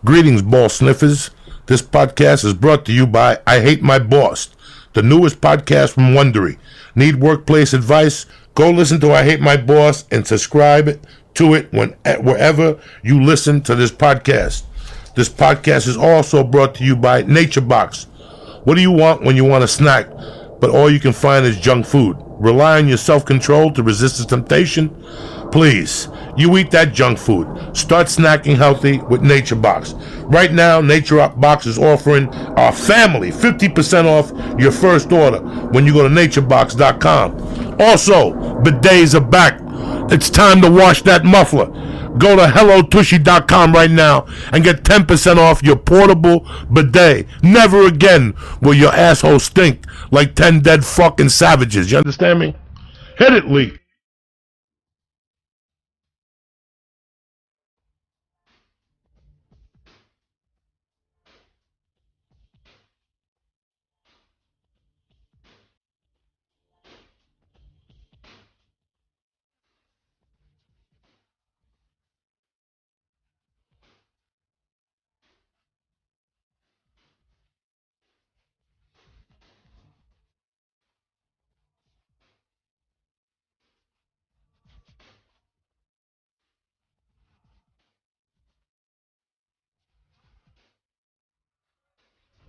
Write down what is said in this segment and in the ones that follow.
Greetings, ball sniffers. This podcast is brought to you by I Hate My Boss, the newest podcast from Wondery. Need workplace advice? Go listen to I Hate My Boss and subscribe to it wherever you listen to this podcast. This podcast is also brought to you by Nature Box. What do you want when you want a snack, but all you can find is junk food? Rely on your self-control to resist the temptation? Please, you eat that junk food. Start snacking healthy with Nature Box. Right now, Nature Box is offering our family 50% off your first order when you go to naturebox.com. Also, bidets are back. It's time to wash that muffler. Go to hellotushy.com right now and get 10% off your portable bidet. Never again will your asshole stink like 10 dead fucking savages. You understand me? Hit it, Lee.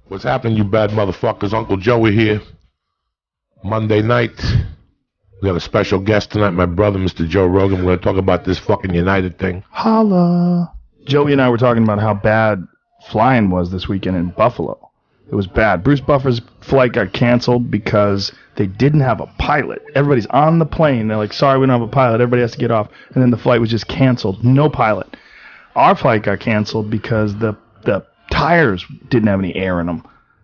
What's happening, you bad motherfuckers? Uncle Joey here. Monday night. We got a special guest tonight, my brother, Mr. Joe Rogan. We're going to talk about this fucking United thing. Holla. Joey and I were talking about how bad flying was this weekend in Buffalo. It was bad. Bruce Buffer's flight got canceled because they didn't have a pilot. Everybody's on the plane. They're like, sorry, we don't have a pilot. Everybody has to get off. And then the flight was just canceled. No pilot. Our flight got canceled because the tires didn't have any air in them.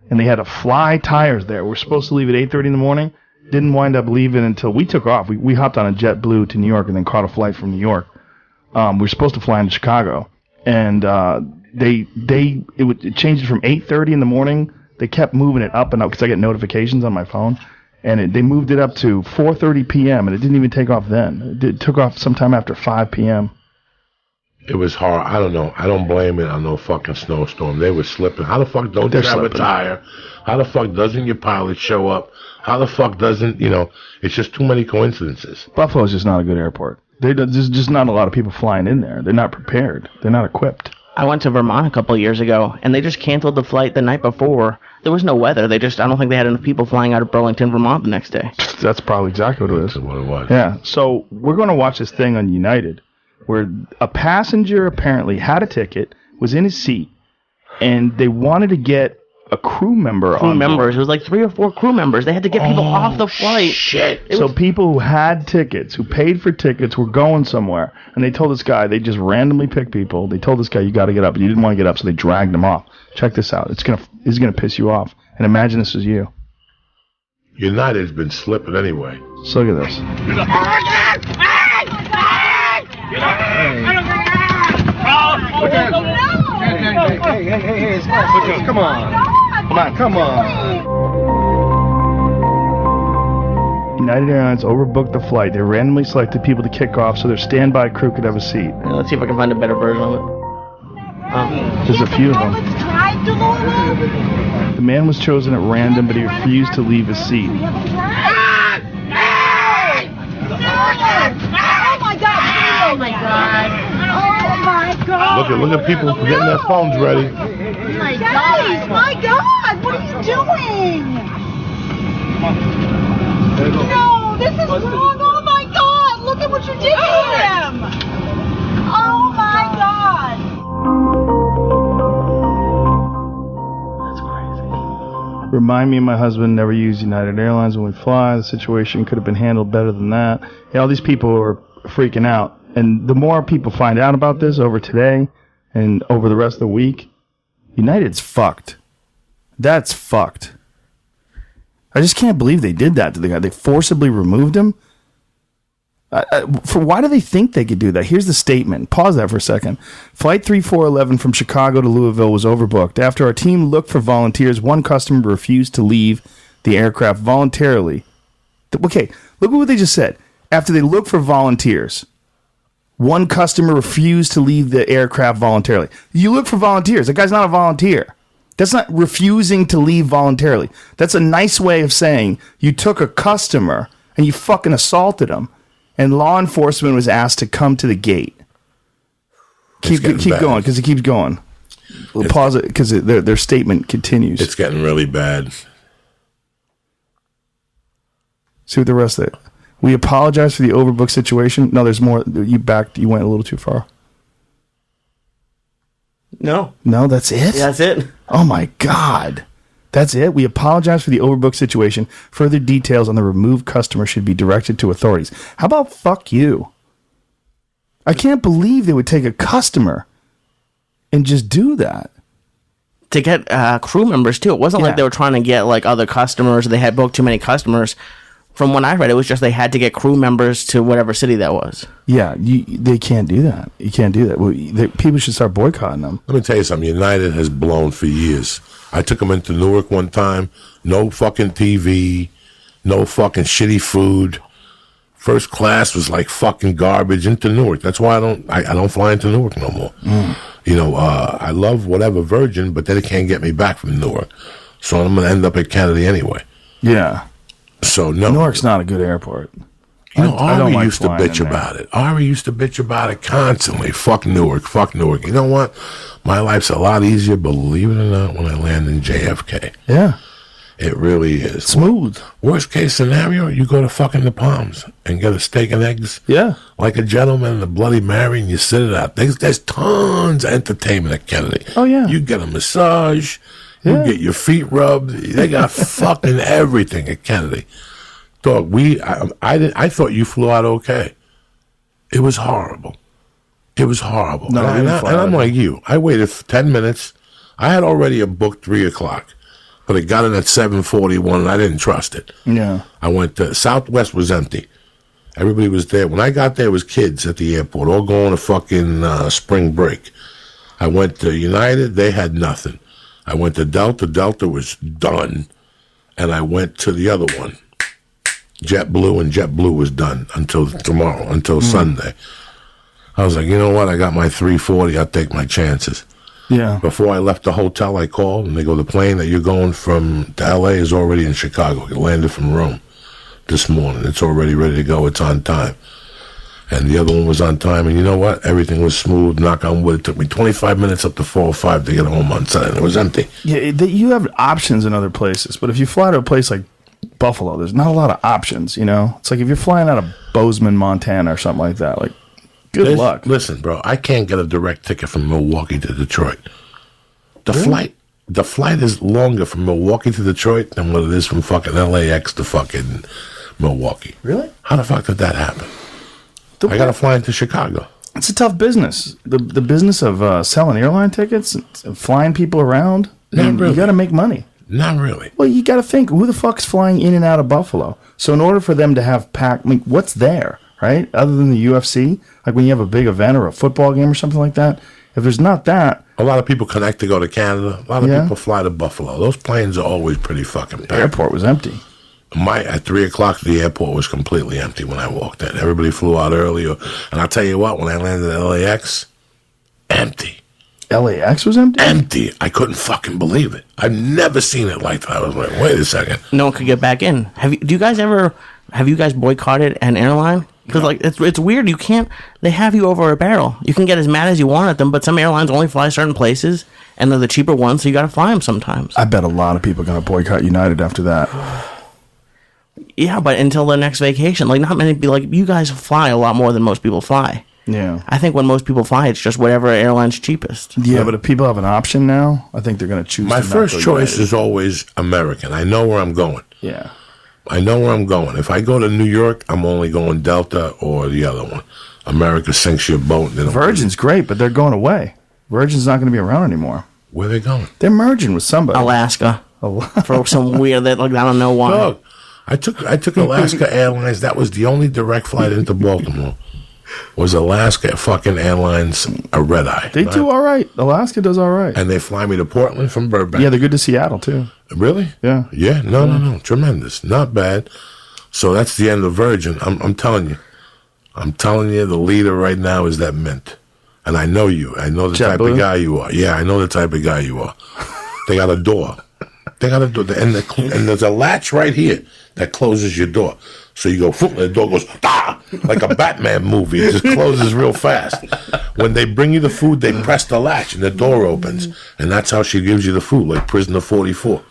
And they had to fly tires there. We're supposed to leave at 8:30 in the morning. Didn't wind up leaving until we took off. We hopped on a JetBlue to New York and then caught a flight from New York. We were supposed to fly into Chicago. And it changed it from 8:30 in the morning. They kept moving it up and up because I get notifications on my phone. And they moved it up to 4:30 p.m. and it didn't even take off then. It took off sometime after 5 p.m. It was hard. I don't know. I don't blame it on no fucking snowstorm. They were slipping. How the fuck don't you have a tire? How the fuck doesn't your pilot show up? How the fuck doesn't, it's just too many coincidences. Buffalo's just not a good airport. There's just not a lot of people flying in there. They're not prepared. They're not equipped. I went to Vermont a couple of years ago, and they just canceled the flight the night before. There was no weather. I don't think they had enough people flying out of Burlington, Vermont the next day. That's probably exactly what it is. That's what it was. Yeah, so we're going to watch this thing on United, where a passenger apparently had a ticket, was in his seat, and they wanted to get a crew member on board. It was like 3 or 4 crew members. They had to get people off the flight. Shit. So people who had tickets, who paid for tickets, were going somewhere, and they told this guy, they just randomly picked people. They told this guy, you got to get up. You didn't want to get up, so they dragged him off. Check this out. It's gonna piss you off. And imagine this is you. United's been slipping anyway. So look at this. Hey, come on. United Airlines overbooked the flight. They randomly selected people to kick off so their standby crew could have a seat. Let's see if I can find a better version of it. There's a few of them. The man was chosen at random, but he refused to leave his seat. Oh my god. Look at people getting their phones ready. My god, what are you doing? No, this is wrong. Oh my god, look at what you did to him. Oh my god. That's crazy. Remind me and my husband never use United Airlines when we fly. The situation could have been handled better than that. Yeah, all these people are freaking out. And the more people find out about this over today and over the rest of the week, United's fucked. That's fucked. I just can't believe they did that to the guy. They forcibly removed him. Why do they think they could do that? Here's the statement. Pause that for a second. Flight 3411 from Chicago to Louisville was overbooked. After our team looked for volunteers, one customer refused to leave the aircraft voluntarily. Okay, look at what they just said. After they looked for volunteers, One customer refused to leave the aircraft voluntarily. You look for volunteers. That guy's not a volunteer. That's not refusing to leave voluntarily. That's a nice way of saying you took a customer and you fucking assaulted him, and law enforcement was asked to come to the gate. Keep going, because it keeps going. We'll pause it because their statement continues. It's getting really bad. See what the rest of it. We apologize for the overbooked situation. No, there's more. You went a little too far. No, that's it? yeah, that's it. Oh my God. That's it? We apologize for the overbooked situation. Further details on the removed customer should be directed to authorities. How about fuck you? I can't believe they would take a customer and just do that. To get crew members, too. It wasn't like they were trying to get like other customers, or they had booked too many customers. From what I read, it was just they had to get crew members to whatever city that was. Yeah, they can't do that. You can't do that. Well, people should start boycotting them. Let me tell you something. United has blown for years. I took them into Newark one time. No fucking TV. No fucking shitty food. First class was like fucking garbage into Newark. That's why I don't fly into Newark no more. You know, I love whatever Virgin, but they can't get me back from Newark. So I'm going to end up at Kennedy anyway. Yeah. So no. Newark's not a good airport. You know, I don't Ari like used to flying bitch in there. about it. Ari used to bitch about it constantly. Fuck Newark, fuck Newark. You know what? My life's a lot easier, believe it or not, when I land in JFK. Yeah. It really is. Smooth. Worst case scenario, you go to fucking the Palms and get a steak and eggs. Yeah. Like a gentleman and a Bloody Mary, and you sit it out. There's tons of entertainment at Kennedy. Oh, yeah. You get a massage. You Yeah. get your feet rubbed. They got fucking everything at Kennedy. Dog, I thought you flew out okay. It was horrible. It was horrible. No, and I'm like you. I waited 10 minutes. I had already a booked 3 o'clock, but it got in at 7:41, and I didn't trust it. Yeah. I went to Southwest was empty. Everybody was there. When I got there, it was kids at the airport, all going to fucking spring break. I went to United. They had nothing. I went to Delta. Delta was done. And I went to the other one, JetBlue, and JetBlue was done until tomorrow, until Sunday. I was like, you know what? I got my 340. I'll take my chances. Yeah. Before I left the hotel, I called, and they go, the plane that you're going from to L.A. is already in Chicago. It landed from Rome this morning. It's already ready to go. It's on time. And the other one was on time, and you know what? Everything was smooth, knock on wood. It took me 25 minutes up to 405 to get home on Sunday, and it was empty. Yeah, you have options in other places, but if you fly to a place like Buffalo, there's not a lot of options, you know? It's like if you're flying out of Bozeman, Montana or something like that, like, good luck. Listen, bro, I can't get a direct ticket from Milwaukee to Detroit. The flight is longer from Milwaukee to Detroit than what it is from fucking LAX to fucking Milwaukee. Really? How the fuck did that happen? I got to fly into Chicago. It's a tough business. The business of selling airline tickets, and flying people around. Not really. You got to make money. Not really. Well, you got to think, who the fuck's flying in and out of Buffalo? So in order for them to have packed, I mean, what's there, right? Other than the UFC, like when you have a big event or a football game or something like that, if there's not that. A lot of people connect to go to Canada. A lot of people fly to Buffalo. Those planes are always pretty fucking packed. The airport was empty. At 3 o'clock, the airport was completely empty when I walked in. Everybody flew out earlier. And I'll tell you what, when I landed at LAX, empty. LAX was empty? Empty. I couldn't fucking believe it. I've never seen it like that. I was like, wait a second. No one could get back in. Have you guys boycotted an airline? Because like it's weird. You can't. They have you over a barrel. You can get as mad as you want at them, but some airlines only fly certain places, and they're the cheaper ones, so you got to fly them sometimes. I bet a lot of people are going to boycott United after that. Yeah, but until the next vacation, like not many. Like you guys fly a lot more than most people fly. Yeah. I think when most people fly, it's just whatever airline's cheapest. Yeah, but if people have an option now, I think they're going to choose. My to first not go choice United. is always American. I know where I'm going. Yeah. I know where I'm going. If I go to New York, I'm only going Delta or the other one. America sinks your boat. Virgin's great, but they're going away. Virgin's not going to be around anymore. Where are they going? They're merging with somebody. Alaska. For some weird that like I don't know why. Dog, I took Alaska Airlines. That was the only direct flight into Baltimore. Was Alaska fucking Airlines a red eye? They do all right. Alaska does all right. And they fly me to Portland from Burbank. Yeah, they're good to Seattle too. Really? Yeah. Yeah. No. Tremendous. Not bad. So that's the end of Virgin. I'm telling you. I'm telling you, the leader right now is that Mint. And I know you. I know the type of guy you are. Yeah, I know the type of guy you are. They got a door. They got a door. And there's a latch right here that closes your door. So you go, and the door goes, ah, like a Batman movie. It just closes real fast. When they bring you the food, they press the latch and the door opens. And that's how she gives you the food, like Prisoner 44.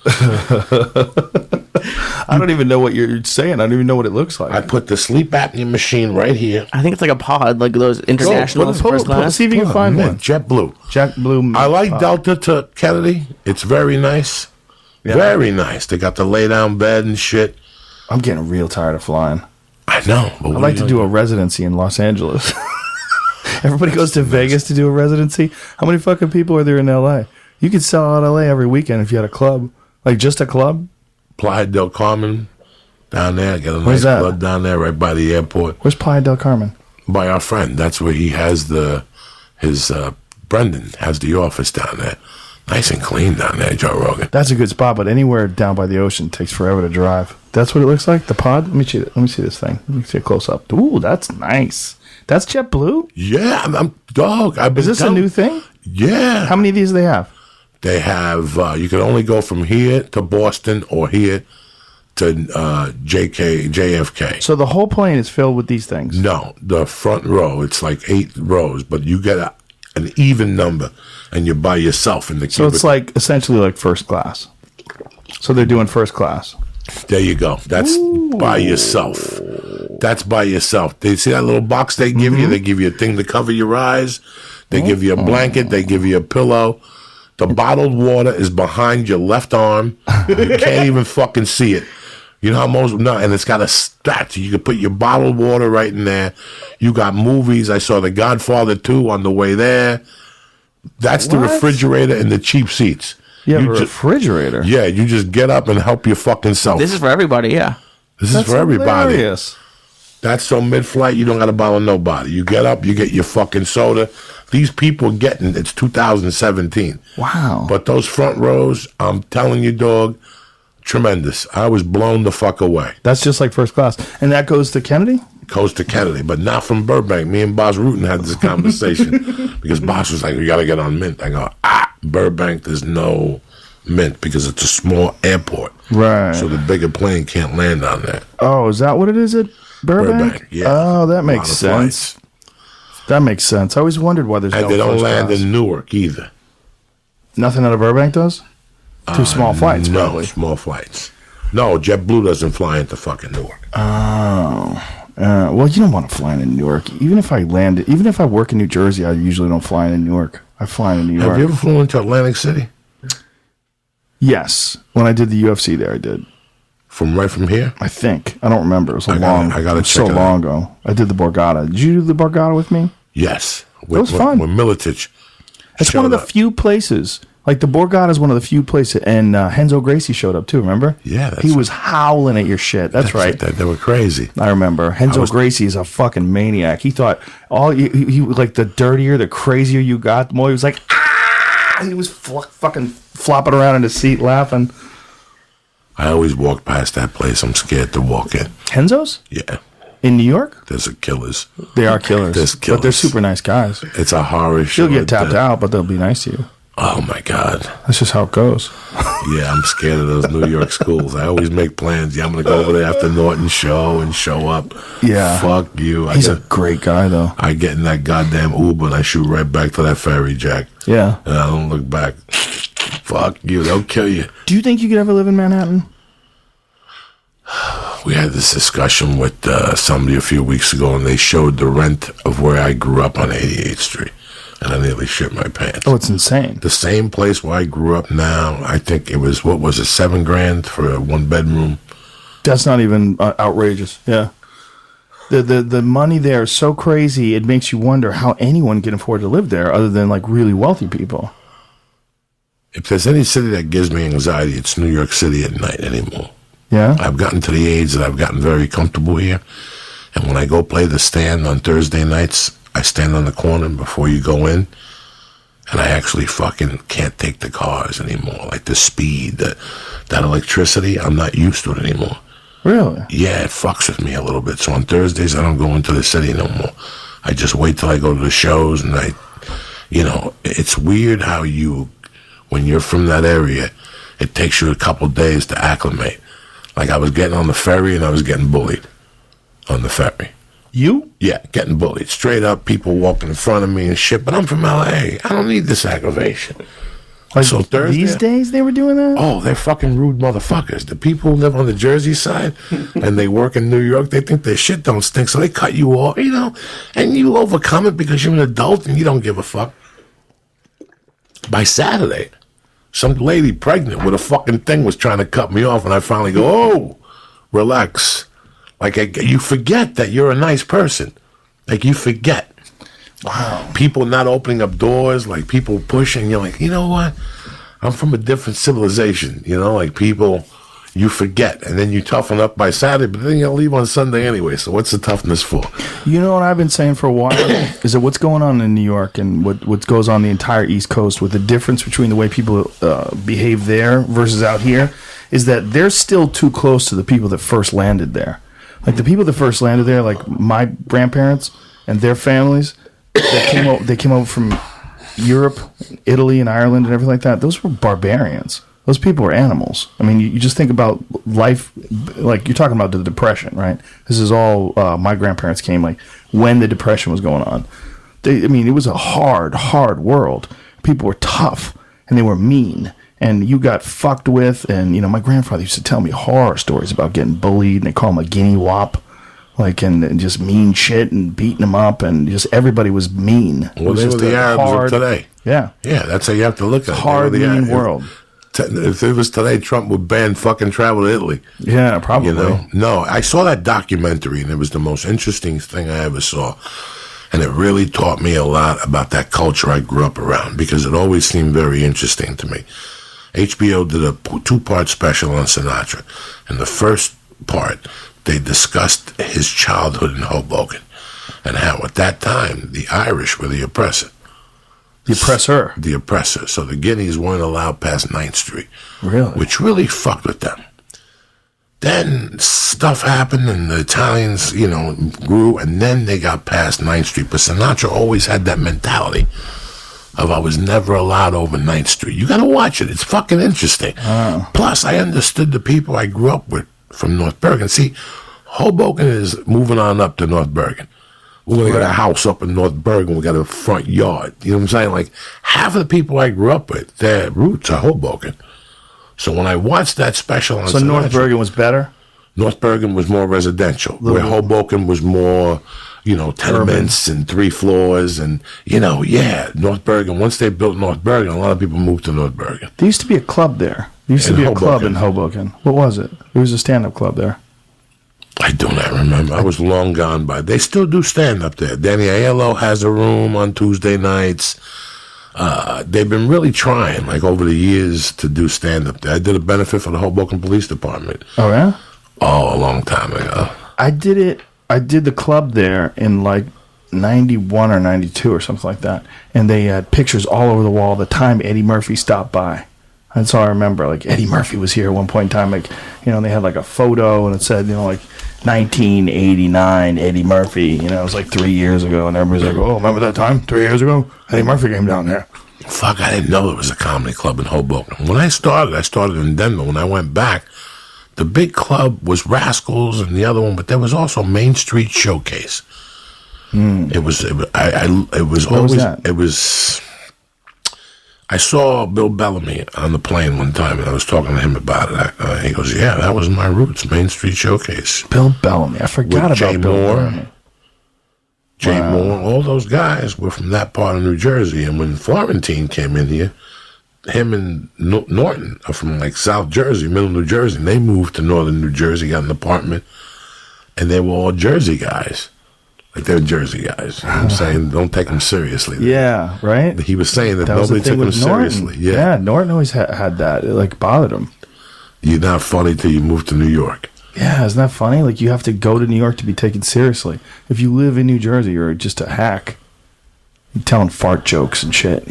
I don't even know what you're saying. I don't even know what it looks like. I put the sleep apnea machine right here. I think it's like a pod, like those international first class. See if you can find one. JetBlue. JetBlue. I like Delta to Kennedy. It's very nice. Yeah. Very nice. They got the lay down bed and shit. I'm getting real tired of flying. I know. I'd like to do a residency in Los Angeles. Everybody goes to Vegas to do a residency. How many fucking people are there in L.A.? You could sell out L.A. every weekend if you had a club. Like just a club? Playa del Carmen down there. Got a Where's nice that? club down there right by the airport. Where's Playa del Carmen? By our friend. That's where he has Brendan has the office down there. Nice and clean down there, Joe Rogan. That's a good spot, but anywhere down by the ocean takes forever to drive. That's what it looks like? The pod? Let me see this thing. Let me see it close up. Ooh, that's nice. That's JetBlue? Yeah, I'm dog. Is this a new thing? Yeah. How many of these do they have? They have, you can only go from here to Boston or here to JFK. So the whole plane is filled with these things? No, the front row, it's like 8 rows, but you get an even number, and you're by yourself in the So it's like essentially like first class. So they're doing first class. There you go. That's by yourself. That's by yourself. They see that little box they give you? They give you a thing to cover your eyes. They give you a blanket. They give you a pillow. The bottled water is behind your left arm. You can't even fucking see it. You know how and it's got a statue. You can put your bottled water right in there. You got movies. I saw The Godfather 2 on the way there. That's the refrigerator and the cheap seats. You have a refrigerator? Yeah, you just get up and help your fucking self. This is for everybody, yeah. This is for everybody. Hilarious. That's so mid-flight, you don't got to bother nobody. You get up, you get your fucking soda. These people getting, it's 2017. Wow. But those front rows, I'm telling you, dog, tremendous. I was blown the fuck away. That's just like first class. And that goes to Kennedy? Goes to Kennedy, but not from Burbank. Me and Boss Rutan had this conversation because Boss was like, "You got to get on Mint." I go, Burbank, there's no Mint because it's a small airport. Right. So the bigger plane can't land on there. Oh, is that what it is at Burbank? Yeah. Oh, that makes sense. That makes sense. I always wondered why there's no And they don't first land class. in Newark either. Nothing out of Burbank does? Too small flights, No, probably. small flights. No, JetBlue doesn't fly into fucking Newark. Well, you don't want to fly into Newark. Even if I work in New Jersey, I usually don't fly into Newark. I fly into New York. Have you ever flown into Atlantic City? Yes. When I did the UFC there, I did. Right from here? I think. I don't remember. It was I gotta check so it long out. ago. I did the Borgata. Did you do the Borgata with me? Yes. It was fun. When Militich It's one of the showed up. few places. Like the Borgata is one of the few places. And Henzo Gracie showed up too, remember? Yeah. He was howling at your shit. That's right. They were crazy. I remember. Henzo Gracie is a fucking maniac. He thought he like the dirtier, the crazier you got, the more he was like, ah! He was fucking flopping around in his seat laughing. I always walk past that place. I'm scared to walk in. Henzo's? Yeah. In New York? There's a killers. They are killers. There's killers. But they're super nice guys. It's a horror show. You'll get tapped out, but they'll be nice to you. Oh, my God. That's just how it goes. Yeah, I'm scared of those New York schools. I always make plans. Yeah, I'm going to go over there after Norton's show and show up. Yeah. Fuck you. He's a great guy, though. I get in that goddamn Uber and I shoot right back to that ferry, Jack. Yeah. And I don't look back. Fuck you. They'll kill you. Do you think you could ever live in Manhattan? We had this discussion with somebody a few weeks ago, and they showed the rent of where I grew up on 88th Street. And I nearly shit my pants. Oh, it's insane. The same place where I grew up now, I think it was, what was it, $7,000 for a 1-bedroom? That's not even outrageous. Yeah. The money there is so crazy, it makes you wonder how anyone can afford to live there other than like really wealthy people. If there's any city that gives me anxiety, it's New York City at night anymore. Yeah? I've gotten to the age that I've gotten very comfortable here. And when I go play the stand on Thursday nights, I stand on the corner before you go in, and I actually fucking can't take the cars anymore. Like the speed, that electricity, I'm not used to it anymore. Really? Yeah, it fucks with me a little bit. So on Thursdays, I don't go into the city no more. I just wait till I go to the shows, and it's weird how when you're from that area, it takes you a couple days to acclimate. Like I was getting on the ferry and I was getting bullied on the ferry. You? Yeah, getting bullied. Straight up, people walking in front of me and shit, but I'm from LA. I don't need this aggravation. Like So Thursday, these days they were doing that? oh, they're fucking rude motherfuckers. The people who live on the Jersey side and they work in New York, they think their shit don't stink, so they cut you off, and you overcome it because you're an adult and you don't give a fuck. By Saturday, some lady pregnant with a fucking thing was trying to cut me off, and I finally go, oh, relax. Like, you forget that you're a nice person. Like, you forget. Wow. People not opening up doors, like people pushing. You're like, you know what? I'm from a different civilization. Like people, you forget. And then you toughen up by Saturday, but then you'll leave on Sunday anyway. So what's the toughness for? You know what I've been saying for a while is that what's going on in New York and what goes on the entire East Coast with the difference between the way people behave there versus out here is that they're still too close to the people that first landed there. Like the people that first landed there, like my grandparents and their families, they came over from Europe, Italy, and Ireland and everything like that. Those were barbarians. Those people were animals. I mean, you just think about life, like you're talking about the Depression, right? This is all, my grandparents came like when the Depression was going on. It was a hard world. People were tough and they were mean. And you got fucked with. And, my grandfather used to tell me horror stories about getting bullied. And they call him a guinea wop. Like, and just mean shit and beating them up. And just everybody was mean. Well, they were the Arabs of today. Yeah. Yeah, that's how you have to look at it. Hard, mean world. If it was today, Trump would ban fucking travel to Italy. Yeah, probably. No, I saw that documentary, and it was the most interesting thing I ever saw. And it really taught me a lot about that culture I grew up around, because it always seemed very interesting to me. HBO did a 2-part special on Sinatra. In the first part, they discussed his childhood in Hoboken and how at that time the Irish were the oppressor. The oppressor? The oppressor. So the Guineas weren't allowed past 9th Street. Really? Which really fucked with them. Then stuff happened and the Italians, grew, and then they got past 9th Street. But Sinatra always had that mentality of I was never allowed over 9th Street. You gotta watch it. It's fucking interesting. Oh. Plus, I understood the people I grew up with from North Bergen. See, Hoboken is moving on up to North Bergen. We're going to get a house up in North Bergen. We got a front yard. You know what I'm saying? Like, half of the people I grew up with, their roots are Hoboken. So when I watched that special on Sinatra, North Bergen was better? North Bergen was more residential, where Hoboken was more, tenements and 3 floors. And, North Bergen, once they built North Bergen, a lot of people moved to North Bergen. There used to be a club there. There used to be a club in Hoboken. What was it? There was a stand-up club there. I do not remember. I was long gone by. They still do stand-up there. Danny Aiello has a room on Tuesday nights. They've been really trying, like, over the years to do stand-up there. I did a benefit for the Hoboken Police Department. Oh, yeah? Oh, a long time ago. I did the club there in, like, 91 or 92 or something like that. And they had pictures all over the wall the time Eddie Murphy stopped by. That's all I remember. Like, Eddie Murphy was here at one point in time. Like, they had, like, a photo, and it said, like, 1989 Eddie Murphy. It was, like, 3 years ago. And everybody's like, oh, remember that time? 3 years ago? Eddie Murphy came down there. Fuck, I didn't know there was a comedy club in Hoboken. When I started in Denver. When I went back, the big club was Rascals and the other one, but there was also Main Street Showcase. It was I saw Bill Bellamy on the plane one time, and I was talking to him about it. He goes, yeah, that was my roots, Main Street Showcase. Bill Bellamy. I forgot about Jay Bill Moore. Bellamy. Jay Moore, all those guys were from that part of New Jersey. And when Florentine came in here, him and Norton are from like South Jersey, Middle New Jersey. And they moved to Northern New Jersey, got an apartment, and they were all Jersey guys. Like, they're Jersey guys. You know what I'm saying? Don't take them seriously. Yeah, right? He was saying that was nobody the thing took him with Norton. seriously. Yeah, Norton always had that. It, like, bothered him. You're not funny till you move to New York. Yeah, isn't that funny? Like, you have to go to New York to be taken seriously. If you live in New Jersey, you're just a hack. You're telling fart jokes and shit,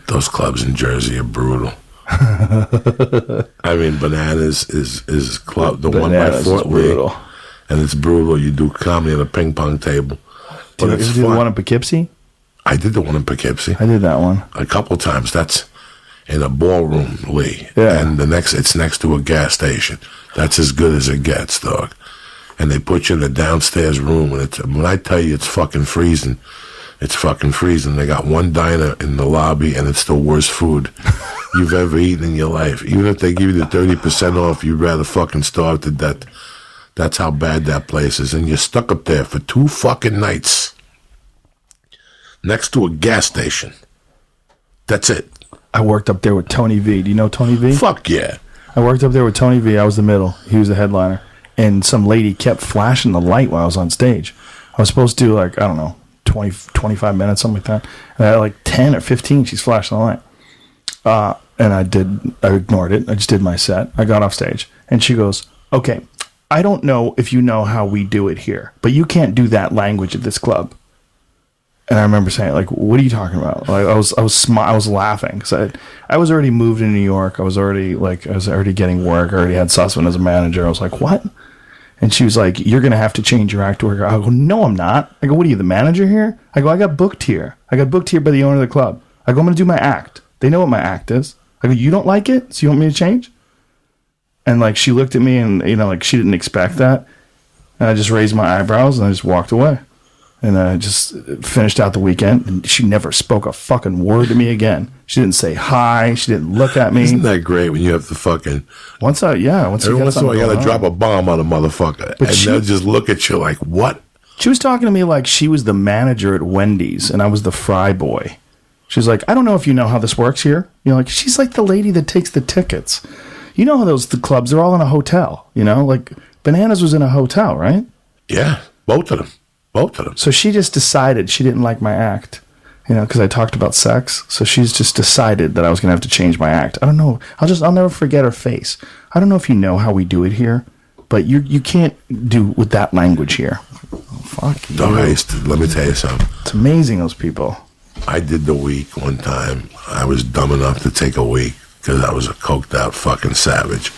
Those clubs in Jersey are brutal. I mean, Bananas is club, the one by Bananas Fort is Lee. brutal. And it's brutal. You do comedy at a ping pong table. But Did it's you do the fun. one in Poughkeepsie? I did the one in Poughkeepsie I did that one. a couple times. That's in a ballroom, Lee. Yeah. And it's next to a gas station. That's as good as it gets, dog. And they put you in the downstairs room, and when I tell you it's fucking freezing, it's fucking freezing. They got one diner in the lobby, and it's the worst food you've ever eaten in your life. Even if they give you the 30% off, you'd rather fucking starve to death. That's how bad that place is. And you're stuck up there for 2 fucking nights next to a gas station. That's it. I worked up there with Tony V. Do you know Tony V? Fuck yeah. I worked up there with Tony V. I was the middle. He was the headliner. And some lady kept flashing the light while I was on stage. I was supposed to do like, I don't know, 20, 25 minutes, something like that. And at like 10 or 15, she's flashing the light. And I ignored it. I just did my set. I got off stage. And she goes, okay, I don't know if you know how we do it here, but you can't do that language at this club. And I remember saying, like, what are you talking about? Like, I was laughing because I was already moved to New York. I was already getting work. I already had Sussman as a manager. I was like, what? And she was like, you're going to have to change your act to work. I go, no, I'm not. I go, what are you, the manager here? I go, I got booked here. I got booked here by the owner of the club. I go, I'm going to do my act. They know what my act is. I go, you don't like it? So you want me to change? And like, she looked at me and, you know, like she didn't expect that. And I just raised my eyebrows and I just walked away. And I just finished out the weekend, and she never spoke a fucking word to me again. She didn't say hi. She didn't look at me. Isn't that great when you have to fucking... Every once in a while, you got to drop a bomb on a motherfucker. But and they'll just look at you like, what? She was talking to me like she was the manager at Wendy's, and I was the fry boy. She's like, I don't know if you know how this works here. You know, like, she's like the lady that takes the tickets. You know how the clubs, they're all in a hotel, you know? Like, Bananas was in a hotel, right? Yeah, both of them. So she just decided she didn't like my act, you know, because I talked about sex. So she's just decided that I was going to have to change my act. I don't know. I'll never forget her face. I don't know if you know how we do it here, but you can't do with that language here. Oh, fuck you. Let me tell you something. It's amazing, those people. I did the week one time. I was dumb enough to take a week because I was a coked out fucking savage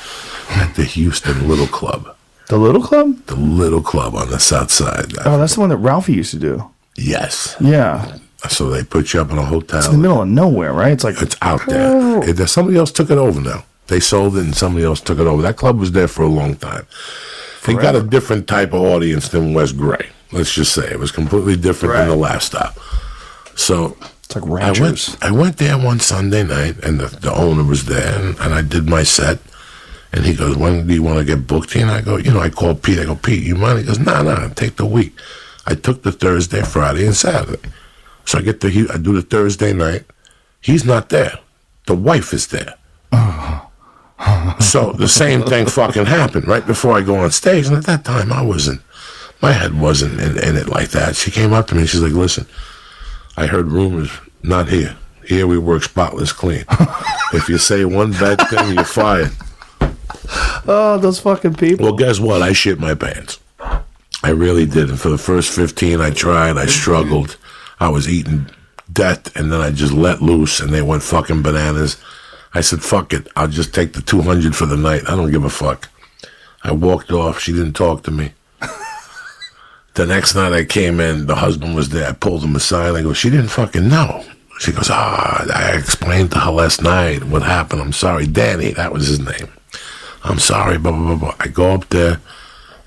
at the Houston Little Club. The Little Club? The Little Club on the south side. Oh, that's the one that Ralphie used to do. Yes. Yeah. So they put you up in a hotel. It's in the middle of nowhere, right? It's like... It's out there. Somebody else took it over now. They sold it and somebody else took it over. That club was there for a long time. It got a different type of audience than West Gray. Let's just say. It was completely different than the last stop. So... It's like ranchers. I went there one Sunday night, and the owner was there, and I did my set. And he goes, when do you want to get booked here? And I go, I called Pete. I go, Pete, you mind? He goes, no, take the week. I took the Thursday, Friday, and Saturday. So I do the Thursday night. He's not there. The wife is there. So the same thing fucking happened right before I go on stage. And at that time, my head wasn't in it like that. She came up to me and she's like, listen, I heard rumors, not here. Here we work spotless clean. If you say one bad thing, you're fired. Oh, those fucking people. Well, guess what? I shit my pants. I really did. And for the first 15, I tried. I struggled. I was eating death, and then I just let loose, and they went fucking bananas. I said, fuck it. I'll just take the 200 for the night. I don't give a fuck. I walked off. She didn't talk to me. The next night I came in, the husband was there. I pulled him aside. I go, she didn't fucking know. She goes, I explained to her last night what happened. I'm sorry. Danny, that was his name. I'm sorry, blah, blah, blah, blah. I go up there,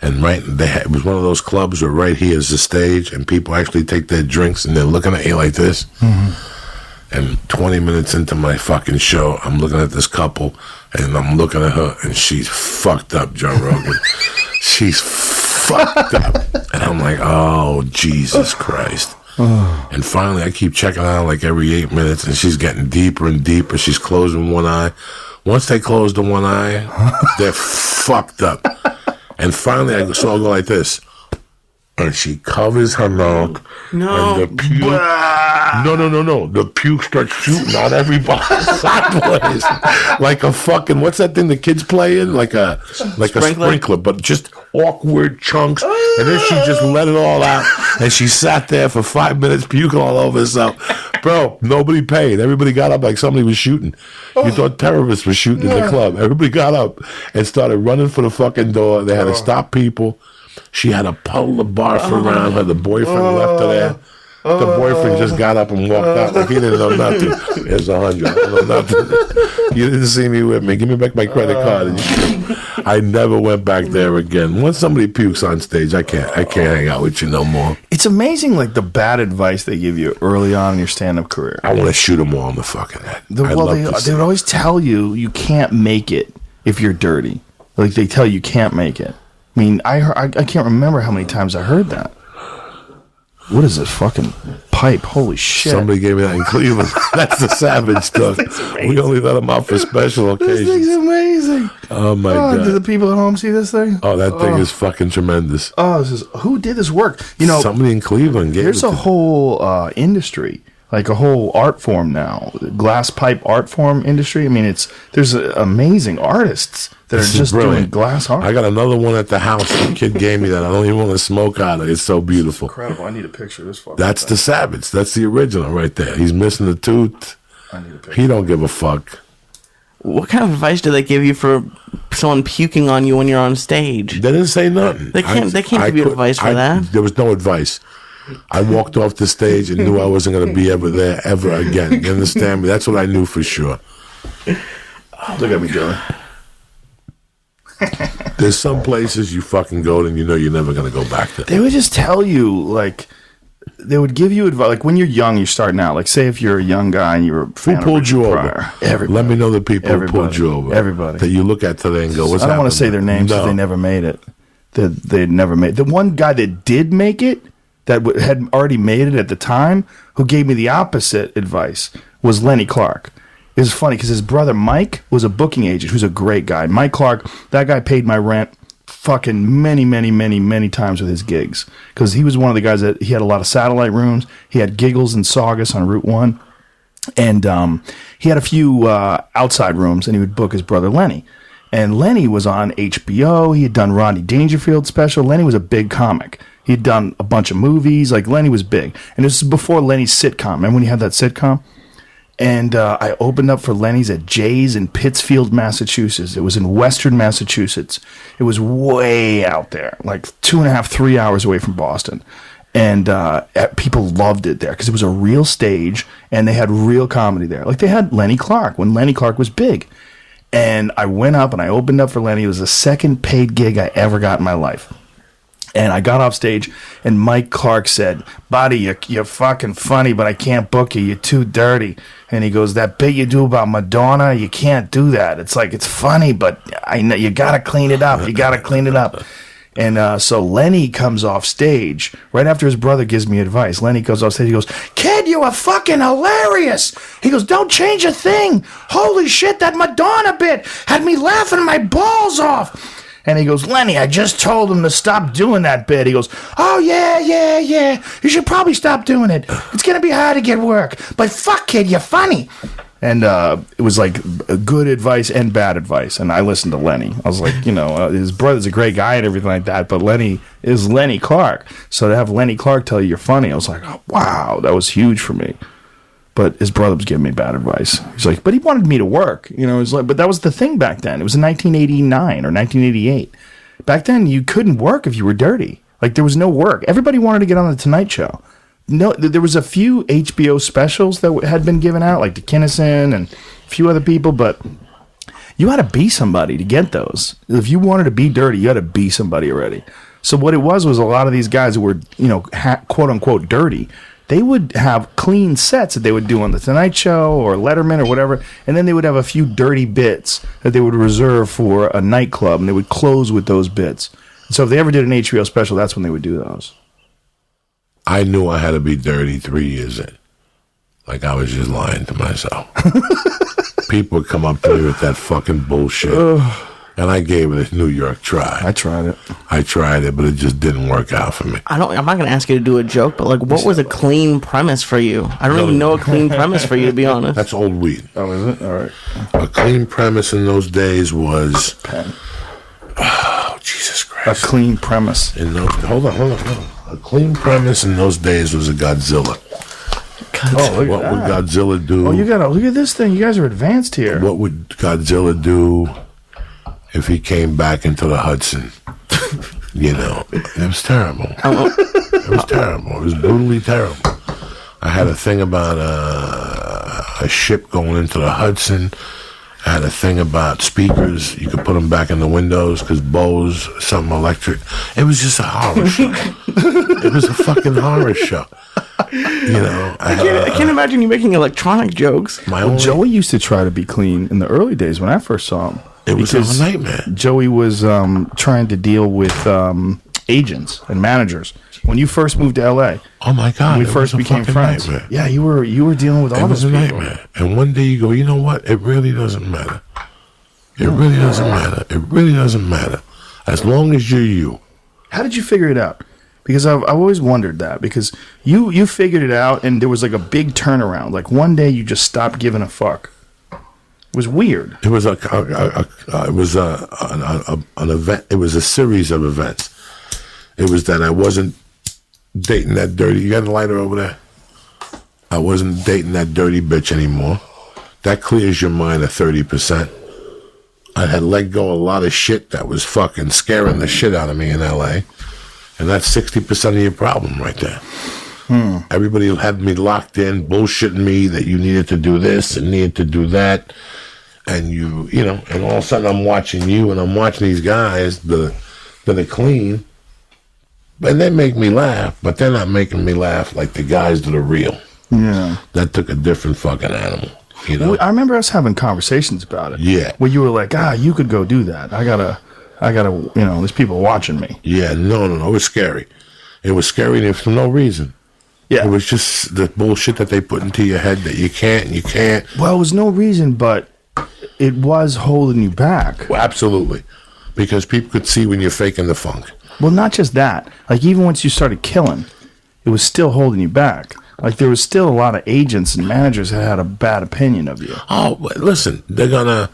and it was one of those clubs where right here is the stage, and people actually take their drinks, and they're looking at you like this. Mm-hmm. And 20 minutes into my fucking show, I'm looking at this couple, and I'm looking at her, and she's fucked up, Joe Rogan. She's fucked up. And I'm like, oh, Jesus Christ. And finally, I keep checking out like every 8 minutes, and she's getting deeper and deeper. She's closing one eye. Once they close the one eye, they're fucked up. And finally, I'll go like this. and she covers her mouth. No. And the puke. No. The puke starts shooting out everybody sideways. Like a fucking, what's that thing the kids play in? Like a sprinkler, but just awkward chunks. And then she just let it all out. And she sat there for 5 minutes puking all over herself. Bro, nobody paid. Everybody got up like somebody was shooting. You thought terrorists were shooting in the club. Everybody got up and started running for the fucking door. They had to stop people. She had a puddle of barf around her. The boyfriend left her there. The boyfriend just got up and walked out like he didn't know nothing. Here's 100. I don't know nothing. You didn't see me with me. Give me back my credit card. I never went back there again. Once somebody pukes on stage, I can't hang out with you no more. It's amazing, like the bad advice they give you early on in your stand-up career. I want to shoot them all in the fucking head. They would always tell you can't make it if you're dirty. Like they tell you can't make it. I mean, I can't remember how many times I heard that. What is this fucking pipe? Holy shit. Somebody gave me that in Cleveland. That's the Savage stuff. We only let them out for special occasions. This thing's amazing. Oh, my God. Did the people at home see this thing? Oh, that thing is fucking tremendous. Oh, who did this work? You know, somebody in Cleveland gave it. There's a whole industry, like a whole art form now, glass pipe art form industry. I mean, there's amazing artists that are just doing glass art. I got another one at the house. The kid gave me that. I don't even want to smoke out of it. It's so beautiful. Incredible. I need a picture of this fucker. That's the Savage. That's the original right there. He's missing the tooth. I need a picture. He don't give a fuck. What kind of advice do they give you for someone puking on you when you're on stage? They didn't say nothing. They can't give you advice for that. There was no advice. I walked off the stage and knew I wasn't going to be ever again. You understand me? That's what I knew for sure. Look at me, Joey. There's some places you fucking go and you know you're never going to go back to. They would just tell you, like, they would give you advice. Like, when you're young, you're starting out. Like, say if you're a young guy and you're a fan Who pulled you over? Pryor. Everybody. Let me know the people who pulled you over. Everybody. That you look at today and go, what's I don't want to say their names because they never made it. They'd never made it. The one guy that did make it, that had already made it at the time, who gave me the opposite advice, was Lenny Clark. It was funny because his brother Mike was a booking agent who's a great guy. Mike Clark, that guy paid my rent fucking many times with his gigs because he was one of the guys that he had a lot of satellite rooms. He had Giggles and Saugus on Route 1. And he had a few outside rooms, and he would book his brother Lenny. And Lenny was on HBO. He had done Rodney Dangerfield special. Lenny was a big comic. He'd done a bunch of movies. Like, Lenny was big. And this is before Lenny's sitcom. Remember when he had that sitcom? And I opened up for Lenny's at Jay's in Pittsfield, Massachusetts. It was in western Massachusetts. It was way out there, like 2.5, 3 hours away from Boston. And people loved it there because it was a real stage and they had real comedy there. Like, they had Lenny Clark when Lenny Clark was big. And I went up and I opened up for Lenny. It was the second paid gig I ever got in my life. And I got off stage, and Mike Clark said, "Buddy, you're fucking funny, but I can't book you. You're too dirty." And he goes, "That bit you do about Madonna, you can't do that. It's like, it's funny, but I know you got to clean it up. You got to clean it up." And so Lenny comes off stage right after his brother gives me advice. Lenny goes off stage. He goes, "Kid, you are fucking hilarious." He goes, "Don't change a thing. Holy shit, that Madonna bit had me laughing my balls off." And he goes, "Lenny, I just told him to stop doing that bit." He goes, "Oh, yeah. You should probably stop doing it. It's going to be hard to get work. But fuck, kid, you're funny." And it was like good advice and bad advice. And I listened to Lenny. I was like, his brother's a great guy and everything like that. But Lenny is Lenny Clark. So to have Lenny Clark tell you you're funny, I was like, oh, wow, that was huge for me. But his brother was giving me bad advice. He's like, but he wanted me to work. It was like, but that was the thing back then. It was in 1989 or 1988. Back then, you couldn't work if you were dirty. Like, there was no work. Everybody wanted to get on the Tonight Show. No, there was a few HBO specials that had been given out, like the Kinnison and a few other people, but you had to be somebody to get those. If you wanted to be dirty, you had to be somebody already. So what it was a lot of these guys who were, quote unquote dirty, they would have clean sets that they would do on The Tonight Show or Letterman or whatever, and then they would have a few dirty bits that they would reserve for a nightclub, and they would close with those bits. So if they ever did an HBO special, that's when they would do those. I knew I had to be dirty 3 years in. Like, I was just lying to myself. People would come up to me with that fucking bullshit. And I gave it a New York try. I tried it, but it just didn't work out for me. I'm not going to ask you to do a joke, but like, what was a clean premise for you? I don't even know a clean premise for you, to be honest. That's old weed. Oh, is it? All right. A clean premise in those days was... Oh, Jesus Christ. A clean premise. Hold on. A clean premise in those days was a Godzilla. Oh, What would Godzilla do? Oh, you gotta look at this thing. You guys are advanced here. What would Godzilla do if he came back into the Hudson? It was terrible. It was terrible. It was brutally terrible. I had a thing about a ship going into the Hudson. I had a thing about speakers. You could put them back in the windows because Bose, something electric. It was just a horror show. It was a fucking horror show. I can't imagine you making electronic jokes. Joey used to try to be clean in the early days when I first saw him. It was a nightmare. Joey was trying to deal with agents and managers. When you first moved to L.A., oh my God, when we first became friends. Nightmare. Yeah, you were dealing with all those people. Nightmare. And one day you go, you know what? It really doesn't matter. It really doesn't matter. It really doesn't matter. As long as you're you. How did you figure it out? Because I've always wondered that. Because you figured it out, and there was like a big turnaround. Like one day you just stopped giving a fuck. It was weird. It was an event. It was a series of events. It was that I wasn't dating that dirty. You got a lighter over there? I wasn't dating that dirty bitch anymore. That clears your mind of 30%. I had let go a lot of shit that was fucking scaring the shit out of me in LA. And that's 60% of your problem right there. Everybody had me locked in, bullshitting me that you needed to do this and needed to do that. And and all of a sudden I'm watching you and I'm watching these guys that are clean. And they make me laugh, but they're not making me laugh like the guys that are real. Yeah. That took a different fucking animal. Well, I remember us having conversations about it. Yeah. Where you were like, you could go do that. I gotta, there's people watching me. Yeah, no. It was scary. It was scary for no reason. Yeah. It was just the bullshit that they put into your head that you can't and you can't. Well, it was no reason, but it was holding you back. Well, absolutely. Because people could see when you're faking the funk. Well, not just that. Like, even once you started killing, it was still holding you back. Like, there was still a lot of agents and managers that had a bad opinion of you. Oh, listen, they're gonna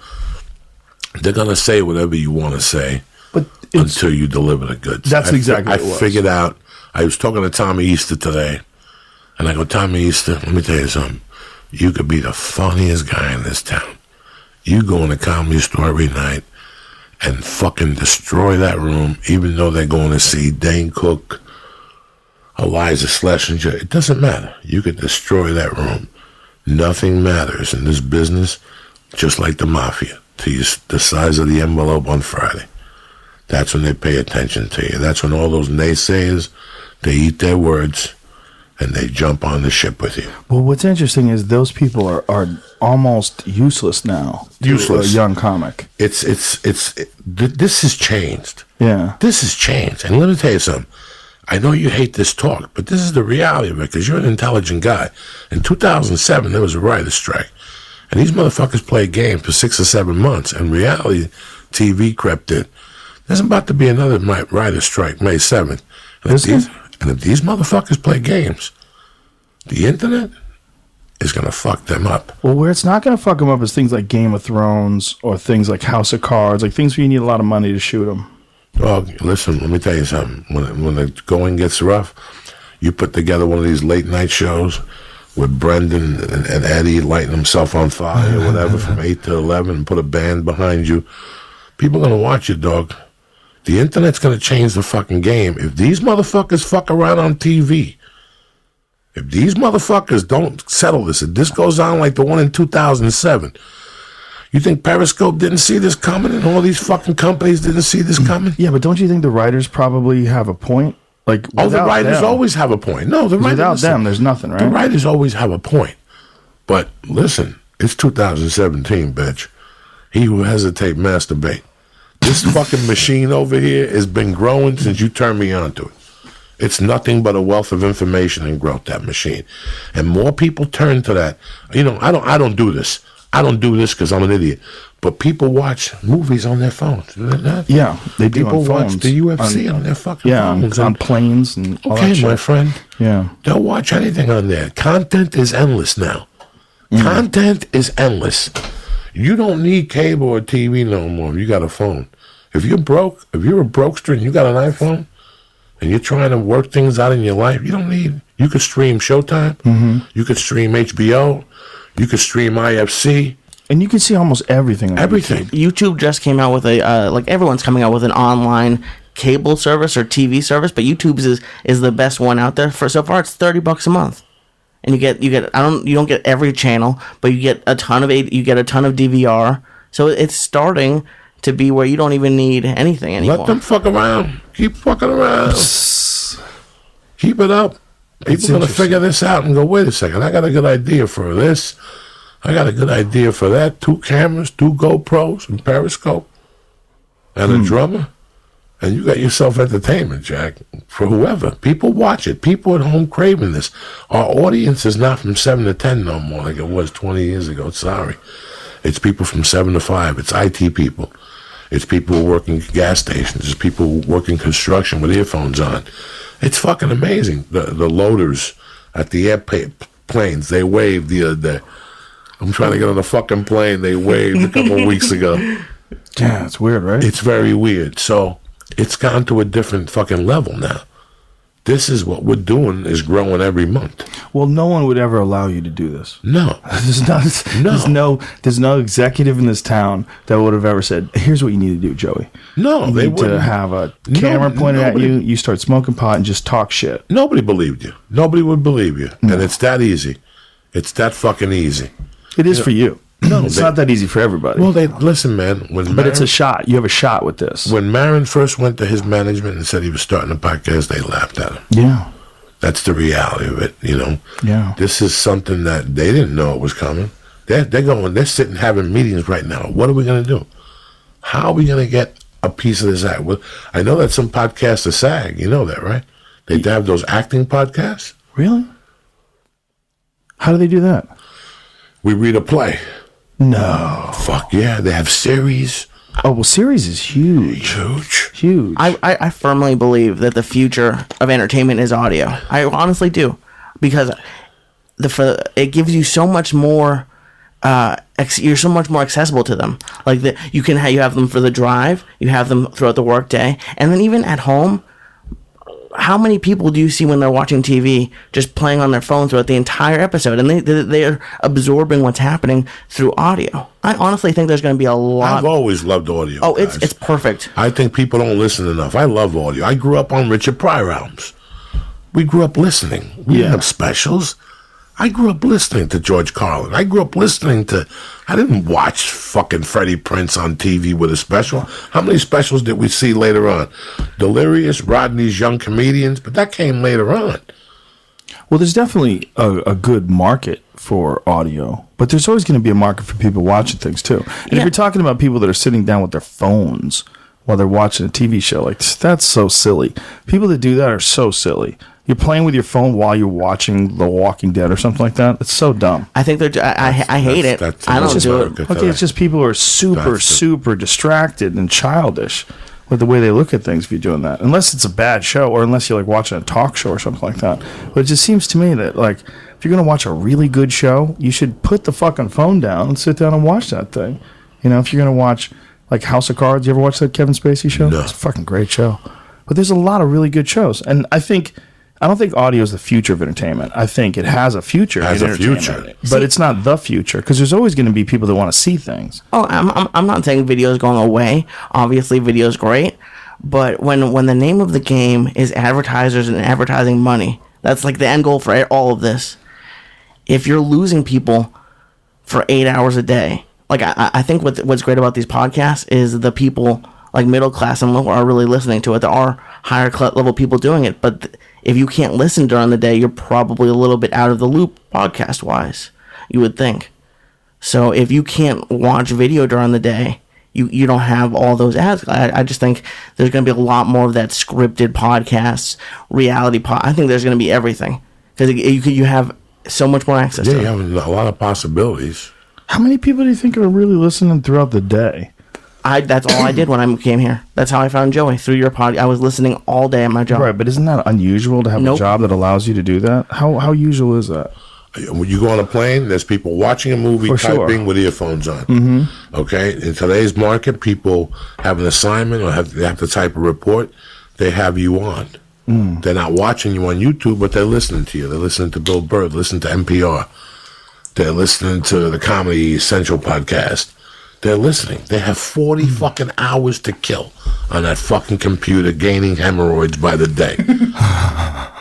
say whatever you want to say, but until you deliver the goods. That's exactly what it was. I figured out. I was talking to Tommy Easter today, and I go, Tommy Easter, let me tell you something. You could be the funniest guy in this town. You go in a comedy store every night and fucking destroy that room, even though they're going to see Dane Cook, Eliza Schlesinger. It doesn't matter. You could destroy that room. Nothing matters in this business, just like the mafia, to the size of the envelope on Friday. That's when they pay attention to you. That's when all those naysayers, they eat their words and they jump on the ship with you. Well, what's interesting is those people are almost useless now. Useless. A young comic. This has changed. Yeah. This has changed. And let me tell you something. I know you hate this talk, but this is the reality of it because you're an intelligent guy. In 2007, there was a writer's strike. And these motherfuckers played games for 6 or 7 months. And reality TV crept in. There's about to be another writer's strike May 7th. And if these motherfuckers play games, the internet is going to fuck them up. Well, where it's not going to fuck them up is things like Game of Thrones or things like House of Cards, like things where you need a lot of money to shoot them. Oh, listen, let me tell you something. When the going gets rough, you put together one of these late night shows with Brendan and Eddie lighting himself on fire or whatever from 8 to 11 and put a band behind you. People are going to watch you, dog. The internet's going to change the fucking game. If these motherfuckers fuck around on TV, if these motherfuckers don't settle this, if this goes on like the one in 2007, you think Periscope didn't see this coming and all these fucking companies didn't see this coming? Yeah, but don't you think the writers probably have a point? Like, the writers always have a point. No, the writers, without them, there's nothing, right? The writers always have a point. But listen, it's 2017, bitch. He who hesitate, masturbate. This fucking machine over here has been growing since you turned me on to it. It's nothing but a wealth of information and growth, that machine. And more people turn to that. I don't do this. I don't do this because I'm an idiot, but people watch movies on their phones. Do they not? Yeah, they do. People on watch phones. the UFC on their fucking phones. On planes and all that Okay, shit. my friend. Yeah. Don't watch anything on there. Content is endless now. Content is endless. You don't need cable or TV no more. You got a phone. If you're a brokester and you got an iPhone and you're trying to work things out in your life, you could stream Showtime. You could stream HBO. You could stream IFC. And you can see almost everything. On Everything. YouTube just came out with like everyone's coming out with an online cable service or TV service, but YouTube's is the best one out there. For so far, it's $30 a month, and you get you don't get every channel, but you get a ton of DVR. So it's starting to be where you don't even need anything anymore. Let them fuck around. Keep fucking around. Keep it up. People are going to figure this out and go, wait a second, I got a good idea for this. I got a good idea for that. 2 cameras, 2 GoPros, and Periscope, and a drummer. And you got yourself entertainment, Jack, for whoever. People watch it. People at home craving this. Our audience is not from 7 to 10 no more like it was 20 years ago. Sorry. It's people from 7 to 5. It's IT people. It's people who work in gas stations. It's people who work in construction with earphones on. It's fucking amazing. The loaders at the airplanes, they waved the other day. I'm trying to get on a fucking plane. They waved a couple of weeks ago. Yeah, it's weird, right? It's very weird. So it's gone to a different fucking level now. This is what we're doing is growing every month. Well, no one would ever allow you to do this. No. There's no executive in this town that would have ever said, here's what you need to do, Joey. No, you they need to wouldn't. have a camera pointed at you, you start smoking pot and just talk shit. Nobody believed you. Nobody would believe you. No. And it's that easy. It's that fucking easy. It is for you. No, it's not that easy for everybody. Well, listen, man. But it's a shot. You have a shot with this. When Marin first went to his management and said he was starting a podcast, they laughed at him. Yeah. That's the reality of it, you know. Yeah. This is something that they didn't know it was coming. They're sitting having meetings right now. What are we going to do? How are we going to get a piece of this act? Well, I know that some podcasts are SAG. You know that, right? They have those acting podcasts. Really? How do they do that? We read a play. No. Fuck yeah. They have series. Oh, well, series is huge. Huge. I firmly believe that the future of entertainment is audio. I honestly do. Because it gives you so much more, you're so much more accessible to them. Like, you have them for the drive, you have them throughout the workday, and then even at home, how many people do you see when they're watching TV just playing on their phone throughout the entire episode, and they're absorbing what's happening through audio? I honestly think there's going to be a lot. I've always loved audio. Oh, guys. it's perfect. I think people don't listen enough. I love audio. I grew up on Richard Pryor albums. We grew up listening. We didn't have specials. I grew up listening to George Carlin. I grew up listening to... I didn't watch fucking Freddie Prinze on TV with a special. How many specials did we see later on? Delirious, Rodney's Young Comedians, but that came later on. Well, there's definitely a good market for audio, but there's always going to be a market for people watching things too. And if you're talking about people that are sitting down with their phones while they're watching a TV show, like, that's so silly. People that do that are so silly. You're playing with your phone while you're watching The Walking Dead or something like that. It's so dumb. I think I hate it. I don't do it. Okay, it's just people who are super distracted and childish with the way they look at things if you're doing that. Unless it's a bad show or unless you're like watching a talk show or something like that. But it just seems to me that, like, if you're going to watch a really good show, you should put the fucking phone down and sit down and watch that thing. You know, if you're going to watch, like, House of Cards, you ever watch that Kevin Spacey show? No. It's a fucking great show. But there's a lot of really good shows. And I don't think audio is the future of entertainment. I think it has a future. But it's not the future, because there's always going to be people that want to see things. Oh, I'm not saying video is going away. Obviously, video is great, but when the name of the game is advertisers and advertising money, that's like the end goal for all of this. If you're losing people for 8 hours a day, like I think what's great about these podcasts is the people like middle class and lower are really listening to it. There are higher level people doing it, but if you can't listen during the day, you're probably a little bit out of the loop podcast wise, you would think. So if you can't watch video during the day, you don't have all those ads. I just think there's going to be a lot more of that scripted podcasts, reality I think there's going to be everything, because you have so much more access to it. You have a lot of possibilities. How many people do you think are really listening throughout the day? That's all I did when I came here. That's how I found Joey, through your pod. I was listening all day at my job. Right, but isn't that unusual to have a job that allows you to do that? How usual is that? When you go on a plane, there's people watching a movie, typing with earphones on. Mm-hmm. Okay? In today's market, people have an assignment or they have to type a report. They have you on. They're not watching you on YouTube, but they're listening to you. They're listening to Bill Burr, listening to NPR. They're listening to the Comedy Central podcast. They're listening. They have 40 fucking hours to kill on that fucking computer, gaining hemorrhoids by the day.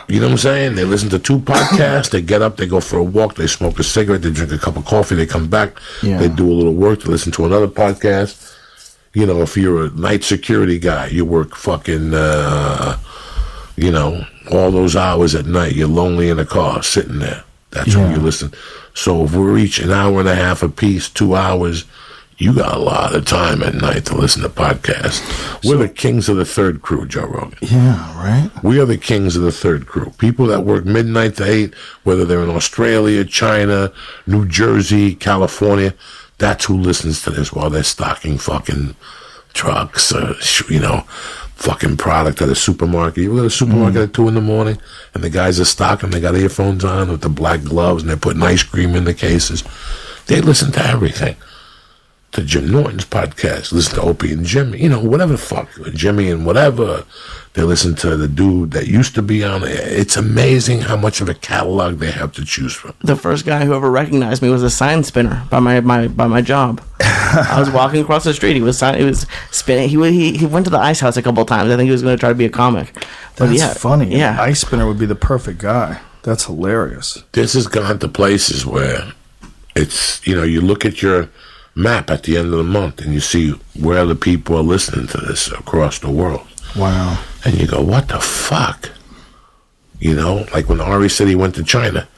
You know what I'm saying? They listen to 2 podcasts. They get up, they go for a walk, they smoke a cigarette, they drink a cup of coffee, they come back, they do a little work, they listen to another podcast. You know, if you're a night security guy, you work fucking, you know, all those hours at night. You're lonely in a car, sitting there. That's when you listen. So if we're each an hour and a half apiece, 2 hours, you got a lot of time at night to listen to podcasts. We're the kings of the third crew, Joe Rogan. Yeah, right? We are the kings of the third crew. People that work midnight to 8, whether they're in Australia, China, New Jersey, California, that's who listens to this while they're stocking fucking trucks, you know, fucking product at a supermarket. You go to a supermarket at 2 in the morning, and the guys are stocking, they got earphones on with the black gloves, and they're putting ice cream in the cases. They listen to everything. To Jim Norton's podcast, listen to Opie and Jimmy, you know, whatever the fuck, Jimmy and whatever. They listen to the dude that used to be on it. It's amazing how much of a catalog they have to choose from. The first guy who ever recognized me was a sign spinner by my job. I was walking across the street. He was spinning. He went to the ice house a couple of times. I think he was going to try to be a comic. But That's funny. Yeah, An ice spinner would be the perfect guy. That's hilarious. This has gone to places where it's, you know, you look at your map at the end of the month and you see where the people are listening to this across the world. Wow. And you go, what the fuck? You know, like when Ari said he went to China,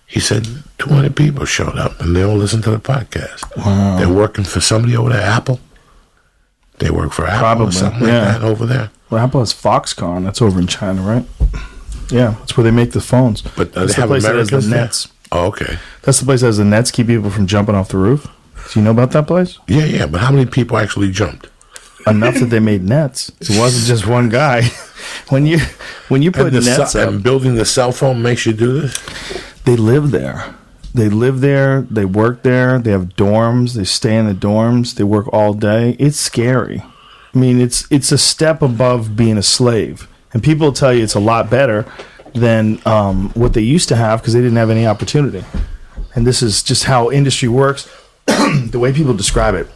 he said 200 people showed up and they all listened to the podcast. Wow. They're working for somebody over there, Apple. They work for Apple or something like that over there. Well, Apple has Foxconn. That's over in China, right? Yeah, that's where they make the phones. But that's they have Americans the there? nets. Oh, okay. That's the place that has the nets keep people from jumping off the roof. Do you know about that place? Yeah, but how many people actually jumped? Enough that they made nets. It wasn't just one guy. When you put nets up, and building the cell phone makes you do this? They live there. They live there. They work there. They have dorms. They stay in the dorms. They work all day. It's scary. I mean, it's a step above being a slave. And people tell you it's a lot better than what they used to have because they didn't have any opportunity. And this is just how industry works. The way people describe it,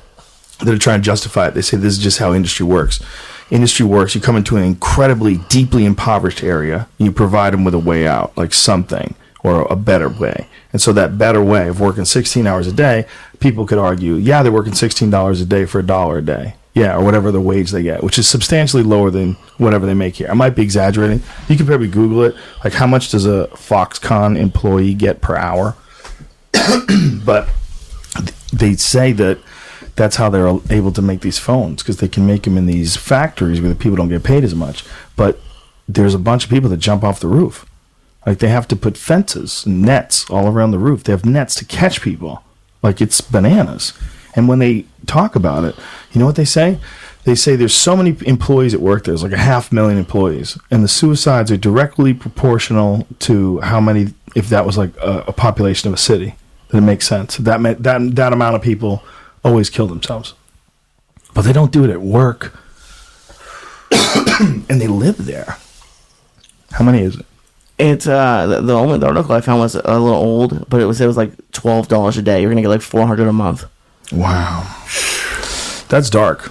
they're trying to justify it. They say this is just how industry works. Industry works. You come into an incredibly, deeply impoverished area. You provide them with a way out, like something, or a better way. And so that better way of working 16 hours a day, people could argue, yeah, they're working $16 a day for $1 a day. Yeah, or whatever the wage they get, which is substantially lower than whatever they make here. I might be exaggerating. You can probably Google it. Like, how much does a Foxconn employee get per hour? But they say that that's how they're able to make these phones, because they can make them in these factories where the people don't get paid as much. But there's a bunch of people that jump off the roof. Like, they have to put fences and nets all around the roof. They have nets to catch people. Like, it's bananas. And when they talk about it, you know what they say? They say there's so many employees at work. There's like 500,000 employees. And the suicides are directly proportional to how many, if that was like a population of a city. That it makes sense. That amount of people always kill themselves. But they don't do it at work. And they live there. How many is it? It's the article I found was a little old, but it was like $12 a day. You're gonna get like $400 a month. Wow, that's dark.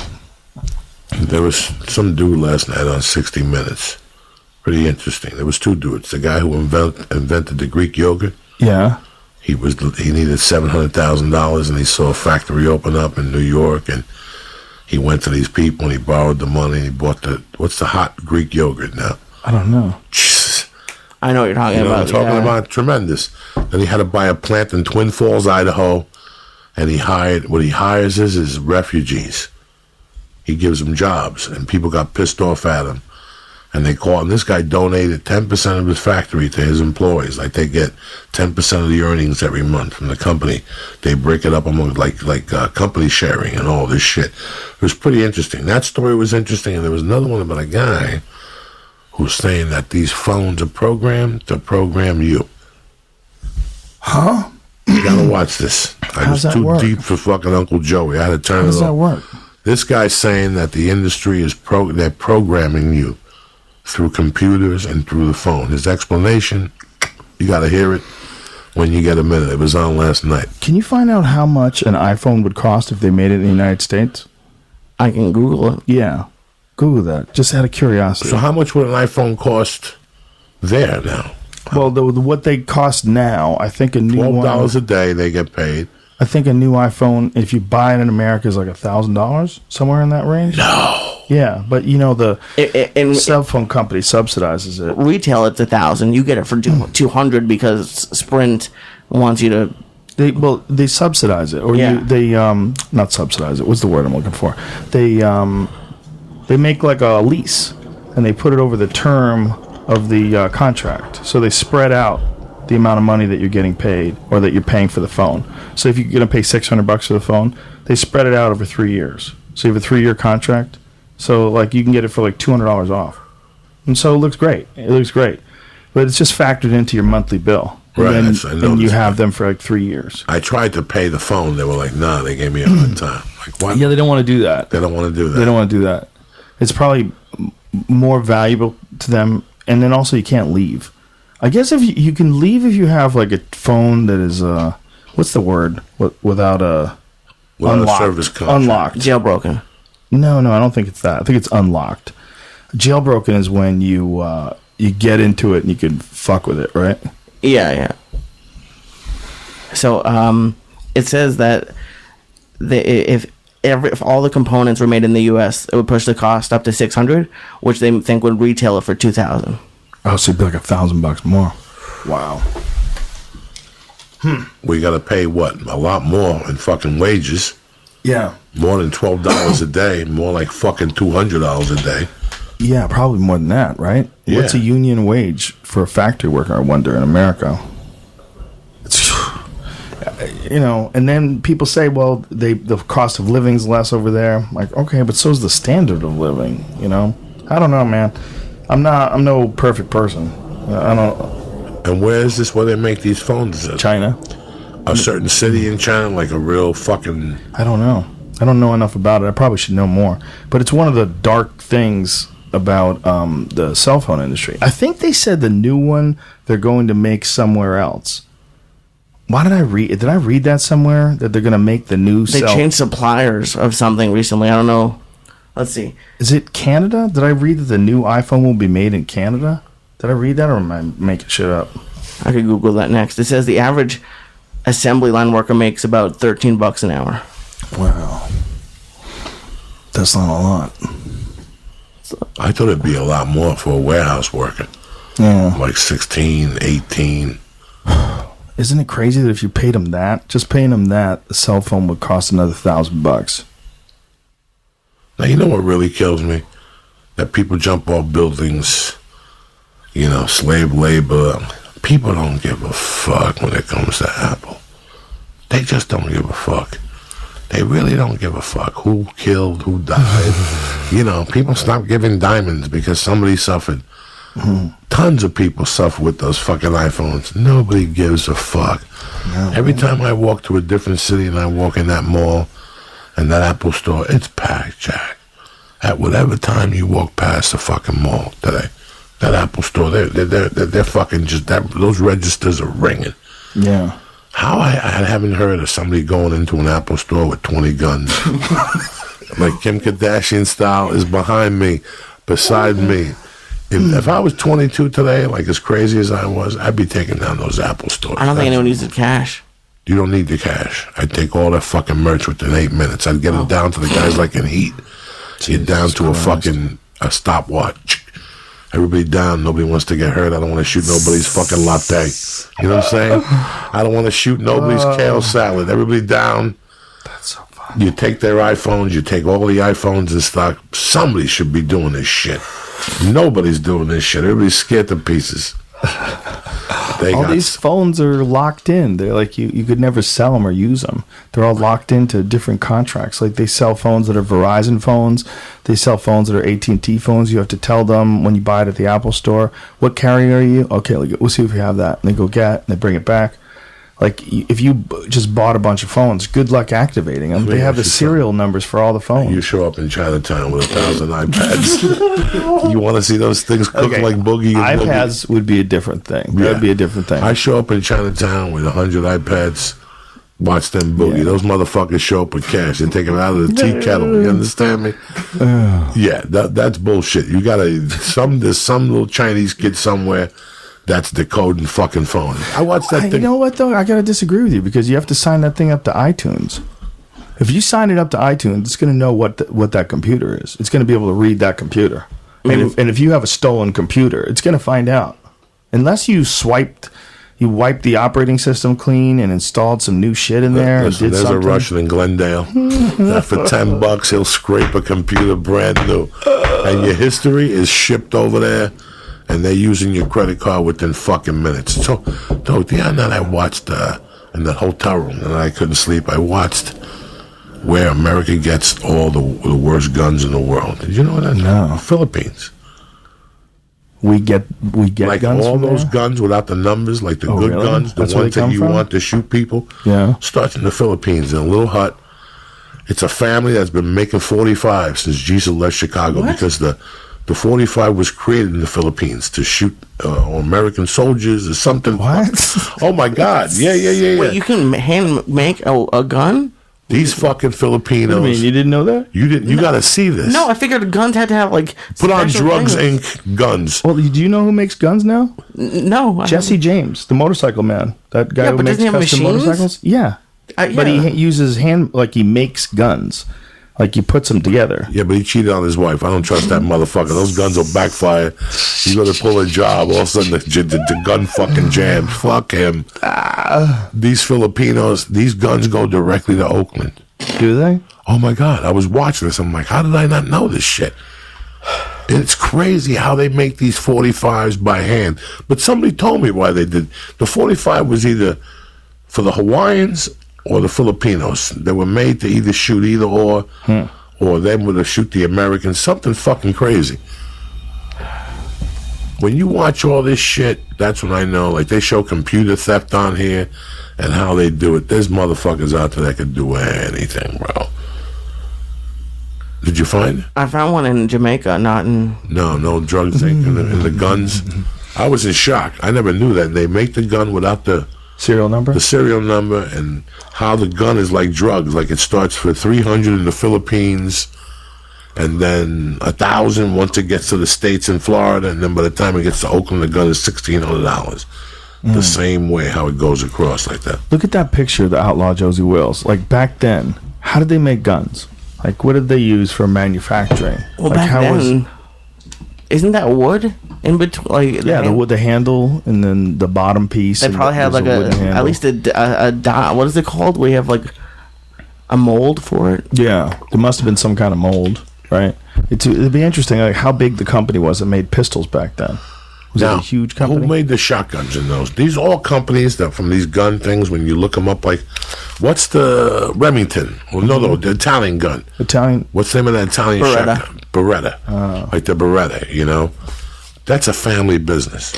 There was some dude last night on 60 Minutes. Pretty interesting. There was 2 dudes. The guy who invented the Greek yogurt. Yeah. He needed $700,000, and he saw a factory open up in New York, and he went to these people and he borrowed the money and he bought what's the hot Greek yogurt now? I don't know. I know what you're talking about. I'm talking about tremendous. And he had to buy a plant in Twin Falls, Idaho, and he hires is refugees. He gives them jobs, and people got pissed off at him. And they call, and this guy donated 10% of his factory to his employees. Like they get 10% of the earnings every month from the company. They break it up among like company sharing and all this shit. It was pretty interesting. That story was interesting. And there was another one about a guy who's saying that these phones are programmed to program you. Huh? You gotta watch this. I was that too work? deep for fucking Uncle Joey. I had to turn How it does off. that work? This guy's saying that the industry is they're programming you through computers and through the phone. His explanation, you got to hear it when you get a minute. It was on last night. Can you find out how much an iPhone would cost if they made it in the United States? I can Google it. Yeah. Google that. Just out of curiosity. So how much would an iPhone cost there now? Well, what they cost now, I think a new $12 a day they get paid. I think a new iPhone, if you buy it in America, is like $1,000, somewhere in that range. No. Yeah, but you know the In cell phone company subsidizes it. retail, it's $1,000. You get it for $200 because Sprint wants you to. They subsidize it, or Yeah. they not subsidize it. What's the word I'm looking for? They make like a lease, and they put it over the term of the contract. So they spread out the amount of money that you're getting paid, or that you're paying for the phone. So if you're going to pay $600 for the phone, they spread it out over 3 years. So you have a 3-year contract. So like you can get it for like $200 off, and so it looks great. It looks great, but it's just factored into your monthly bill, and Right, then, I know and you this. have them for like 3 years. I tried to pay the phone. They were like, nah, they gave me a hard time. Like, what? Yeah, they don't want to do that. They don't want to do that. They don't want to do that. It's probably more valuable to them, and then also you can't leave. I guess if you can leave if you have like a phone that is what's the word without a Without a service contract. unlocked. Jailbroken. No, I don't think it's that. I think it's unlocked. Jailbroken is when you get into it and you can fuck with it, right? Yeah. So it says that if all the components were made in the U.S., it would push the cost up to $600, which they think would retail it for $2,000. Oh, so it'd be like $1,000 more. Wow. We got to pay what? A lot more in fucking wages. Yeah. More than $12 a day. More like fucking $200 a day. Yeah, probably more than that, right? Yeah. What's a union wage for a factory worker, I wonder, in America? It's, and then people say, well, the cost of living's less over there. Like, okay, but so's the standard of living, I don't know, man. I'm no perfect person. I don't. And where is this where they make these phones? China. A certain city in China, like a real fucking... I don't know. I don't know enough about it. I probably should know more. But it's one of the dark things about the cell phone industry. I think they said the new one they're going to make somewhere else. Why did I read? Did I read that somewhere that they're going to make the new? They changed suppliers of something recently. I don't know. Let's see. Is it Canada? Did I read that the new iPhone will be made in Canada? Did I read that, or am I making shit up? I could Google that next. It says the average assembly line worker makes about $13 an hour. Wow, that's not a lot. I thought it'd be a lot more for a warehouse worker. Yeah. Like 16, 18. Isn't it crazy that if you paid them that, just paying them that, the cell phone would cost another $1,000? Now, you know what really kills me? That people jump off buildings, slave labor. People don't give a fuck when it comes to Apple. They just don't give a fuck. They really don't give a fuck who killed, who died. People stop giving diamonds because somebody suffered. Mm-hmm. Tons of people suffer with those fucking iPhones. Nobody gives a fuck. No. Every time I walk to a different city and I walk in that mall and that Apple store, it's packed, Jack. At whatever time you walk past the fucking mall today, that Apple store, they're fucking just that. Those registers are ringing. Yeah. How I haven't heard of somebody going into an Apple store with 20 guns. Like Kim Kardashian style is behind me, beside me. If I was 22 today, like as crazy as I was, I'd be taking down those Apple stores. I don't think anyone uses cash. You don't need the cash. I'd take all that fucking merch within 8 minutes. I'd get it down to the guys like in heat. Get down to a stopwatch. Everybody down. Nobody wants to get hurt. I don't want to shoot nobody's fucking latte. You know what I'm saying? I don't want to shoot nobody's kale salad. Everybody down. That's so funny. You take their iPhones, you take all the iPhones in stock. Somebody should be doing this shit. Nobody's doing this shit. Everybody's scared to pieces. All these phones are locked in. They're like you could never sell them or use them. They're all locked into different contracts. Like they sell phones that are Verizon phones. They sell phones that are AT&T phones. You have to tell them when you buy it at the Apple store, what carrier are you? Okay, we'll see if you have that. And they go get, and they bring it back. Like if you just bought a bunch of phones, good luck activating them. They have the serial numbers for all the phones. You show up in Chinatown with 1,000 iPads. You want to see those things cook like Boogie? And iPads would be a different thing. Yeah. That would be a different thing. I show up in Chinatown with 100 iPads. Watch them boogie. Yeah. Those motherfuckers show up with cash. They take it out of the tea kettle. You understand me? Yeah, that's bullshit. You gotta there's some little Chinese kid somewhere that's decoding fucking phone. I watched that thing. You know what though? I gotta disagree with you because you have to sign that thing up to iTunes. If you sign it up to iTunes, it's gonna know what that computer is. It's gonna be able to read that computer. And if you have a stolen computer, it's gonna find out. Unless you wiped the operating system clean and installed some new shit in there. Listen, and did there's something. a Russian in Glendale that for $10 he'll scrape a computer brand new, and your history is shipped over there, and they're using your credit card within fucking minutes. So, the other night I watched in the hotel room, and I couldn't sleep. I watched where America gets all the worst guns in the world. Did you know that? No. Philippines. We get like guns all from those there? guns without the numbers, like the good really? guns, the That's where ones they that come you from? want to shoot people. Yeah. Starts in the Philippines in a little hut. It's a family that's been making 45 since Jesus left Chicago because the 45 was created in the Philippines to shoot American soldiers or something. What? Oh my God! Yeah. Wait, you can hand make a gun? These fucking Filipinos. What do you mean? You didn't know that? You didn't. You got to see this. No, I figured guns had to have like Put on special Drugs things. Inc. guns. Well, do you know who makes guns now? No, Jesse James, the motorcycle man. That guy Yeah, who but makes doesn't he have custom machines? motorcycles. Yeah. Yeah. But he uses he makes guns. Like he puts them together. Yeah, but he cheated on his wife. I don't trust that motherfucker. Those guns will backfire. You go to pull a job, all of a sudden the gun fucking jams. Fuck him. These Filipinos, these guns go directly to Oakland. Do they? Oh my God, I was watching this. I'm like, how did I not know this shit? It's crazy how they make these 45s by hand. But somebody told me why they did. The 45 was either for the Hawaiians or the Filipinos. They were made to either shoot either or them would shoot the Americans. Something fucking crazy. When you watch all this shit, that's when I know. Like, they show computer theft on here and how they do it. There's motherfuckers out there that could do anything, bro. Did you find it? I found one in Jamaica, not in. No drugs in the guns. I was in shock. I never knew that. They make the gun without the serial number? The serial number, and how the gun is like drugs. Like, it starts for 300 in the Philippines, and then 1,000 once it gets to the States in Florida, and then by the time it gets to Oakland, the gun is $1,600. The same way how it goes across like that. Look at that picture of the outlaw Josie Wills. Like, back then, how did they make guns? Like, what did they use for manufacturing? Well, like, back then, isn't that wood in between? Like, yeah, the wood, the handle, and then the bottom piece. They probably had like at least a dot. What is it called? We have like a mold for it. Yeah, there must have been some kind of mold, right? It'd be interesting, like how big the company was that made pistols back then. Was it a huge company? Who made the shotguns in those? These all companies that from these gun things. When you look them up, like what's the Remington? Well, no, the Italian gun. Italian. What's the name of that Italian Beretta. shotgun? Beretta. Like the Beretta, you know. That's a family business.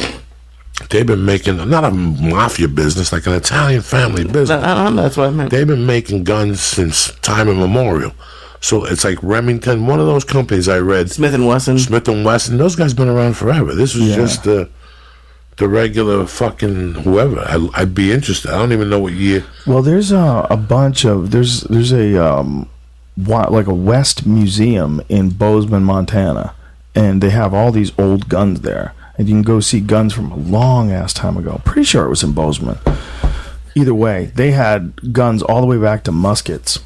They've been making, not a mafia business, like an Italian family business. That's what I meant. They've been making guns since time immemorial. So it's like Remington, one of those companies I read. Smith & Wesson. Smith & Wesson. Those guys been around forever. This was just the regular fucking whoever. I'd be interested. I don't even know what year. Well, there's a bunch of, there's a like a West Museum in Bozeman, Montana, and they have all these old guns there, and you can go see guns from a long ass time ago. Pretty sure it was in Bozeman. Either way, they had guns all the way back to muskets,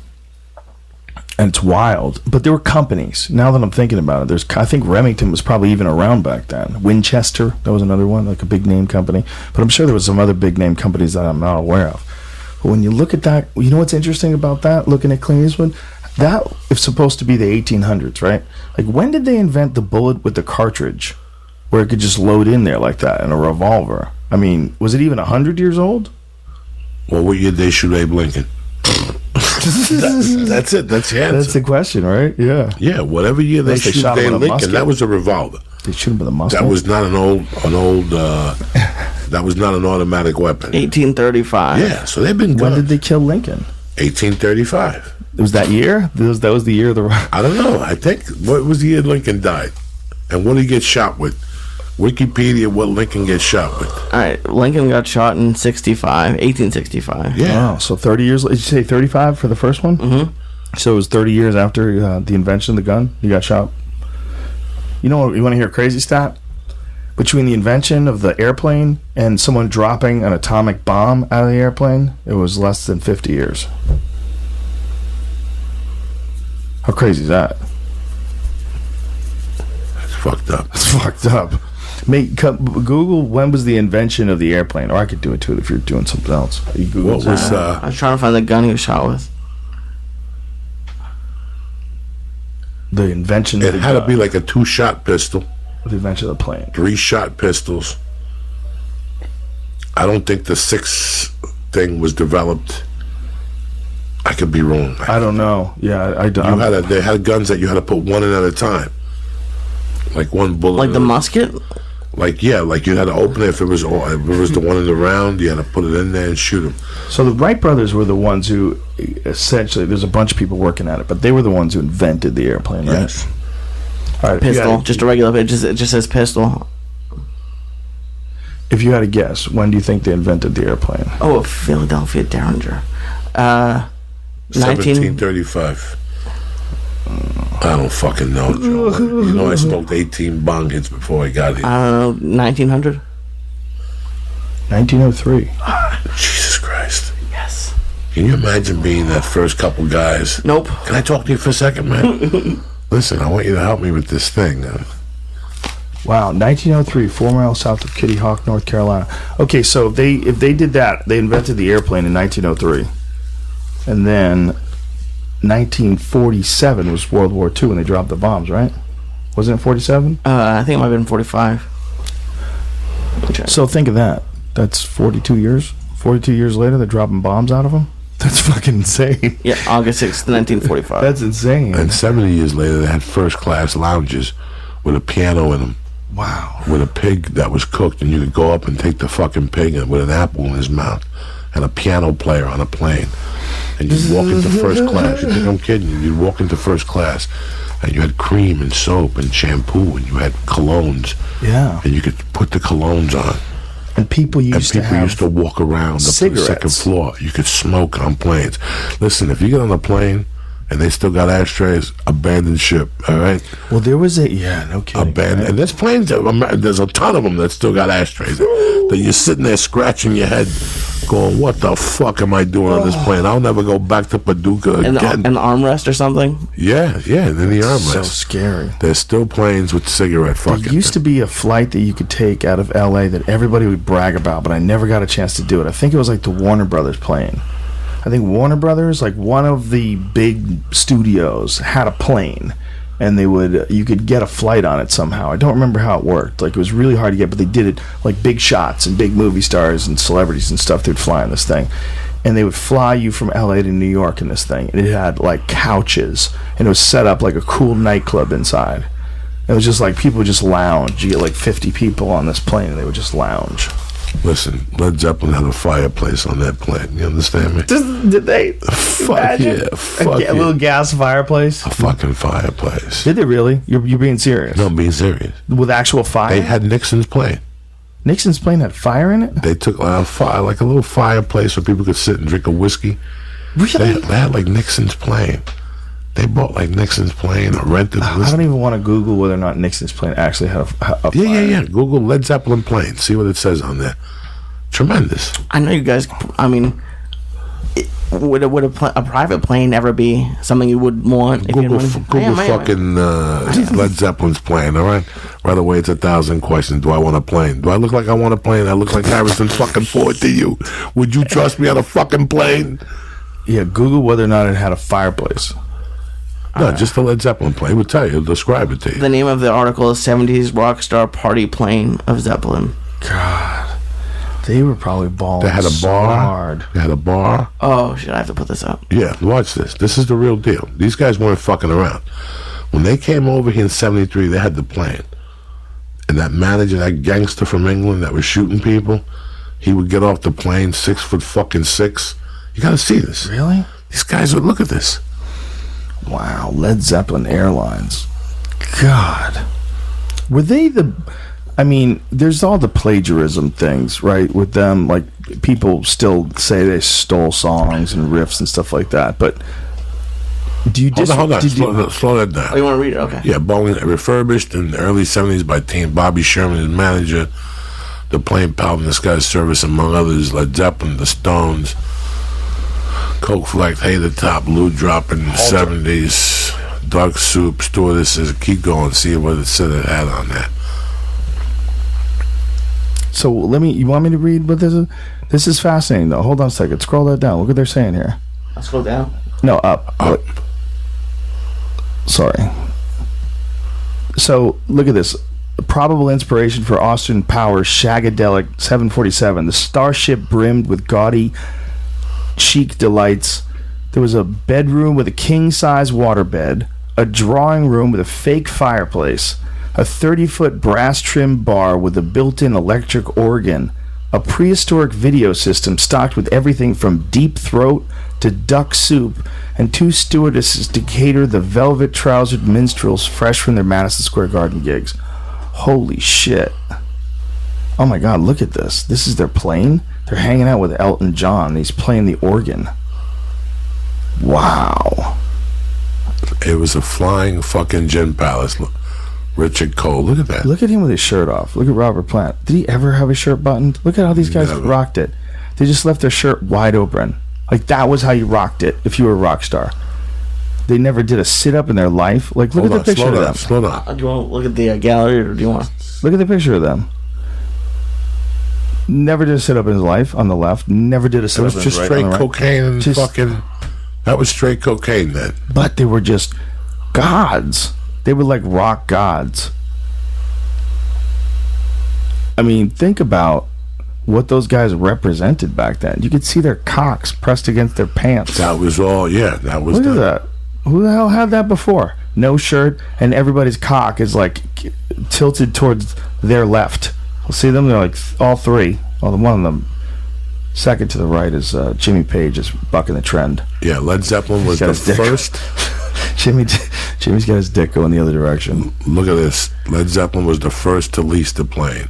and it's wild. But there were companies. Now that I'm thinking about it, I think Remington was probably even around back then. Winchester, that was another one, like a big name company. But I'm sure there was some other big name companies that I'm not aware of. But when you look at that, you know what's interesting about that? Looking at Clint Eastwood, that is supposed to be the 1800s, right? Like, when did they invent the bullet with the cartridge, where it could just load in there like that in a revolver? I mean, was it even 100 years old? Well, what year did they shoot Abe Lincoln? That's it. That's the answer. That's the question, right? Yeah. Yeah, whatever year they shoot shot him Abe with a Lincoln, musket. that was a revolver. They shoot him with a musket. That was not an old. That was not an automatic weapon. 1835. Yeah, so they've been When good. did they kill Lincoln? 1835. It was that year? That was the year of the... I don't know. I think what was the year Lincoln died, and what did he get shot with? Wikipedia, what Lincoln gets shot with? All right, Lincoln got shot in 1865. Yeah. Oh, so 30 years... Did you say 35 for the first one? Mm-hmm. So it was 30 years after the invention of the gun? He got shot? You know what? You want to hear a crazy stat? Between the invention of the airplane and someone dropping an atomic bomb out of the airplane, it was less than 50 years. How crazy is that? That's fucked up. It's fucked up. Google when was the invention of the airplane, or I could do it too if you're doing something else. You Google What was I was trying to find the gun he was shot with. the invention It of the had to gun, be like a 2-shot pistol, the invention of the plane. 3-shot pistols. I don't think the 6 thing was developed. I could be wrong. I don't know. Yeah, I don't. They had guns that you had to put one in at a time, like one bullet. Like the musket? Like you had to open it if it was the one in the round. You had to put it in there and shoot them. So the Wright brothers were the ones who essentially, there's a bunch of people working at it, but they were the ones who invented the airplane, right? Yes. All right, Pistol. Just a regular, it just says pistol. If you had to guess, when do you think they invented the airplane? Oh, a Philadelphia Derringer. 1735. I don't fucking know, Joe. You know I smoked 18 bong hits before I got here. I don't know, 1900? 1903. Jesus Christ. Yes. Can you imagine being that first couple guys? Nope. Can I talk to you for a second, man? Listen, I want you to help me with this thing. Wow, 1903, 4 miles south of Kitty Hawk, North Carolina. Okay, so if they did that, they invented the airplane in 1903. And then 1947 was World War II when they dropped the bombs, right? Wasn't it 47? I think it might have been 45. So think of that. That's 42 years. 42 years later, they're dropping bombs out of them? That's fucking insane. Yeah, August 6th, 1945. That's insane. And 70 years later, they had first-class lounges with a piano in them. Wow. With a pig that was cooked, and you could go up and take the fucking pig with an apple in his mouth, and a piano player on a plane. And you'd walk into first class. You think I'm kidding you? You'd walk into first class, and you had cream and soap and shampoo, and you had colognes. Yeah. And you could put the colognes on. And people used to walk around up to the second floor. You could smoke on planes. Listen, if you get on a plane and they still got ashtrays, abandon ship, all right? Well, there was no kidding. Abandon. Right? And there's planes, there's a ton of them that still got ashtrays. That you're sitting there scratching your head going, what the fuck am I doing on this plane? I'll never go back to Paducah again. An armrest or something? Yeah, in the armrest. So scary. There's still planes with cigarette fucking. There used to be a flight that you could take out of L.A. that everybody would brag about, but I never got a chance to do it. I think it was like the Warner Brothers plane. I think Warner Brothers, like one of the big studios, had a plane, and you could get a flight on it somehow. I don't remember how it worked. Like, it was really hard to get, but they did it like big shots and big movie stars and celebrities and stuff. They'd fly on this thing, and they would fly you from LA to New York in this thing. And it had like couches, and it was set up like a cool nightclub inside. It was just like people would just lounge. You get like 50 people on this plane, and they would just lounge. Listen, Led Zeppelin had a fireplace on that plane. You understand me? Did they? Fuck yeah. Fuck a little gas fireplace? A fucking fireplace. Did they really? You're being serious? No, I'm being serious. With actual fire? They had Nixon's plane. Nixon's plane had fire in it? They took fire, like a little fireplace where people could sit and drink a whiskey. Really? They had like Nixon's plane. They bought like Nixon's plane or rented. I don't even want to Google whether or not Nixon's plane actually had a fire. Yeah. Google Led Zeppelin plane. See what it says on there. Tremendous. I know you guys, I mean, would a private plane ever be something you would want? Google fucking Led Zeppelin's plane, all right? Right away, it's 1,000 questions. Do I want a plane? Do I look like I want a plane? I look like Harrison fucking Ford to you. Would you trust me on a fucking plane? Yeah, Google whether or not it had a fireplace. No, just the Led Zeppelin plane. It would tell you. It'll describe it to you. The name of the article is 70s rock star party plane of Zeppelin. God. They were probably balling They had a so bar. hard. They had a bar. Oh, shit, I have to put this up. Yeah, watch this. This is the real deal. These guys weren't fucking around. When they came over here in 73, they had the plane. And that manager, that gangster from England that was shooting people, he would get off the plane 6'6". You gotta see this. Really? These guys would look at this. Wow, Led Zeppelin Airlines. God. Were they the... I mean, there's all the plagiarism things, right, with them. Like, people still say they stole songs and riffs and stuff like that. But do you... Hold on. Slow that down. Oh, you want to read it? Okay. Yeah, Boeing refurbished in the early 70s by Team Bobby Sherman as manager. The plane powered in this guy's service, among others, Led Zeppelin, the Stones, Coke Fleck, Hey the Top, Lou Drop in the 70s, Dark Soup, Stewardesses. Keep going, see what it said it had on that. So you want me to read what this is? This is fascinating, though. Hold on a second. Scroll that down. Look what they're saying here. I'll scroll down. No, up. Sorry. So, look at this. Probable inspiration for Austin Powers' Shagadelic 747. The starship brimmed with gaudy chic delights. There was a bedroom with a king-size waterbed, a drawing room with a fake fireplace, a 30-foot brass-trimmed bar with a built-in electric organ, a prehistoric video system stocked with everything from Deep Throat to Duck Soup, and 2 stewardesses to cater the velvet-trousered minstrels fresh from their Madison Square Garden gigs. Holy shit. Oh my God, look at this. This is their plane? They're hanging out with Elton John. He's playing the organ. Wow. It was a flying fucking gin palace. Look, Richard Cole, look at that. Look at him with his shirt off. Look at Robert Plant. Did he ever have his shirt buttoned? Look at how these guys rocked it. They just left their shirt wide open. Like, that was how you rocked it if you were a rock star. They never did a sit-up in their life. Like, look at the picture of them. Slow down. Do you want to look at the gallery, or do you want... Look at the picture of them. Never did a sit-up in his life on the left. Never did a It sit-up was in his just right straight on the right. cocaine and Just- fucking... That was straight cocaine then. But they were just gods. They were like rock gods. I mean, think about what those guys represented back then. You could see their cocks pressed against their pants. That was all, yeah, that was Look at that. Who the hell had that before? No shirt, and everybody's cock is like tilted towards their left. We'll see them. They're like all three. Well, one of them, second to the right, is Jimmy Page is bucking the trend. Yeah, Led Zeppelin was got the his dick. first. Jimmy's got his dick going the other direction. Look at this. Led Zeppelin was the first to lease the plane.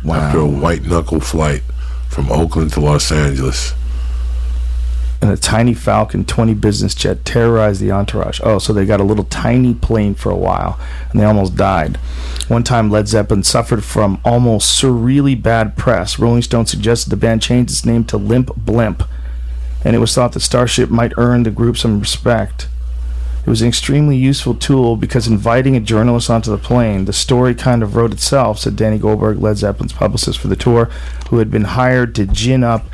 Wow. After a white-knuckle flight from Oakland to Los Angeles. And a tiny Falcon 20 business jet terrorized the entourage. Oh, so they got a little tiny plane for a while, and they almost died. One time, Led Zeppelin suffered from almost surreally bad press. Rolling Stone suggested the band change its name to Limp Blimp, and it was thought the Starship might earn the group some respect. It was an extremely useful tool because inviting a journalist onto the plane, the story kind of wrote itself, said Danny Goldberg, Led Zeppelin's publicist for the tour, who had been hired to gin up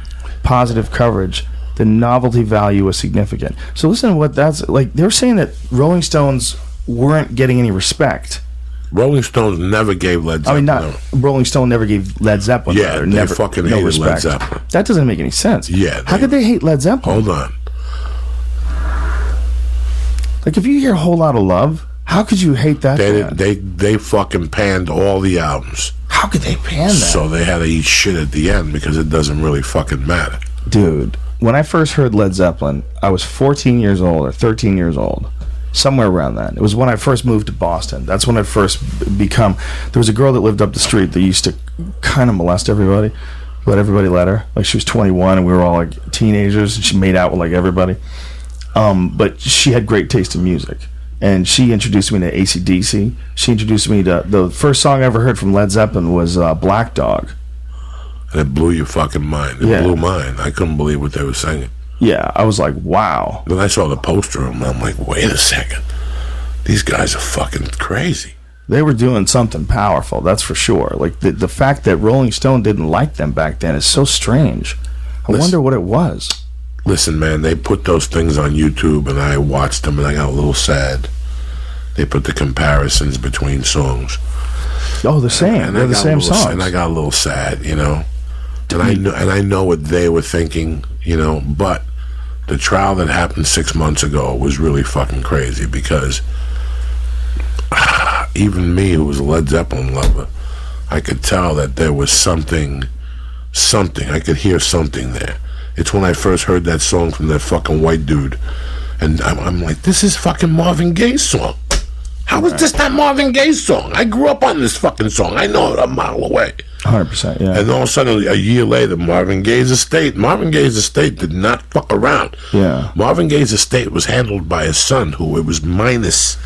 positive coverage. The novelty value was significant. So listen to what that's like. They were saying that Rolling Stones weren't getting any respect. Rolling Stones never gave Led Zeppelin. I mean, not Rolling Stone never gave Led Zeppelin. Yeah, rather, they never, fucking no hated respect. Led Zeppelin. That doesn't make any sense. Yeah, how could they hate Led Zeppelin? Hold on. Like, if you hear a whole lot of love, how could you hate that? They fucking panned all the albums. How could they pan that? So they had to eat shit at the end because it doesn't really fucking matter. Dude, when I first heard Led Zeppelin, I was 14 years old or 13 years old. Somewhere around that. It was when I first moved to Boston. That's when I first become... There was a girl that lived up the street that used to kind of molest everybody. But everybody let her. Like, she was 21 and we were all like teenagers, and she made out with like everybody. But she had great taste in music. And she introduced me to AC/DC. She introduced me to... The first song I ever heard from Led Zeppelin was Black Dog. And it blew your fucking mind. It blew mine. I couldn't believe what they were singing. Yeah, I was like, wow. Then I saw the poster and I'm like, wait a second. These guys are fucking crazy. They were doing something powerful, that's for sure. Like, the fact that Rolling Stone didn't like them back then is so strange. I wonder what it was. Listen, man, they put those things on YouTube, and I watched them, and I got a little sad. They put the comparisons between songs. Oh, the same. And They're the same songs. And I got a little sad, you know. And I know what they were thinking, you know. But the trial that happened 6 months ago was really fucking crazy, because even me, who was a Led Zeppelin lover, I could tell that there was something. I could hear something there. It's when I first heard that song from that fucking white dude, and I'm like, this is fucking Marvin Gaye's song. How is this not Marvin Gaye's song? I grew up on this fucking song. I know it a mile away. 100%, yeah. And all of a sudden, a year later, Marvin Gaye's estate did not fuck around. Yeah. Marvin Gaye's estate was handled by his son, who it was minus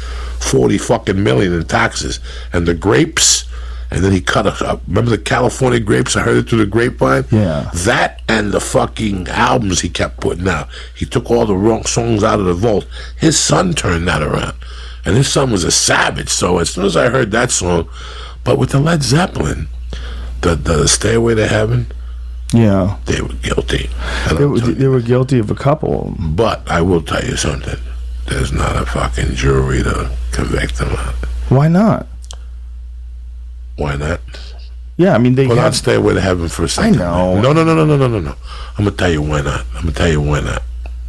40 fucking million in taxes. And the grapes, and then he cut remember the California grapes? I heard it through the grapevine. Yeah. That and the fucking albums he kept putting out. He took all the wrong songs out of the vault. His son turned that around. And his son was a savage. So as soon as I heard that song, but with the Led Zeppelin, the Stairway to Heaven, yeah, they were guilty. They were guilty of a couple of them. But I will tell you something. There's not a fucking jury to convict them on. Why not? Why not? Yeah, I mean, they Put on had... Stairway to Heaven for a second. I know. No. I'm going to tell you why not.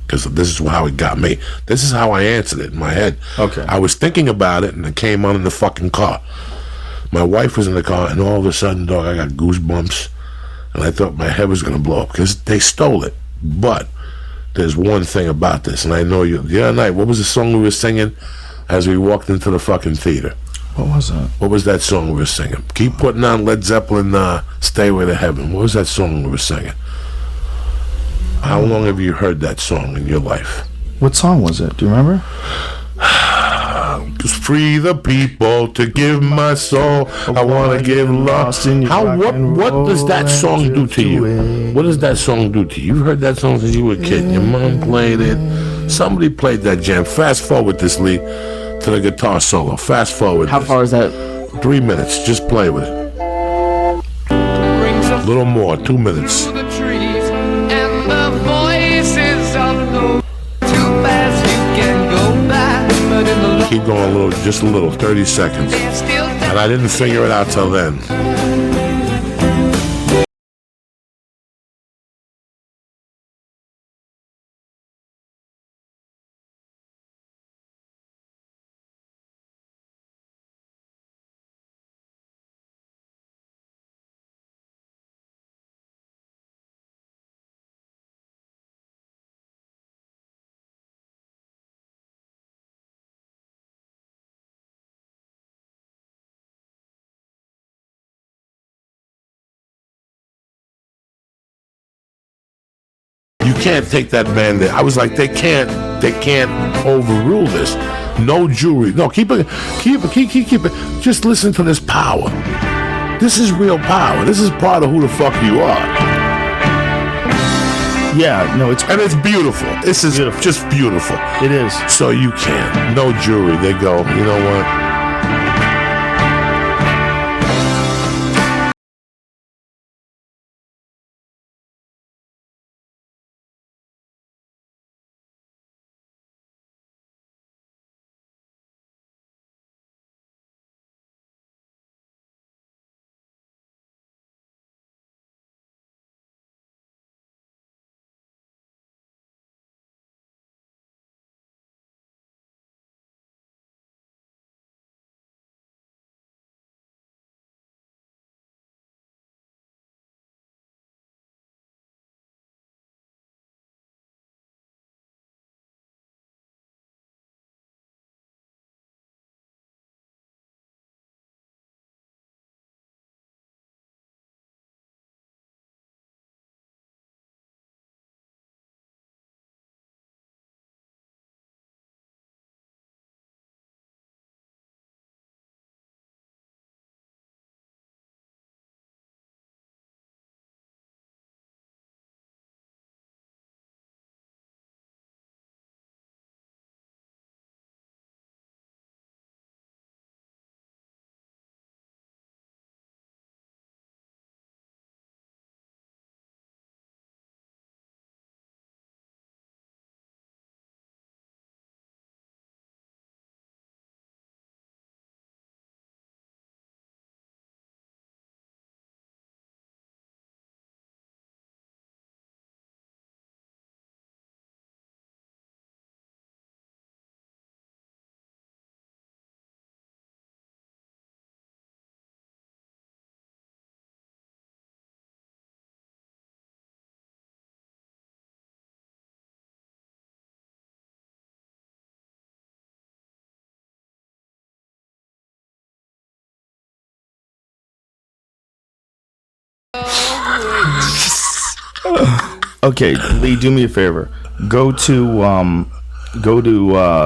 Because this is how it got me. This is how I answered it in my head. Okay. I was thinking about it, and it came on in the fucking car. My wife was in the car, and all of a sudden, dog, I got goosebumps. And I thought my head was going to blow up because they stole it. But there's one thing about this, and I know you. The other night, what was the song we were singing as we walked into the fucking theater? What was that? What was that song we were singing? Keep putting on Led Zeppelin, Stairway to Heaven. What was that song we were singing? How long have you heard that song in your life? What song was it? Do you remember? Just free the people to give my soul. I want to give lost in your what does that song do to you? What does that song do to you? You've heard that song since you were a kid. Your mom played it. Somebody played that jam. Fast forward this, Lee, to the guitar solo. Fast forward. How far is that? 3 minutes. Just play with it. A little more. 2 minutes. Keep going just a little, 30 seconds. And I didn't figure it out till then. You can't take that man there. I was like, they can't overrule this. No jury. No, keep it. Just listen to this power. This is real power. This is part of who the fuck you are. Yeah, no, it's beautiful. This is beautiful. Just beautiful. It is. So you can't. No jury. They go, you know what? Okay, Lee, do me a favor. Go to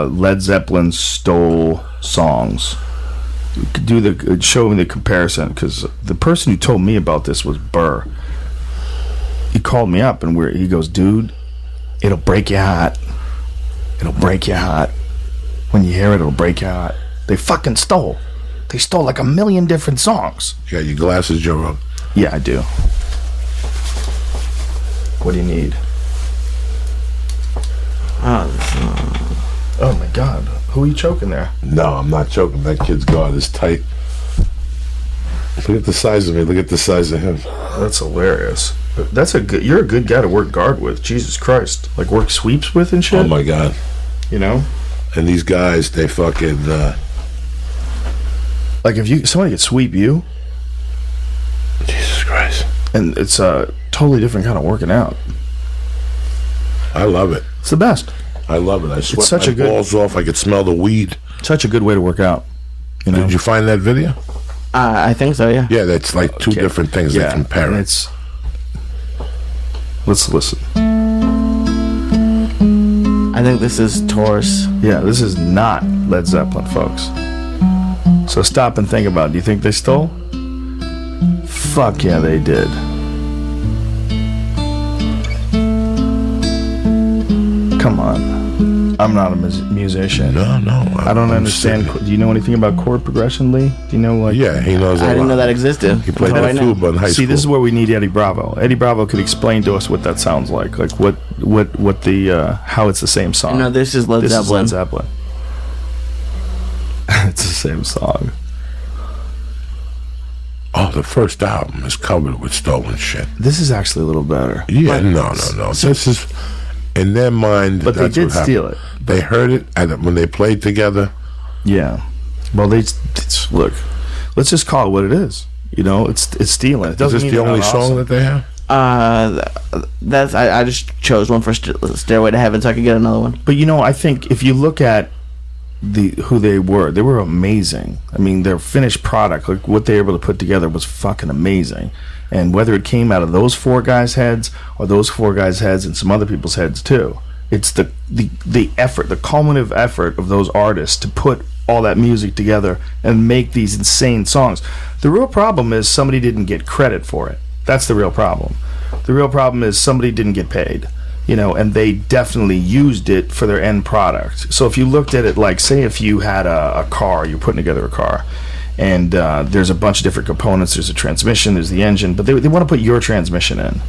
Led Zeppelin Stole Songs. Show me the comparison, because the person who told me about this was Burr. He called me up and he goes, dude, it'll break your heart. It'll break your heart. When you hear it, it'll break your heart. They fucking stole. They stole like 1 million different songs. You got your glasses, Joe Rogan? Yeah, I do. What do you need? Oh my God. Who are you choking there? No, I'm not choking. That kid's guard is tight. Look at the size of me. Look at the size of him. That's hilarious. You're a good guy to work guard with. Jesus Christ. Like work sweeps with and shit? Oh my God. You know? And these guys, they fucking... like if somebody could sweep you... Jesus Christ. And it's a totally different kind of working out. I love it. It's the best. I love it. I sweat my balls off. I could smell the weed. Such a good way to work out. You know? Did you find that video? I think so, yeah. Yeah, that's like two different things. They compare it. Let's listen. I think this is Taurus. Yeah, this is not Led Zeppelin, folks. So stop and think about it. Do you think they stole? Fuck yeah, they did. Come on. I'm not a musician. No. I don't understand. Do you know anything about chord progression, Lee? Do you know like? Yeah, he knows. I didn't know that existed. He played the tuba in high school. See, this is where we need Eddie Bravo. Eddie Bravo could explain to us what that sounds like what the how it's the same song. No, this is Led Zeppelin. Is Led Zeppelin. It's the same song. Oh, the first album is covered with stolen shit. This is actually a little better. Yeah, no. This is, in their mind, but that's they did steal it. They heard it when they played together. Yeah. Well, look. Let's just call it what it is. You know, it's stealing. It doesn't is this mean the only song that they have? That's I just chose one for Stairway to Heaven so I could get another one. But you know, I think if you look at who they were amazing. I mean, their finished product, like what they were able to put together, was fucking amazing. And whether it came out of those four guys' heads or those four guys' heads and some other people's heads too, it's the effort, the cumulative effort of those artists to put all that music together and make these insane songs. The real problem is somebody didn't get credit for it. That's the real problem. The real problem is somebody didn't get paid. You know, and they definitely used it for their end product. So if you looked at it like, say if you had a car, you're putting together a car, and there's a bunch of different components. There's a transmission, there's the engine, but they want to put your transmission in,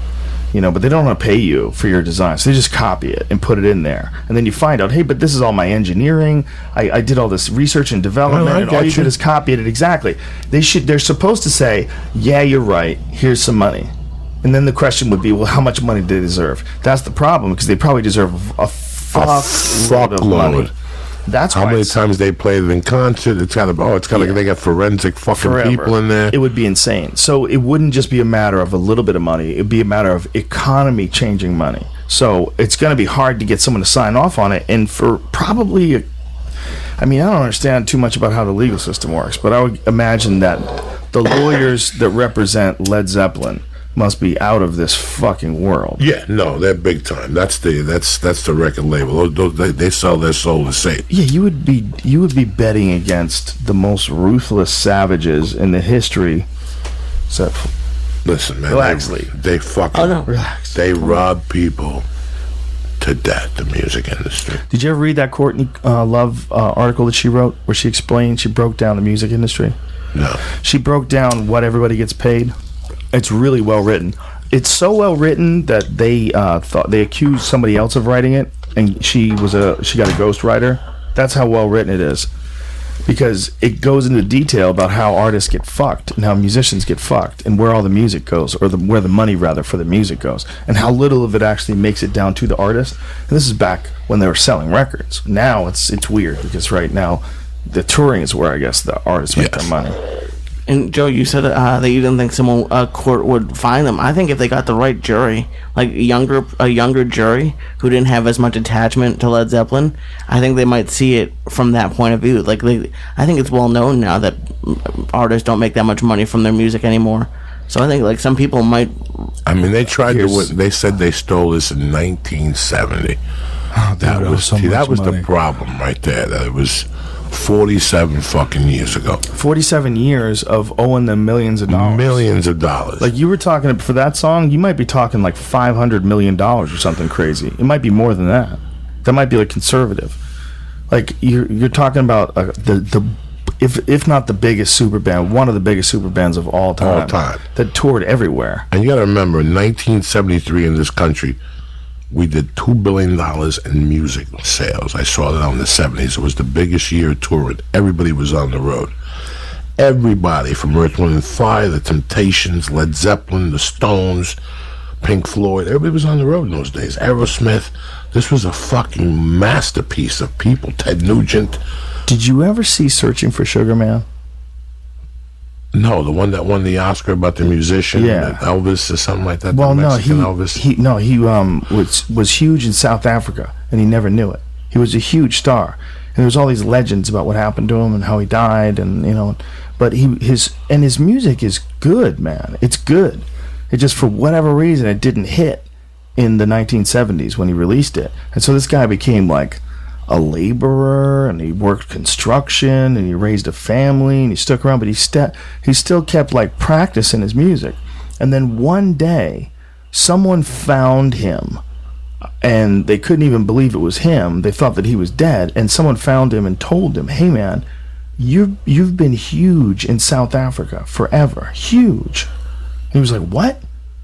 you know, but they don't want to pay you for your design. So they just copy it and put it in there. And then you find out, hey, but this is all my engineering. I did all this research and development, and all you did is copy it exactly. They're supposed to say, yeah, you're right, here's some money. And then the question would be, well, how much money do they deserve? That's the problem, because they probably deserve a fuckload of money. That's how many times they played it in concert. It's kind of like they got forensic fucking people in there. It would be insane. So it wouldn't just be a matter of a little bit of money. It'd be a matter of economy changing money. So it's going to be hard to get someone to sign off on it. And for probably, I don't understand too much about how the legal system works, but I would imagine that the lawyers that represent Led Zeppelin must be out of this fucking world. Yeah, no, they're big time. That's the record label. They sell their soul to Satan. Yeah, you would be betting against the most ruthless savages in the history. So, listen, man, relax, they fucking relax. They rob people to death. The music industry. Did you ever read that Courtney Love article that she wrote, where she broke down the music industry? No. She broke down what everybody gets paid. It's really well written. It's so well written that they thought they accused somebody else of writing it, and she got a ghostwriter. That's how well written it is, because it goes into detail about how artists get fucked and how musicians get fucked and where all the music goes, or where the money rather for the music goes, and how little of it actually makes it down to the artist. And this is back when they were selling records. Now it's weird, because right now the touring is where I guess the artists make their money. And Joe, you said that you didn't think a court would find them. I think if they got the right jury, like a younger jury who didn't have as much attachment to Led Zeppelin, I think they might see it from that point of view. Like I think it's well known now that artists don't make that much money from their music anymore. So I think like some people might. I mean, they tried they said they stole this in 1970. Oh, That was so that was money. the problem right there. That it was 47 fucking years ago. 47 years of owing them millions of dollars. Millions of dollars. Like you were talking for that song, you might be talking like $500 million or something crazy. It might be more than that. That might be like conservative. Like you're talking about if not the biggest super band, one of the biggest super bands of all time. All time. That toured everywhere. And you got to remember, in 1973 in this country, we did $2 billion in music sales. I saw that in the 70s. It was the biggest year touring. Everybody was on the road. Everybody from Earth, Wind & Fire, The Temptations, Led Zeppelin, The Stones, Pink Floyd. Everybody was on the road in those days. Aerosmith. This was a fucking masterpiece of people. Ted Nugent. Did you ever see Searching for Sugar Man? No, the one that won the Oscar about the musician, Yeah. Elvis or something like that. Well, the no, Mexican Elvis. he was huge in South Africa, and he never knew it. He was a huge star, and there was all these legends about what happened to him and how he died, and but his music is good, man. It's good. It just for whatever reason it didn't hit in the 1970s when he released it, and so this guy became like a laborer, and he worked construction, and he raised a family, and he stuck around, but he still kept like practicing his music. And then one day someone found him, and they couldn't even believe it was him. They thought that he was dead, and someone found him and told him, hey man, you've been huge in South Africa forever, huge. And he was like, what?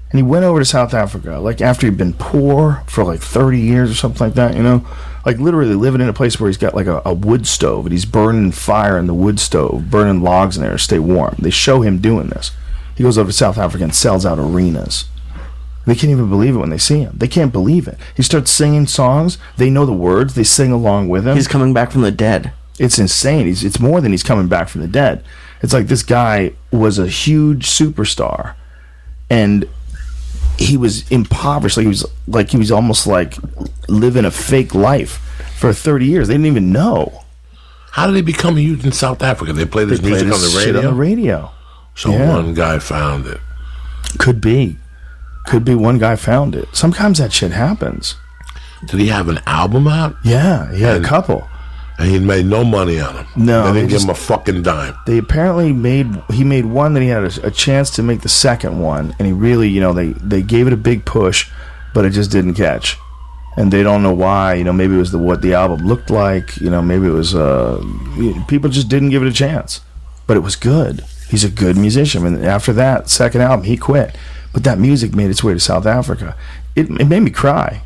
And he went over to South Africa, like after he'd been poor for like 30 years or something like that, like literally living in a place where he's got like a wood stove, and he's burning fire in the wood stove, burning logs in there to stay warm. They show him doing this. He goes over to South Africa and sells out arenas. They can't even believe it when they see him. They can't believe it. He starts singing songs. They know the words. They sing along with him. He's coming back from the dead. It's insane. It's more than he's coming back from the dead. It's like this guy was a huge superstar, and he was impoverished. Like he was almost like living a fake life for 30 years. They didn't even know. How did he become huge in South Africa? They played his music on the Shit radio? on the radio. So one guy found it. Could be one guy found it. Sometimes that shit happens. Did he have an album out? Yeah, he had a couple. And he made no money on him. No, They didn't give him a fucking dime. They apparently made one, that he had a chance to make the second one, and he really, they gave it a big push, but it just didn't catch. And they don't know why. Maybe it was what the album looked like. Maybe it was people just didn't give it a chance. But it was good. He's a good musician. And after that second album, he quit. But that music made its way to South Africa. It made me cry.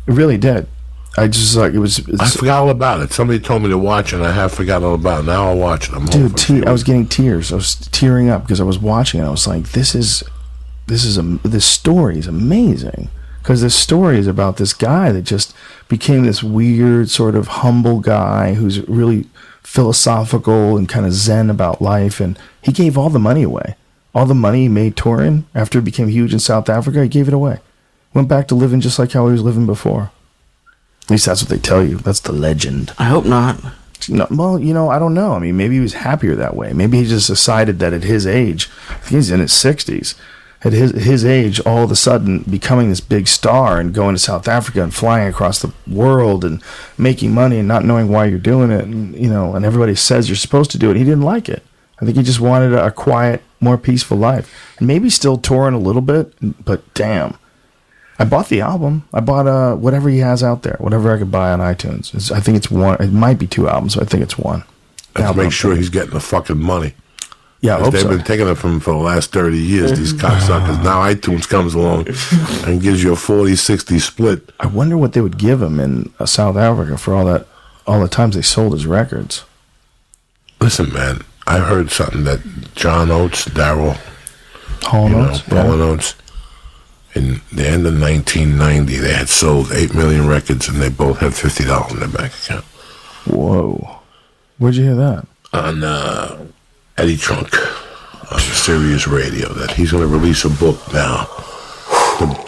It really did. I just like I forgot all about it. Somebody told me to watch it, and I have forgotten all about it. Now I'll watch it. Dude, I was getting tears. I was tearing up because I was watching it. I was like, this story is amazing. Because this story is about this guy that just became this weird sort of humble guy who's really philosophical and kind of zen about life. And he gave all the money away. All the money he made touring after he became huge in South Africa, he gave it away. Went back to living just like how he was living before. At least that's what they tell you. That's the legend. I hope not. No, well, I don't know. I mean, maybe he was happier that way. Maybe he just decided that at his age, I think he's in his 60s, at his age, all of a sudden becoming this big star and going to South Africa and flying across the world and making money and not knowing why you're doing it, and and everybody says you're supposed to do it. He didn't like it. I think he just wanted a quiet, more peaceful life. And maybe still touring a little bit, but damn. I bought the album. I bought whatever he has out there, whatever I could buy on iTunes. I think it's one. It might be two albums, but I think it's one. Let's make sure he's getting the fucking money. Yeah, I hope they've been taking it from him for the last 30 years, these cocksuckers. Now iTunes comes along and gives you a 40-60 split. I wonder what they would give him in South Africa for all the times they sold his records. Listen, man, I heard something that John Oates, Daryl Hall Oates, in the end of 1990, they had sold 8 million records, and they both had $50 in their bank account. Whoa. Where'd you hear that? On Eddie Trunk on Sirius Radio, that he's going to release a book now.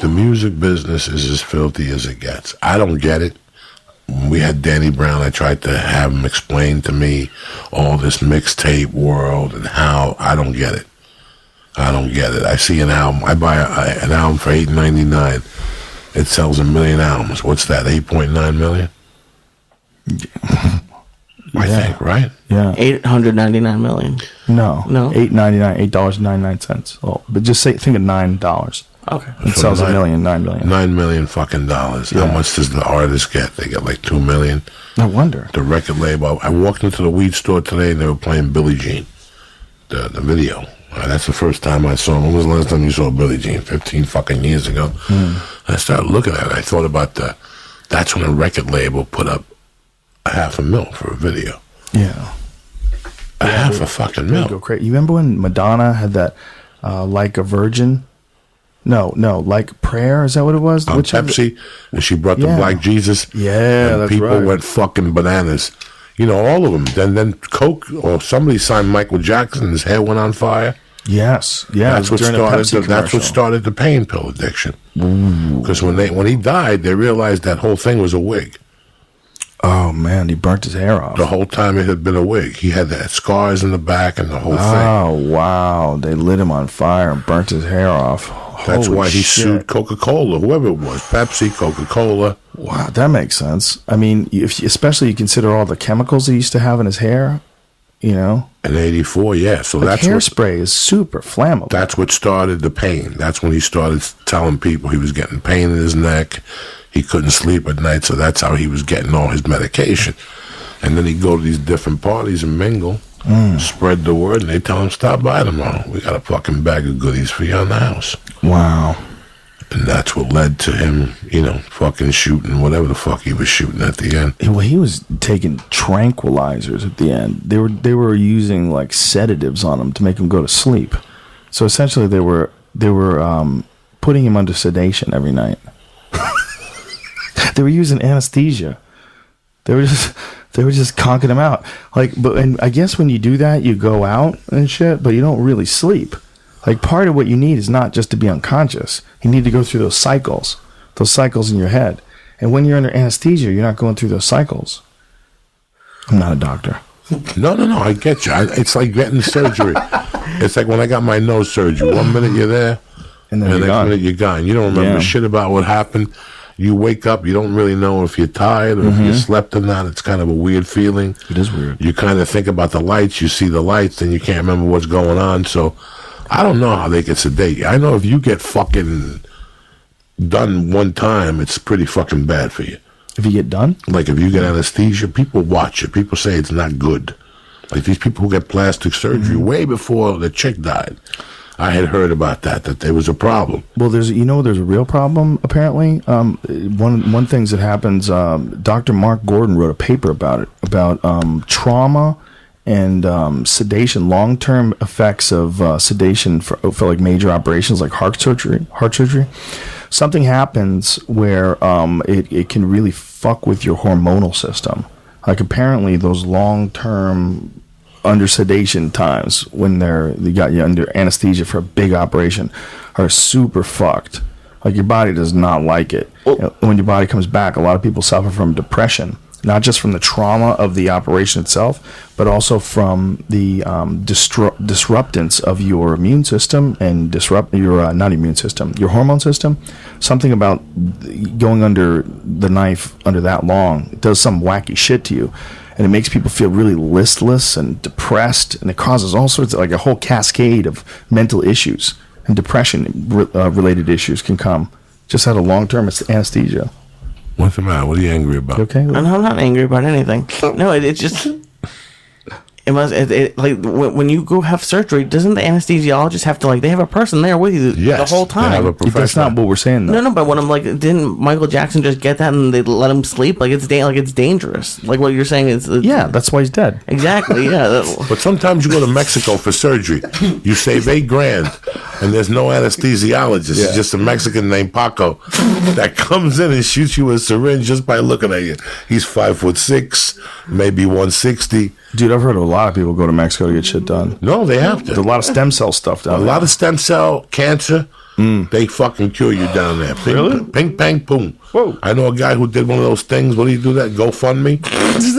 The music business is as filthy as it gets. I don't get it. When we had Danny Brown, I tried to have him explain to me all this mixtape world and how I don't get it. I don't get it. I see an album. I buy an album for $8.99. It sells 1 million albums. What's that? 8.9 million. I think, right? Yeah. 899 million. No. $8.99. $8.99. Oh, but just think of $9. Okay. It sells $1 million. $9 million. $9 million fucking dollars. Yeah. How much does the artist get? They get like $2 million. I wonder. The record label. I walked into the weed store today and they were playing Billie Jean, the video. That's the first time I saw him. When was the last time you saw Billie Jean? 15 fucking years ago. I started looking at it. I thought about that's when a record label put up $500,000 for a video. Yeah. Half a fucking mil. Go crazy. You remember when Madonna had that Like a Virgin? No, Like Prayer, is that what it was? On Pepsi, and she brought the Black Jesus. Yeah, and that's people right. went fucking bananas. You know, all of them. Then Coke, or somebody signed Michael Jackson, his hair went on fire. Yes, yeah. That's what started the pain pill addiction. Because when he died, they realized that whole thing was a wig. Oh man, he burnt his hair off. The whole time it had been a wig. He had the scars in the back and the whole thing. Oh wow, they lit him on fire and burnt his hair off. That's Holy why he shit. sued Coca-Cola, whoever it was, Pepsi, Coca-Cola. Wow, that makes sense. I mean, especially you consider all the chemicals he used to have in his hair. You know, in '84, yeah. So like that's hairspray is super flammable. That's what started the pain. That's when he started telling people he was getting pain in his neck. He couldn't sleep at night, so that's how he was getting all his medication. And then he'd go to these different parties and mingle, spread the word, and they tell him, stop by tomorrow. We got a fucking bag of goodies for you on the house. Wow. And that's what led to him, fucking shooting whatever the fuck he was shooting at the end. Well, he was taking tranquilizers at the end. They were using like sedatives on him to make him go to sleep. So essentially, they were putting him under sedation every night. They were using anesthesia. They were just conking him out. And I guess when you do that, you go out and shit, but you don't really sleep. Like, part of what you need is not just to be unconscious. You need to go through those cycles in your head. And when you're under anesthesia, you're not going through those cycles. I'm not a doctor. No, I get you. It's like getting surgery. It's like when I got my nose surgery. 1 minute you're there, and then the next minute you're gone. You don't remember shit about what happened. You wake up, you don't really know if you're tired or if you slept or not. It's kind of a weird feeling. It is weird. You kind of think about the lights. You see the lights, and you can't remember what's going on. So I don't know how they can sedate you. I know if you get fucking done one time, it's pretty fucking bad for you. If you get done? Like if you get anesthesia, people watch it. People say it's not good. Like these people who get plastic surgery way before the chick died. I had heard about that there was a problem. Well, there's a real problem, apparently. One thing that happens, Dr. Mark Gordon wrote a paper about it, about trauma and sedation, long-term effects of sedation for like major operations like heart surgery. Something happens where it can really fuck with your hormonal system. Like apparently those long-term under sedation times when they got you under anesthesia for a big operation are super fucked. Like your body does not like it. When your body comes back, a lot of people suffer from depression, not just from the trauma of the operation itself, but also from the disruptance of your immune system and disrupt your not immune system, your hormone system. Something about going under the knife under that long, it does some wacky shit to you. And it makes people feel really listless and depressed, and it causes all sorts of, like a whole cascade of mental issues and depression related issues can come just out of long-term anesthesia. What's the matter? What are you angry about? You okay? I'm not angry about anything. No, it's just... like when you go have surgery, doesn't the anesthesiologist have to they have a person there with you the whole time? They have a professional. That's not what we're saying, though. No, but when I'm didn't Michael Jackson just get that and they let him sleep? It's dangerous. Like what you're saying is yeah, that's why he's dead. Exactly. Yeah. But sometimes you go to Mexico for surgery, you save $8,000, and there's no anesthesiologist. Yeah. It's just a Mexican named Paco that comes in and shoots you with a syringe just by looking at you. He's 5'6", maybe 160. Dude, I've heard a lot of people go to Mexico to get shit done. No, they have to. There's a lot of stem cell stuff down there. A lot of stem cell cancer. They fucking cure you down there. Ping, Really? Ping, bang, boom. Whoa. I know a guy who did one of those things. What do you do that? GoFundMe?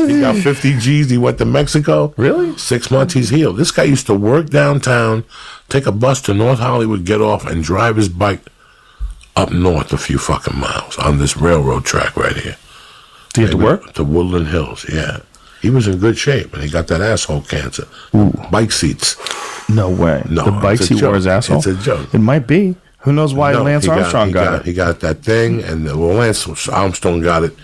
He got 50 G's. He went to Mexico. Really? 6 months, he's healed. This guy used to work downtown, take a bus to North Hollywood, get off, and drive his bike up north a few fucking miles on this railroad track right here. Do you have to work? To Woodland Hills, yeah. He was in good shape, and he got that asshole cancer. Ooh. Bike seats. No way. No, the bikes it's a he wore joke. his asshole? It's a joke. It might be. Who knows why No, Lance Armstrong got it? He got that thing, and Lance Armstrong got it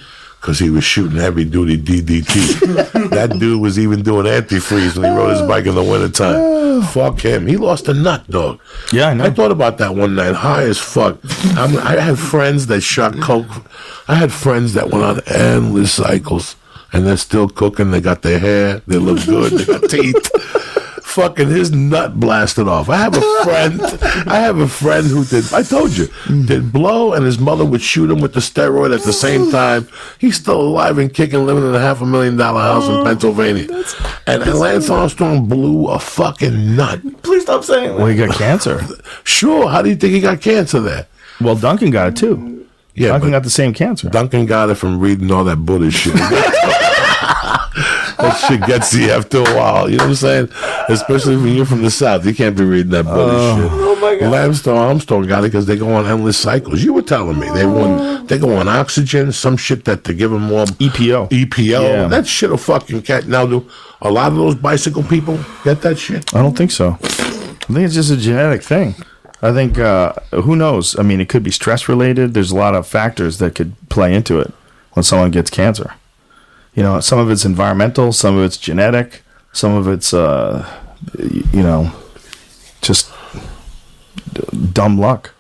because he was shooting heavy-duty DDT. That dude was even doing antifreeze when he rode his bike in the wintertime. Fuck him. He lost a nut, dog. Yeah, I know. I thought about that one night, high as fuck. I had friends that shot coke. I had friends that went on endless cycles, and they're still cooking. They got their hair. They look good. They got teeth. Fucking his nut blasted off. I have a friend who did, I told you, did blow, and his mother would shoot him with the steroid at the same time. He's still alive and kicking, living in a $500,000 house in Pennsylvania. And Lance Armstrong blew a fucking nut. Please stop saying that. Well, he got cancer. Sure, how do you think he got cancer there? Well, Duncan got it too. Yeah, Duncan but got the same cancer. Duncan got it from reading all that Buddhist shit. That shit gets you after a while. You know what I'm saying? Especially when you're from the South. You can't be reading that Buddhist shit. Oh, my God. Lance Armstrong got it because they go on endless cycles. You were telling me. They go on oxygen, some shit that to give them more... EPO. Yeah. That shit'll fucking cat. Now, do a lot of those bicycle people get that shit? I don't think so. I think it's just a genetic thing. I think, who knows? I mean, it could be stress related. There's a lot of factors that could play into it when someone gets cancer. You know, some of it's environmental, some of it's genetic, some of it's, just dumb luck.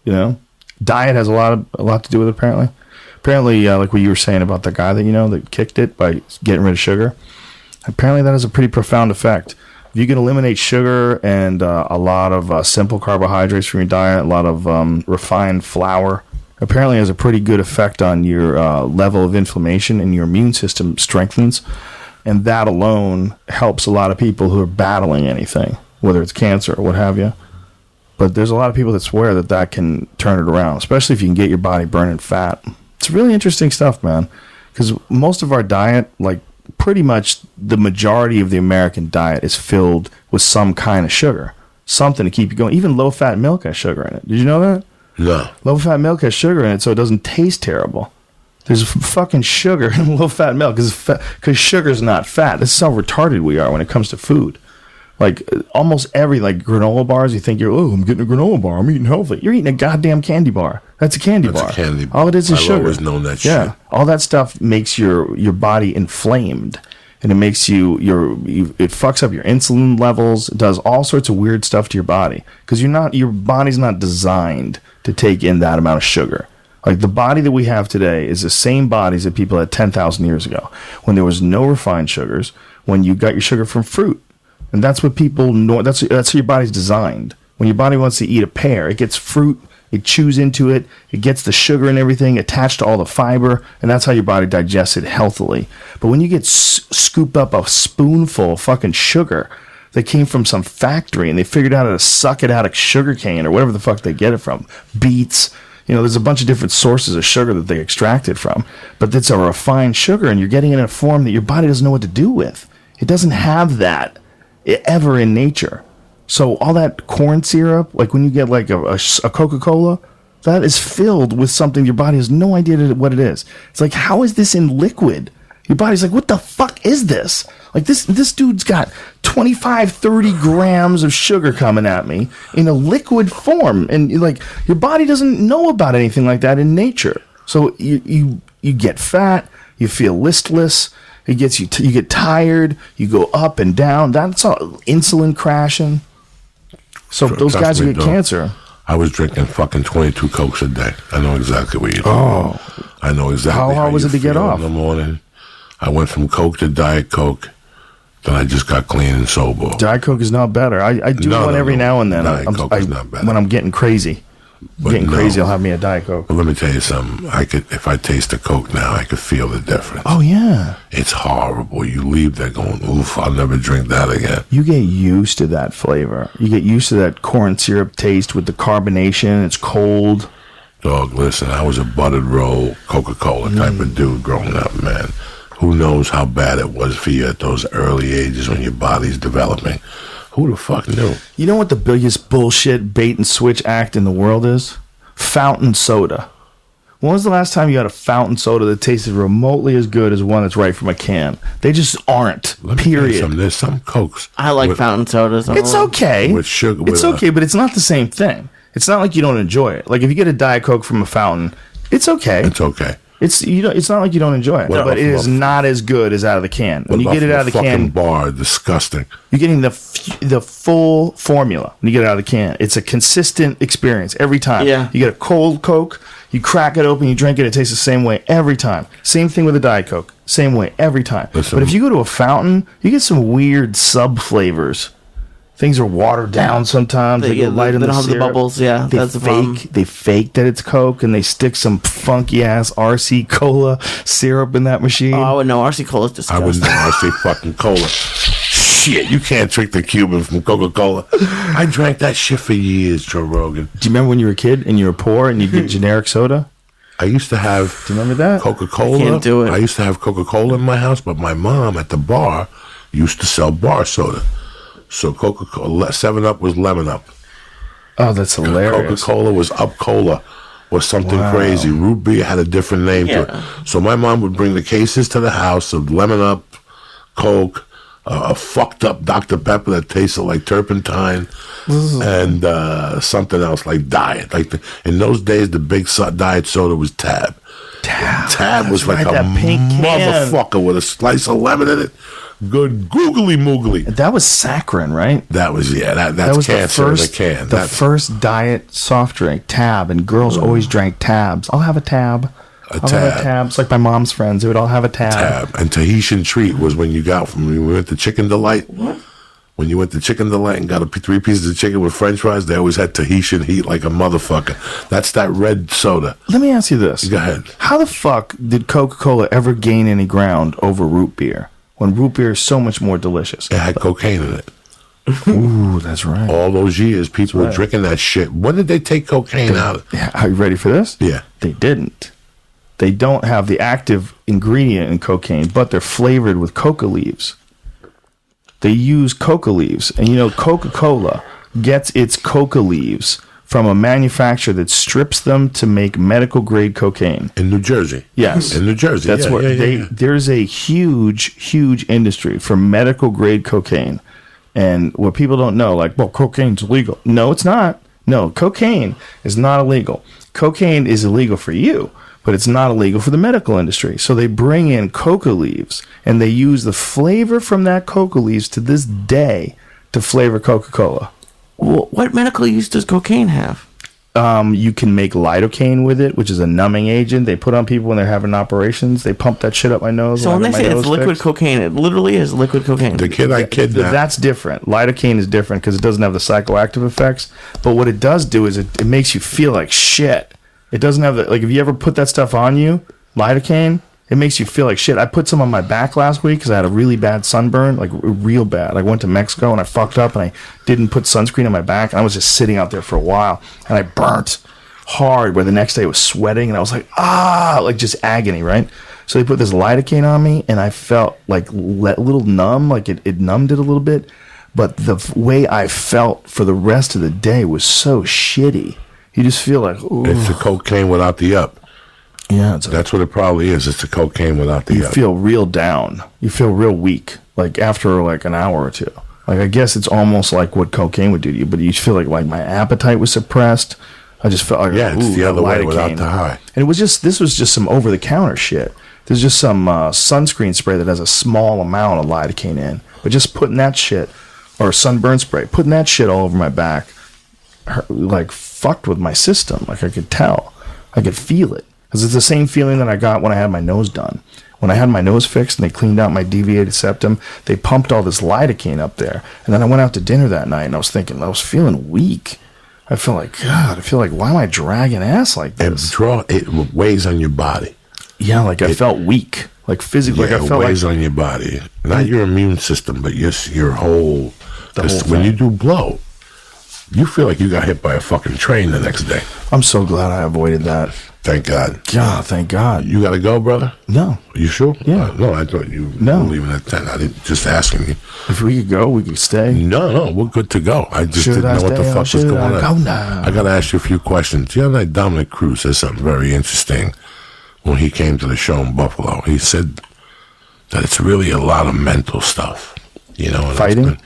You know, diet has a lot to do with it. Apparently, like what you were saying about the guy that that kicked it by getting rid of sugar. Apparently, that has a pretty profound effect. If you can eliminate sugar and a lot of simple carbohydrates from your diet, a lot of refined flour, apparently has a pretty good effect on your level of inflammation, and your immune system strengthens. And that alone helps a lot of people who are battling anything, whether it's cancer or what have you. But there's a lot of people that swear that can turn it around, especially if you can get your body burning fat. It's really interesting stuff, man, because most of our diet, like pretty much the majority of the American diet, is filled with some kind of sugar, something to keep you going. Even low-fat milk has sugar in it. Did you know that? No. Low-fat milk has sugar in it, so it doesn't taste terrible. There's fucking sugar in low-fat milk because sugar's not fat. This is how retarded we are when it comes to food. Like almost every granola bars, you think I'm getting a granola bar, I'm eating healthy. You're eating a goddamn candy bar. That's a candy bar. That's a candy bar. All it is sugar. I've always known that shit. Yeah, all that stuff makes your body inflamed, and it makes it fucks up your insulin levels. It does all sorts of weird stuff to your body because your body's not designed to take in that amount of sugar. Like the body that we have today is the same bodies that people had 10,000 years ago, when there was no refined sugars, when you got your sugar from fruit. And that's what people know. That's how your body's designed. When your body wants to eat a pear, it gets fruit, it chews into it, it gets the sugar and everything attached to all the fiber, and that's how your body digests it healthily. But when you get scooped up a spoonful of fucking sugar that came from some factory, and they figured out how to suck it out of sugar cane or whatever the fuck they get it from, beets, there's a bunch of different sources of sugar that they extract it from, but it's a refined sugar, and you're getting it in a form that your body doesn't know what to do with. It doesn't have that ever in nature. So all that corn syrup, like when you get like a Coca-Cola, that is filled with something your body has no idea what it is. It's like, how is this in liquid? Your body's like, what the fuck is this? Like this dude's got 25, 30 grams of sugar coming at me in a liquid form. And like your body doesn't know about anything like that in nature. So you get fat, you feel listless, it gets you get tired, you go up and down. That's all insulin crashing. So those guys who get cancer. I was drinking fucking 22 Cokes a day. I know exactly what you're doing. I know exactly how hard was it to get off? In the morning, I went from Coke to Diet Coke. Then I just got clean and sober. Diet Coke is not better. I do one every now and then. Diet Coke is not better. When I'm getting crazy. Crazy, I'll have me a Diet Coke. But let me tell you something. If I taste a Coke now, I could feel the difference. Oh, yeah. It's horrible. You leave there going, oof, I'll never drink that again. You get used to that flavor. You get used to that corn syrup taste with the carbonation. It's cold. Dog, listen, I was a buttered roll, Coca-Cola type of dude growing up, man. Who knows how bad it was for you at those early ages when your body's developing. Who the fuck knew? You know what the biggest bullshit bait and switch act in the world is? Fountain soda. When was the last time you had a fountain soda that tasted remotely as good as one that's right from a can? They just aren't. Period. There's some Cokes. I like fountain sodas. It's okay. With sugar. It's okay, but it's not the same thing. It's not like you don't enjoy it. Like if you get a Diet Coke from a fountain, it's okay. It's okay. It's it's not like you don't enjoy it, but it is not as good as out of the can. When you get it out of the can, bar, disgusting. You're getting the full formula when you get it out of the can. It's a consistent experience every time. Yeah. You get a cold Coke, you crack it open, you drink it, it tastes the same way every time. Same thing with a Diet Coke, same way every time. Listen, but if you go to a fountain, you get some weird sub flavors. Things are watered down sometimes. They get light in the syrup. The bubbles, yeah. That's They fake that it's Coke, and they stick some funky ass RC Cola syrup in that machine. Oh, I would know. RC Cola's disgusting. I would know RC fucking Cola. Shit, you can't trick the Cuban from Coca-Cola. I drank that shit for years, Joe Rogan. Do you remember when you were a kid and you were poor and you'd get generic soda? I used to have. Do you remember that? Coca-Cola. I can't do it. I used to have Coca-Cola in my house, but my mom at the bar used to sell bar soda. So Coca-Cola, 7-Up was Lemon Up. Oh, that's hilarious. Coca-Cola was Up Cola, was something crazy. Root beer had a different name to it. So my mom would bring the cases to the house of Lemon Up, Coke, a fucked up Dr. Pepper that tasted like turpentine, and something else like Diet. Like in those days, the big diet soda was Tab. Tab was like a motherfucker with a slice of lemon in it. Good googly moogly. That was saccharin, right? That was that was cancer in a can. The first diet soft drink, Tab, and girls always drank Tabs. I'll have a Tab. I'll have a Tab. It's like my mom's friends. They would all have a Tab. And Tahitian treat was when you went to Chicken Delight. What? When you went to Chicken Delight and got 3 pieces of chicken with French fries, they always had Tahitian heat like a motherfucker. That's that red soda. Let me ask you this. Go ahead. How the fuck did Coca-Cola ever gain any ground over root beer when root beer is so much more delicious? It had cocaine in it. Ooh, that's right. All those years, people were drinking that shit. When did they take cocaine out of it? Yeah, are you ready for this? Yeah. They didn't. They don't have the active ingredient in cocaine, but they're flavored with coca leaves. They use coca leaves. And you know, Coca-Cola gets its coca leaves from a manufacturer that strips them to make medical grade cocaine. In New Jersey. Yes. In New Jersey. That's there's a huge industry for medical grade cocaine. And what people don't know, like, well, cocaine's illegal. No, it's not. No, cocaine is not illegal. Cocaine is illegal for you, but it's not illegal for the medical industry. So they bring in coca leaves, and they use the flavor from that coca leaves to this day to flavor Coca-Cola. Well, what medical use does cocaine have? You can make lidocaine with it, which is a numbing agent they put on people when they're having operations. They pump that shit up my nose. So when they say it's liquid cocaine, it literally is liquid cocaine. The kid I kidnapped. That's different. Lidocaine is different because it doesn't have the psychoactive effects. But what it does do is it makes you feel like shit. It doesn't have the, like, if you ever put that stuff on you, lidocaine, it makes you feel like shit. I put some on my back last week because I had a really bad sunburn, like real bad. I went to Mexico and I fucked up and I didn't put sunscreen on my back. And I was just sitting out there for a while and I burnt hard where the next day I was sweating and I was like, like just agony, right? So they put this lidocaine on me and I felt like a little numb, like it numbed it a little bit. But the way I felt for the rest of the day was so shitty. You just feel like, ooh. It's the cocaine without the up. Yeah, that's what it probably is. It's the cocaine without the you up. You feel real down. You feel real weak, like after like an hour or two. Like I guess it's almost like what cocaine would do to you, but you feel like my appetite was suppressed. I just felt like, it's the other way without the high. And this was just some over-the-counter shit. There's just some sunscreen spray that has a small amount of lidocaine in, but just putting that shit, or sunburn spray, putting that shit all over my back, like fucked with my system. Like I could tell, I could feel it. Because it's the same feeling that I got when I had my nose done. When I had my nose fixed and they cleaned out my deviated septum, they pumped all this lidocaine up there. And then I went out to dinner that night and I was thinking, I was feeling weak. I felt like, God, I feel like, why am I dragging ass like this? It weighs on your body. Yeah, like I felt weak. Like physically, yeah, like I felt it weighs on your body. Not your immune system, but your whole... When you do blow, You feel like you got hit by a fucking train the next day. I'm so glad I avoided that. Thank God. God, thank God. You got to go, brother? No. You sure? Yeah. No, I thought you No. were leaving at 10. I didn't, just asking you. If we could go, we could stay. No, we're good to go. I just Should didn't I know what the stay or fuck was should going I on. go now? I got to ask you a few questions. The other night, Dominic Cruz said something very interesting when he came to the show in Buffalo. He said that it's really a lot of mental stuff, you know. And Fighting?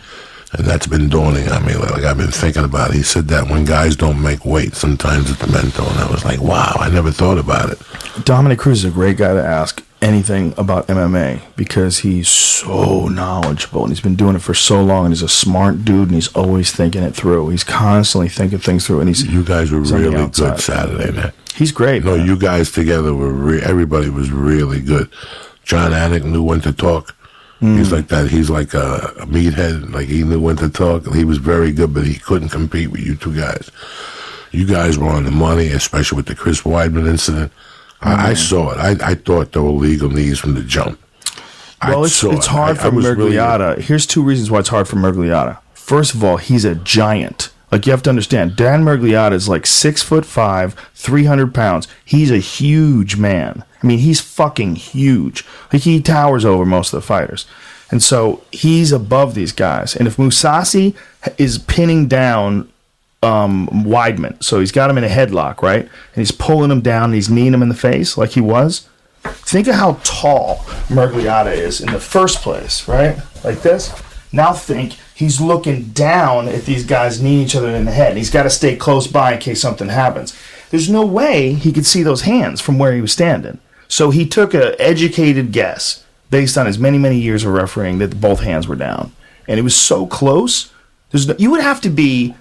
that's been dawning on me. Like, I've been thinking about it. He said that when guys don't make weight, sometimes it's mental. And I was like, wow, I never thought about it. Dominic Cruz is a great guy to ask anything about MMA because he's so knowledgeable and he's been doing it for so long and he's a smart dude and he's always thinking it through. He's constantly thinking things through and You guys were he's on the really outside. good Saturday night. He's great. No, man. you guys together were everybody was really good. John Anik knew when to talk. He's like that. He's like a meathead. Like, he knew when to talk. He was very good, but he couldn't compete with you two guys. You guys were on the money, especially with the Chris Weidman incident. I saw it. I thought there were legal knees from the jump. Well, it's hard for Mergliata. Here's two reasons why it's hard for Mergliata. First of all, he's a giant. Like, you have to understand, Dan Mergliata is like 6'5", 300 pounds. He's a huge man. I mean, he's fucking huge. Like, he towers over most of the fighters. And so he's above these guys. And if Mousasi is pinning down Weidman, so he's got him in a headlock, right? And he's pulling him down and he's kneeing him in the face like he was. Think of how tall Mergliata is in the first place, right? Like this. Now think he's looking down at these guys kneeing each other in the head. And he's got to stay close by in case something happens. There's no way he could see those hands from where he was standing. So he took an educated guess based on his many, many years of refereeing that both hands were down. And it was so close. You would have to be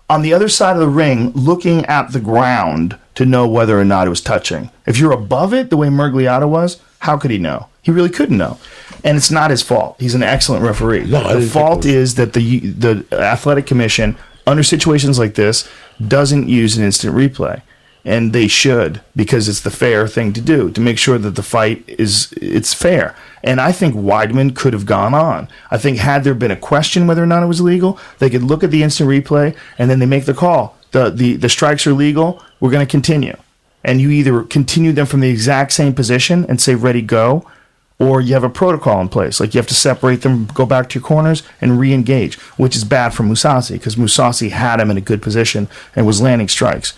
on the other side of the ring looking at the ground to know whether or not it was touching. If you're above it, the way Mergliata was, how could he know? He really couldn't know. And it's not his fault. He's an excellent referee. No, the fault is that the Athletic Commission, under situations like this, doesn't use an instant replay. And they should, because it's the fair thing to do, to make sure that the fight it's fair. And I think Weidman could have gone on. I think had there been a question whether or not it was legal, they could look at the instant replay and then they make the call. The strikes are legal, we're going to continue. And you either continue them from the exact same position and say ready, go, or you have a protocol in place. Like, you have to separate them, go back to your corners, and re-engage, which is bad for Mousasi because Mousasi had him in a good position and was landing strikes.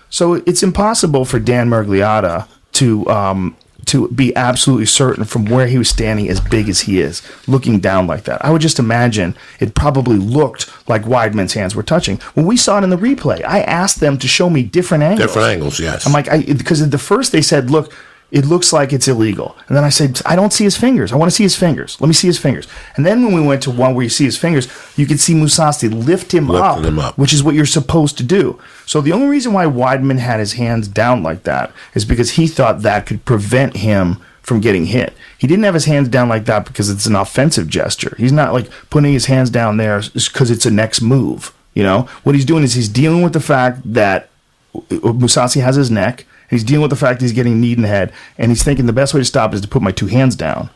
So it's impossible for Dan Mergliata to be absolutely certain from where he was standing as big as he is, looking down like that. I would just imagine it probably looked like Weidman's hands were touching. When we saw it in the replay, I asked them to show me different angles. Different angles, yes. I'm like, because at the first they said, look, it looks like it's illegal. And then I said, I don't see his fingers. I want to see his fingers. Let me see his fingers. And then when we went to one where you see his fingers, you could see Mousasi lifting him up, which is what you're supposed to do. So the only reason why Weidman had his hands down like that is because he thought that could prevent him from getting hit. He didn't have his hands down like that because it's an offensive gesture. He's not like putting his hands down there because it's a next move. You know, what he's doing is he's dealing with the fact that Mousasi has his neck. He's dealing with the fact that he's getting kneed in the head, and he's thinking the best way to stop is to put my two hands down.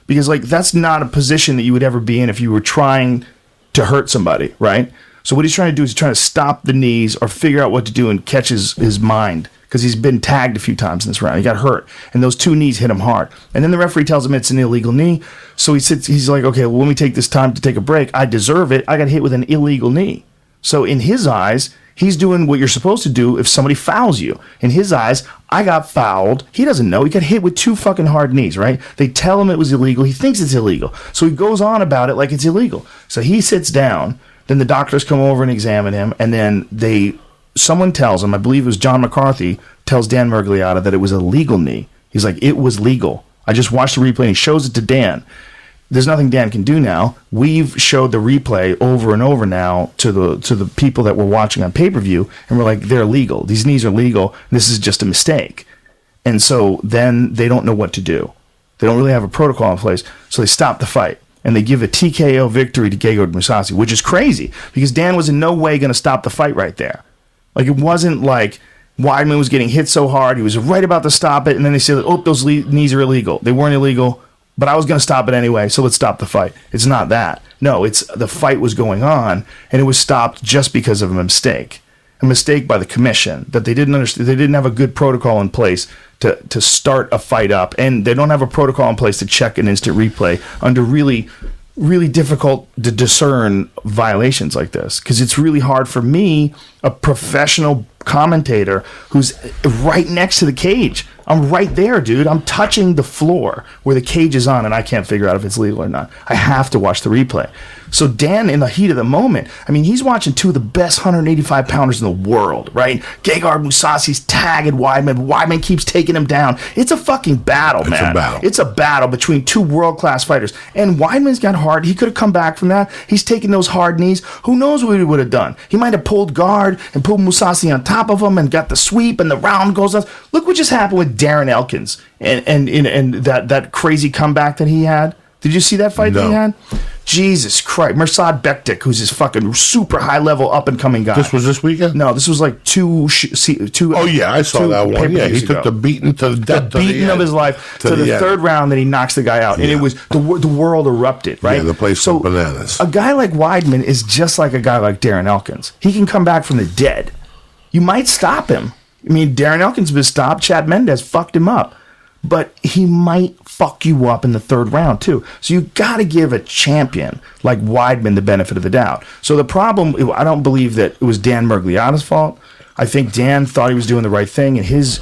Because, like, that's not a position that you would ever be in if you were trying to hurt somebody, right? So what he's trying to do is he's trying to stop the knees or figure out what to do and catch his mind. Because he's been tagged a few times in this round. He got hurt, and those two knees hit him hard. And then the referee tells him it's an illegal knee. So he's like, okay, well, let me take this time to take a break. I deserve it. I got hit with an illegal knee. So in his eyes, he's doing what you're supposed to do if somebody fouls you. In his eyes, I got fouled. He doesn't know. He got hit with two fucking hard knees, right? They tell him it was illegal. He thinks it's illegal. So he goes on about it like it's illegal. So he sits down. Then the doctors come over and examine him. And then someone tells him, I believe it was John McCarthy, tells Dan Mergliata that it was a legal knee. He's like, it was legal. I just watched the replay and he shows it to Dan. There's nothing Dan can do now. We've showed the replay over and over now to the people that were watching on pay-per-view, and we're like, they're legal. These knees are legal. This is just a mistake. And so then they don't know what to do. They don't really have a protocol in place, so they stop the fight. And they give a TKO victory to Gegard Mousasi, which is crazy, because Dan was in no way going to stop the fight right there. Like, it wasn't like Weidman was getting hit so hard, he was right about to stop it, and then they said, oh, those knees are illegal. They weren't illegal. but I was going to stop it anyway, so let's stop the fight. It's not that. No, it's the fight was going on, and it was stopped just because of a mistake by the commission that they didn't understand. They didn't have a good protocol in place to start a fight up, and they don't have a protocol in place to check an instant replay under really difficult to discern violations like this, because it's really hard for me, a professional commentator who's right next to the cage. I'm right there, dude. I'm touching the floor where the cage is on, and I can't figure out if it's legal or not. I have to watch the replay. So Dan, in the heat of the moment, I mean, he's watching two of the best 185-pounders in the world, right? Gegard Mousasi's tagging Weidman. Weidman keeps taking him down. It's a fucking battle, man. It's a battle. It's a battle between two world-class fighters. And Weidman's got hard. He could have come back from that. He's taking those hard knees. Who knows what he would have done? He might have pulled guard and pulled Mousasi on top of him and got the sweep, and the round goes on. Look what just happened with Darren Elkins and that crazy comeback that he had. Did you see that fight that he had? Jesus Christ. Mirsad Bektik, who's his fucking super high-level up-and-coming guy. This was this weekend? No, this was like two. Oh, yeah, I saw that one. Yeah, he took the beating to the death. The beating of his life to the third round, then he knocks the guy out. And it was, the world erupted, right? Yeah, the place went bananas. A guy like Weidman is just like a guy like Darren Elkins. He can come back from the dead. You might stop him. I mean, Darren Elkins was stopped. Chad Mendez fucked him up. But he might fuck you up in the third round, too. So you got to give a champion like Weidman the benefit of the doubt. So the problem, I don't believe that it was Dan Mergliotta's fault. I think Dan thought he was doing the right thing, and his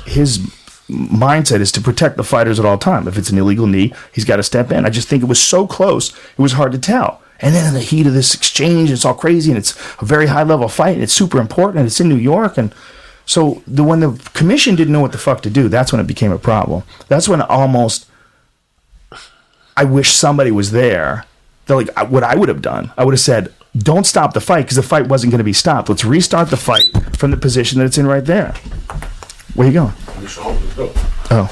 mindset is to protect the fighters at all time. If it's an illegal knee, he's got to step in. I just think it was so close, it was hard to tell. And then in the heat of this exchange, it's all crazy, and it's a very high-level fight, and it's super important, and it's in New York, and so when the commission didn't know what the fuck to do, that's when it became a problem. That's when almost I wish somebody was there. Like what I would have done, I would have said, don't stop the fight, because the fight wasn't going to be stopped. Let's restart the fight from the position that it's in right there. Where you going? Oh,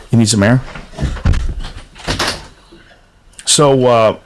you need some air? So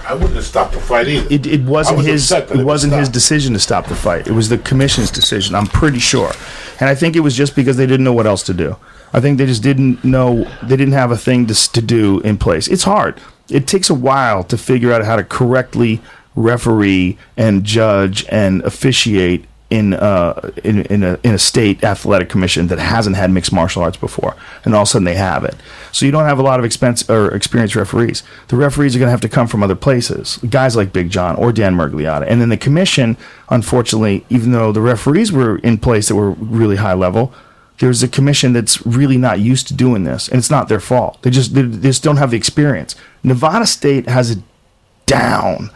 I wouldn't have stopped the fight either. It wasn't his decision to stop the fight. It was the commission's decision, I'm pretty sure. And I think it was just because they didn't know what else to do. I think they just didn't know, they didn't have a thing to do in place. It's hard. It takes a while to figure out how to correctly referee and judge and officiate in a state athletic commission that hasn't had mixed martial arts before, and all of a sudden they have it. So you don't have a lot of experienced referees. The referees are going to have to come from other places, guys like Big John or Dan Mergliotta. And then the commission, unfortunately, even though the referees were in place that were really high level, there's a commission that's really not used to doing this, and it's not their fault. They just don't have the experience. Nevada State has it down.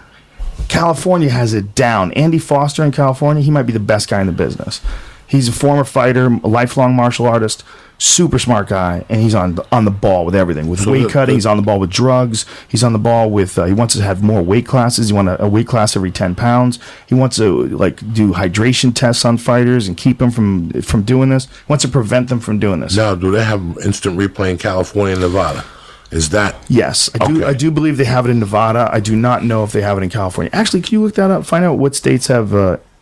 California has it down. Andy Foster in California, he might be the best guy in the business. He's a former fighter, a lifelong martial artist, super smart guy, and he's on the ball with everything. With weight cutting, he's on the ball with drugs. He's on the ball with, he wants to have more weight classes. He wants a weight class every 10 pounds. He wants to do hydration tests on fighters and keep them from doing this. He wants to prevent them from doing this. Now, do they have instant replay in California and Nevada? Is that? Yes, I do believe they have it in Nevada. I do not know if they have it in California. Actually, can you look that up? Find out what states have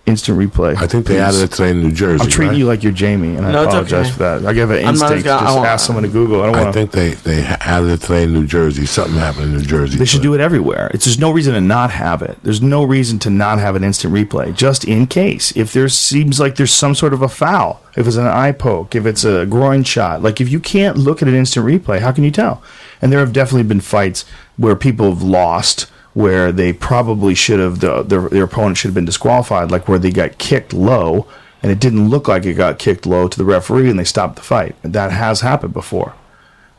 instant replay. I think they added it today in New Jersey. I'm treating you like you're Jamie, and I apologize for that. I give an instinct to just ask someone to Google. I think they added it today in New Jersey. Something happened in New Jersey. They should do it everywhere. There's no reason to not have it. There's no reason to not have an instant replay, just in case. If there seems like there's some sort of a foul, if it's an eye poke, if it's a groin shot, like if you can't look at an instant replay, how can you tell? And there have definitely been fights where people have lost, where they probably should have, their opponent should have been disqualified, like where they got kicked low, and it didn't look like it got kicked low to the referee, and they stopped the fight. That has happened before.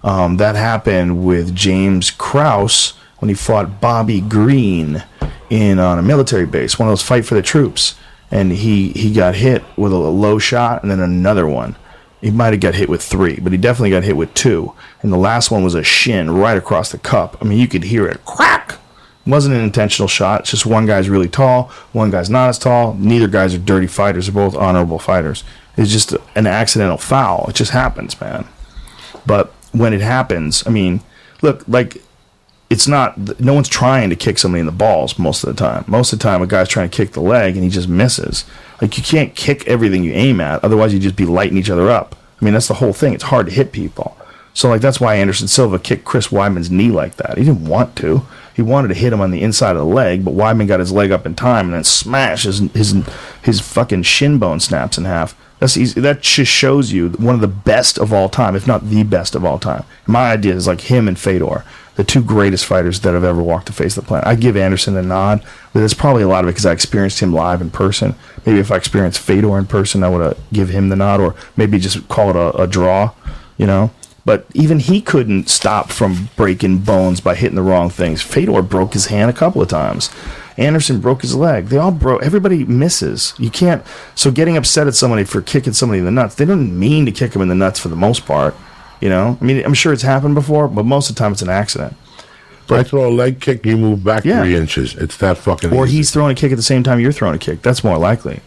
That happened with James Krause when he fought Bobby Green on a military base, one of those fight for the troops, and he got hit with a low shot and then another one. He might have got hit with 3, but he definitely got hit with 2. And the last one was a shin right across the cup. I mean, you could hear it crack. It wasn't an intentional shot. It's just one guy's really tall, one guy's not as tall. Neither guys are dirty fighters. They're both honorable fighters. It's just an accidental foul. It just happens, man. But when it happens, I mean, look, like, it's not, no one's trying to kick somebody in the balls most of the time. Most of the time, a guy's trying to kick the leg, and he just misses. Like, you can't kick everything you aim at, otherwise you'd just be lighting each other up. I mean, that's the whole thing. It's hard to hit people. So, like, that's why Anderson Silva kicked Chris Weidman's knee like that. He didn't want to. He wanted to hit him on the inside of the leg, but Weidman got his leg up in time and then smash his fucking shin bone snaps in half. That's easy. That just shows you one of the best of all time, if not the best of all time. My idea is like him and Fedor, the two greatest fighters that have ever walked the face of the planet. I give Anderson a nod, but it's probably a lot of it because I experienced him live in person. Maybe if I experienced Fedor in person, I would give him the nod, or maybe just call it a draw, you know? But even he couldn't stop from breaking bones by hitting the wrong things. Fedor broke his hand a couple of times. Anderson broke his leg. They all broke. Everybody misses. You can't. So getting upset at somebody for kicking somebody in the nuts, they don't mean to kick them in the nuts for the most part. You know? I mean, I'm sure it's happened before, but most of the time it's an accident. But I throw a leg kick, you move back 3 inches. It's that fucking Or easy. he's throwing a kick at the same time you're throwing a kick. That's more likely.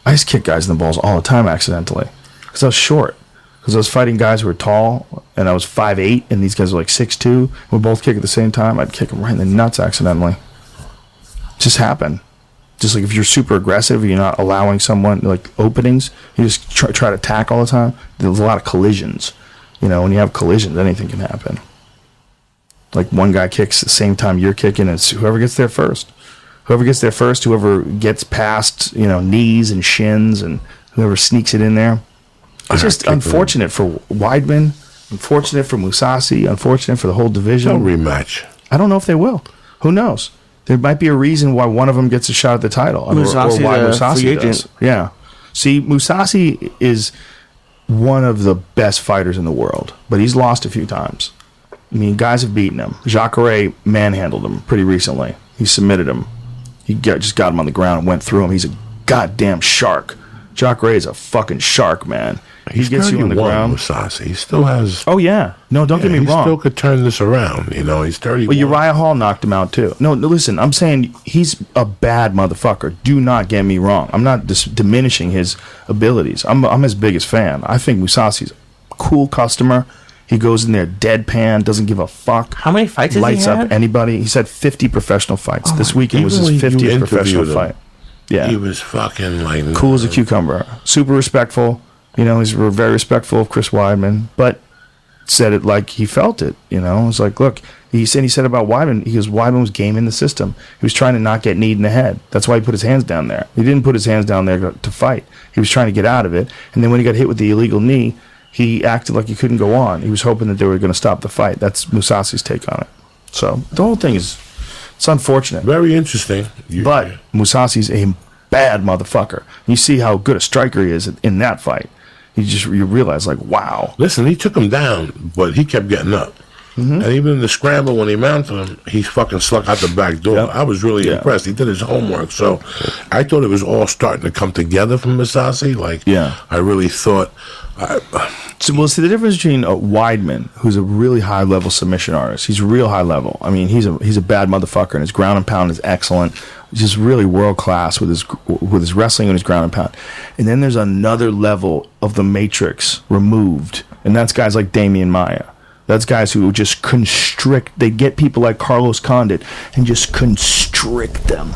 I used to kick guys in the balls all the time accidentally because I was short. Because I was fighting guys who were tall, and I was 5'8", and these guys were like 6'2". We both kick at the same time. I'd kick them right in the nuts accidentally. It just happened. Just like if you're super aggressive, you're not allowing someone, like openings, you just try to attack all the time. There's a lot of collisions. You know, when you have collisions, anything can happen. Like one guy kicks the same time you're kicking, and it's whoever gets there first. Whoever gets there first, whoever gets past, you know, knees and shins, and whoever sneaks it in there. It's just unfortunate for Weidman, unfortunate for Mousasi, unfortunate for the whole division. No rematch. I don't know if they will. Who knows? There might be a reason why one of them gets a shot at the title, or why Mousasi does. Yeah. See, Mousasi is one of the best fighters in the world, but he's lost a few times. I mean, guys have beaten him. Jacare manhandled him pretty recently. He submitted him. He just got him on the ground and went through him. He's a goddamn shark. Jacare is a fucking shark, man. He gets you on the ground. Mousasi. He still has. Oh yeah, no, don't get me wrong. He still could turn this around. You know, he's 31. Well, Uriah Hall knocked him out too. No, listen, I'm saying he's a bad motherfucker. Do not get me wrong. I'm not diminishing his abilities. I'm his biggest fan. I think Mousasi's a cool customer. He goes in there deadpan, doesn't give a fuck. How many fights has he Lights had? up anybody. He's had 50 professional fights. This weekend was his when you 50th professional interviewed him, fight. Yeah, He was fucking like cool as a cucumber. Super respectful. You know, he's very respectful of Chris Weidman, but said it like he felt it. You know, it's like, look, he said about Weidman, he goes, Weidman was gaming the system. He was trying to not get kneed in the head. That's why he put his hands down there. He didn't put his hands down there to fight. He was trying to get out of it. And then when he got hit with the illegal knee, he acted like he couldn't go on. He was hoping that they were going to stop the fight. That's Mousasi's take on it. So the whole thing is, it's unfortunate. very interesting. But Mousasi's a bad motherfucker. You see how good a striker he is in that fight. You realize, like, wow. Listen, he took him down, but he kept getting up. Mm-hmm. And even in the scramble, when he mounted him, he fucking sluck out the back door. Yep. I was really impressed. He did his homework. So I thought it was all starting to come together from Mousasi. Like, I really thought... So we'll see the difference between Weidman, who's a really high-level submission artist. He's real high-level. I mean, he's a bad motherfucker, and his ground and pound is excellent. He's just really world-class with his wrestling and his ground and pound. And then there's another level of the matrix removed, and that's guys like Damian Maia. That's guys who just constrict. They get people like Carlos Condit and just constrict them,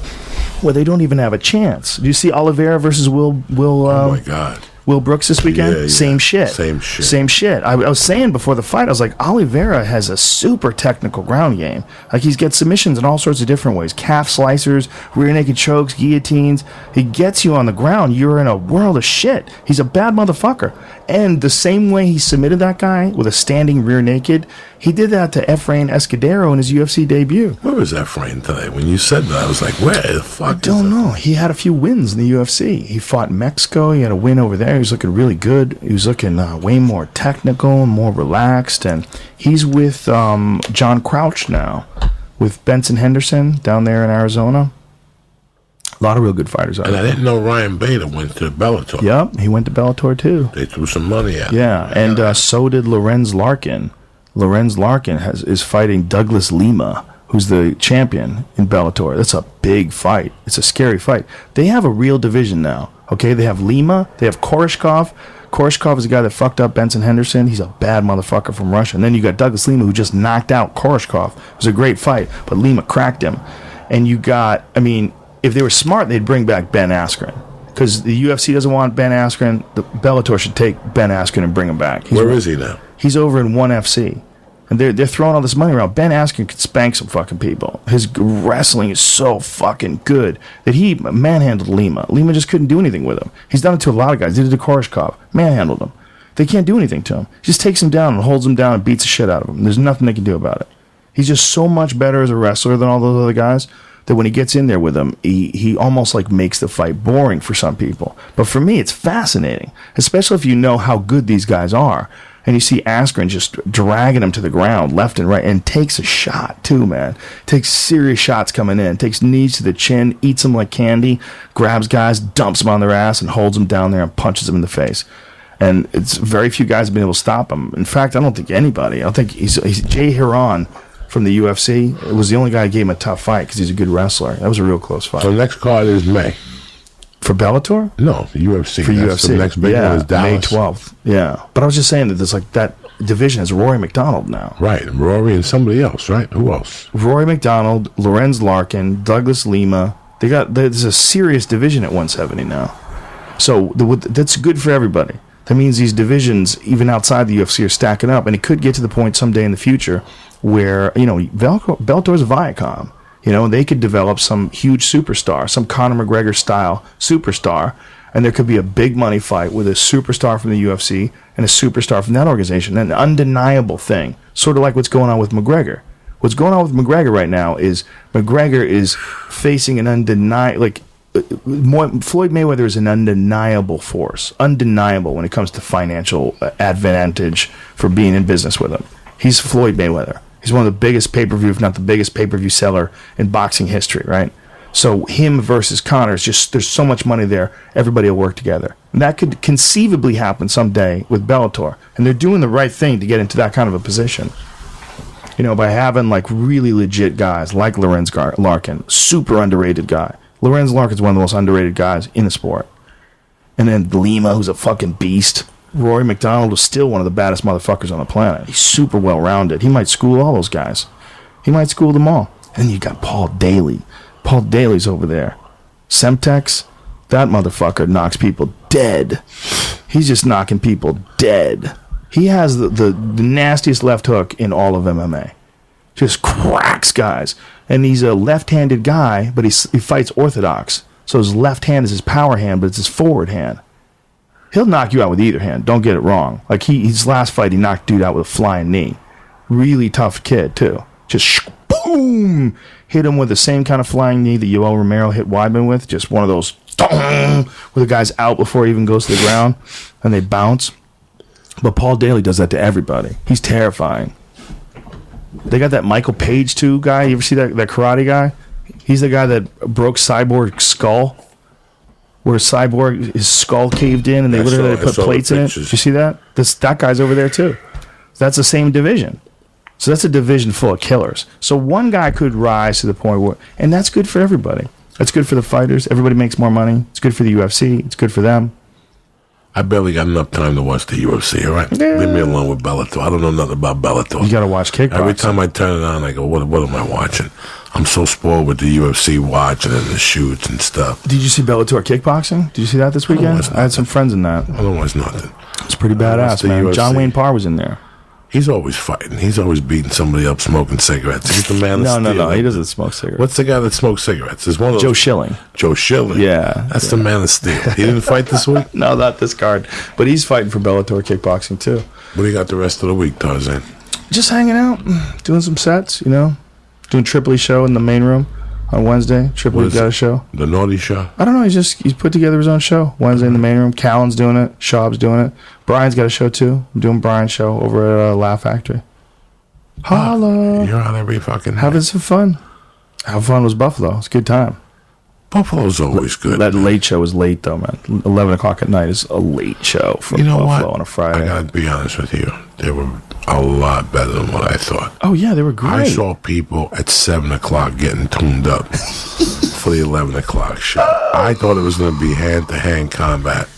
where they don't even have a chance. Do you see Oliveira versus Will? oh my God. Will Brooks this weekend? Same shit. Same shit. I was saying before the fight, I was like, Oliveira has a super technical ground game. Like, he gets submissions in all sorts of different ways. Calf slicers, rear naked chokes, guillotines. He gets you on the ground. You're in a world of shit. He's a bad motherfucker. And the same way he submitted that guy with a standing rear naked, he did that to Efrain Escudero in his UFC debut. Where was Efrain today? When you said that, I was like, where the fuck I don't know. He had a few wins in the UFC. He fought in Mexico. He had a win over there. He was looking really good. He was looking way more technical, more relaxed. And he's with John Crouch now, with Benson Henderson down there in Arizona. A lot of real good fighters out there. And I didn't know Ryan Bader went to Bellator. Yep, he went to Bellator too. They threw some money at him. Yeah, and so did Lorenz Larkin. Lorenz Larkin is fighting Douglas Lima, who's the champion in Bellator. That's a big fight. It's a scary fight. They have a real division now. Okay, they have Lima, they have Koreshkov. Koreshkov is the guy that fucked up Benson Henderson. He's a bad motherfucker from Russia. And then you got Douglas Lima, who just knocked out Koreshkov. It was a great fight, but Lima cracked him. And you got, I mean, if they were smart, they'd bring back Ben Askren. Because the UFC doesn't want Ben Askren. The Bellator should take Ben Askren and bring him back. Where is he now? He's over in 1FC. And they're throwing all this money around. Ben Askren could spank some fucking people. His wrestling is so fucking good that he manhandled Lima. Lima just couldn't do anything with him. He's done it to a lot of guys. He did it to Koreshkov. Manhandled him. They can't do anything to him. He just takes him down and holds him down and beats the shit out of him. There's nothing they can do about it. He's just so much better as a wrestler than all those other guys that when he gets in there with them, he almost like makes the fight boring for some people. But for me, it's fascinating, especially if you know how good these guys are. And you see Askren just dragging him to the ground left and right and takes a shot too, man. Takes serious shots coming in. Takes knees to the chin, eats them like candy, grabs guys, dumps them on their ass, and holds them down there and punches them in the face. And it's very few guys have been able to stop him. In fact, I don't think anybody. I don't think he's Jay Hiron from the UFC. It was the only guy who gave him a tough fight because he's a good wrestler. That was a real close fight. So the next card is May. For Bellator? No, the UFC. For UFC. The next big one is Dallas. May 12th. Yeah. But I was just saying that there's like that division is Rory McDonald now. Right. Rory and somebody else, right? Who else? Rory McDonald, Lorenz Larkin, Douglas Lima. There's a serious division at 170 now. So that's good for everybody. That means these divisions, even outside the UFC, are stacking up. And it could get to the point someday in the future where, Bellator's a Viacom. They could develop some huge superstar, some Conor McGregor style superstar, and there could be a big money fight with a superstar from the UFC and a superstar from that organization. An undeniable thing, sort of like what's going on with McGregor. What's going on with McGregor right now is McGregor is facing an undeniable, Floyd Mayweather is an undeniable force, undeniable when it comes to financial advantage for being in business with him. He's Floyd Mayweather. He's one of the biggest pay-per-view, if not the biggest pay-per-view seller in boxing history, right? So him versus Conor is just, there's so much money there, everybody will work together. And that could conceivably happen someday with Bellator. And they're doing the right thing to get into that kind of a position. By having like really legit guys like Lorenz Larkin, super underrated guy. Lorenz Larkin's one of the most underrated guys in the sport. And then Lima, who's a fucking beast. Rory McDonald is still one of the baddest motherfuckers on the planet. He's super well-rounded. He might school all those guys. He might school them all. And then you got Paul Daly. Paul Daly's over there. Semtex, that motherfucker knocks people dead. He's just knocking people dead. He has the nastiest left hook in all of MMA. Just cracks guys. And he's a left-handed guy, but he fights orthodox. So his left hand is his power hand, but it's his forward hand. He'll knock you out with either hand. Don't get it wrong. Like his last fight, he knocked dude out with a flying knee. Really tough kid too. Just boom, hit him with the same kind of flying knee that Yoel Romero hit Weidman with. Just one of those, where the guy's out before he even goes to the ground, and they bounce. But Paul Daly does that to everybody. He's terrifying. They got that Michael Page too guy. You ever see that karate guy? He's the guy that broke Cyborg's skull. Where Cyborg, his skull caved in, and they literally put plates in it. Did you see that? That guy's over there too. That's the same division. So that's a division full of killers. So one guy could rise to the point where, and that's good for everybody. That's good for the fighters. Everybody makes more money. It's good for the UFC. It's good for them. I barely got enough time to watch the UFC, all right? Yeah. Leave me alone with Bellator. I don't know nothing about Bellator. You got to watch kickboxing. Every time I turn it on, I go, what am I watching? I'm so spoiled with the UFC watching and the shoots and stuff. Did you see Bellator kickboxing? Did you see that this weekend? I had some friends in that. Otherwise nothing. It's pretty badass, man. UFC. John Wayne Parr was in there. He's always fighting. He's always beating somebody up smoking cigarettes. He's the man of steel. No. He doesn't smoke cigarettes. What's the guy that smokes cigarettes? There's one of those. Joe Schilling. Joe Schilling. Yeah. That's the man of steel. He didn't fight this week? No, not this card. But he's fighting for Bellator kickboxing, too. What do you got the rest of the week, Tarzan? Just hanging out, doing some sets, Doing Tripoli's show in the main room on Wednesday. Tripoli's got a show. The Naughty Show? I don't know. He's put together his own show. Wednesday in the main room. Callan's doing it. Schaub's doing it. Brian's got a show, too. I'm doing Brian's show over at Laugh Factory. Holla. You're out every fucking night. Having some fun. How fun was Buffalo? It's a good time. Buffalo's always good. That late show is late, though, man. 11 o'clock at night is a late show for Buffalo on a Friday. I got to be honest with you. They were a lot better than what I thought. Oh, yeah, they were great. I saw people at 7 o'clock getting tuned up for the 11 o'clock show. I thought it was going to be hand-to-hand combat.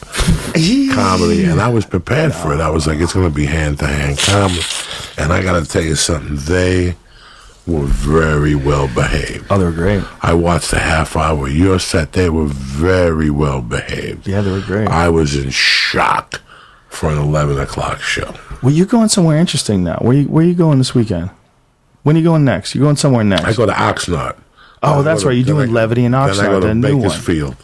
Comedy, and I was prepared for it. I was like, it's going to be hand-to-hand comedy. And I got to tell you something. They were very well behaved. Oh, they were great. I watched a half hour of your set. They were very well behaved. Yeah, they were great. I was in shock for an 11 o'clock show. Well, you're going somewhere interesting now. Where you going this weekend? When are you going next? You're going somewhere next. I go to Oxnard. Oh, that's right. You're doing Levity and Oxnard. Then I go to the new one. Bakersfield.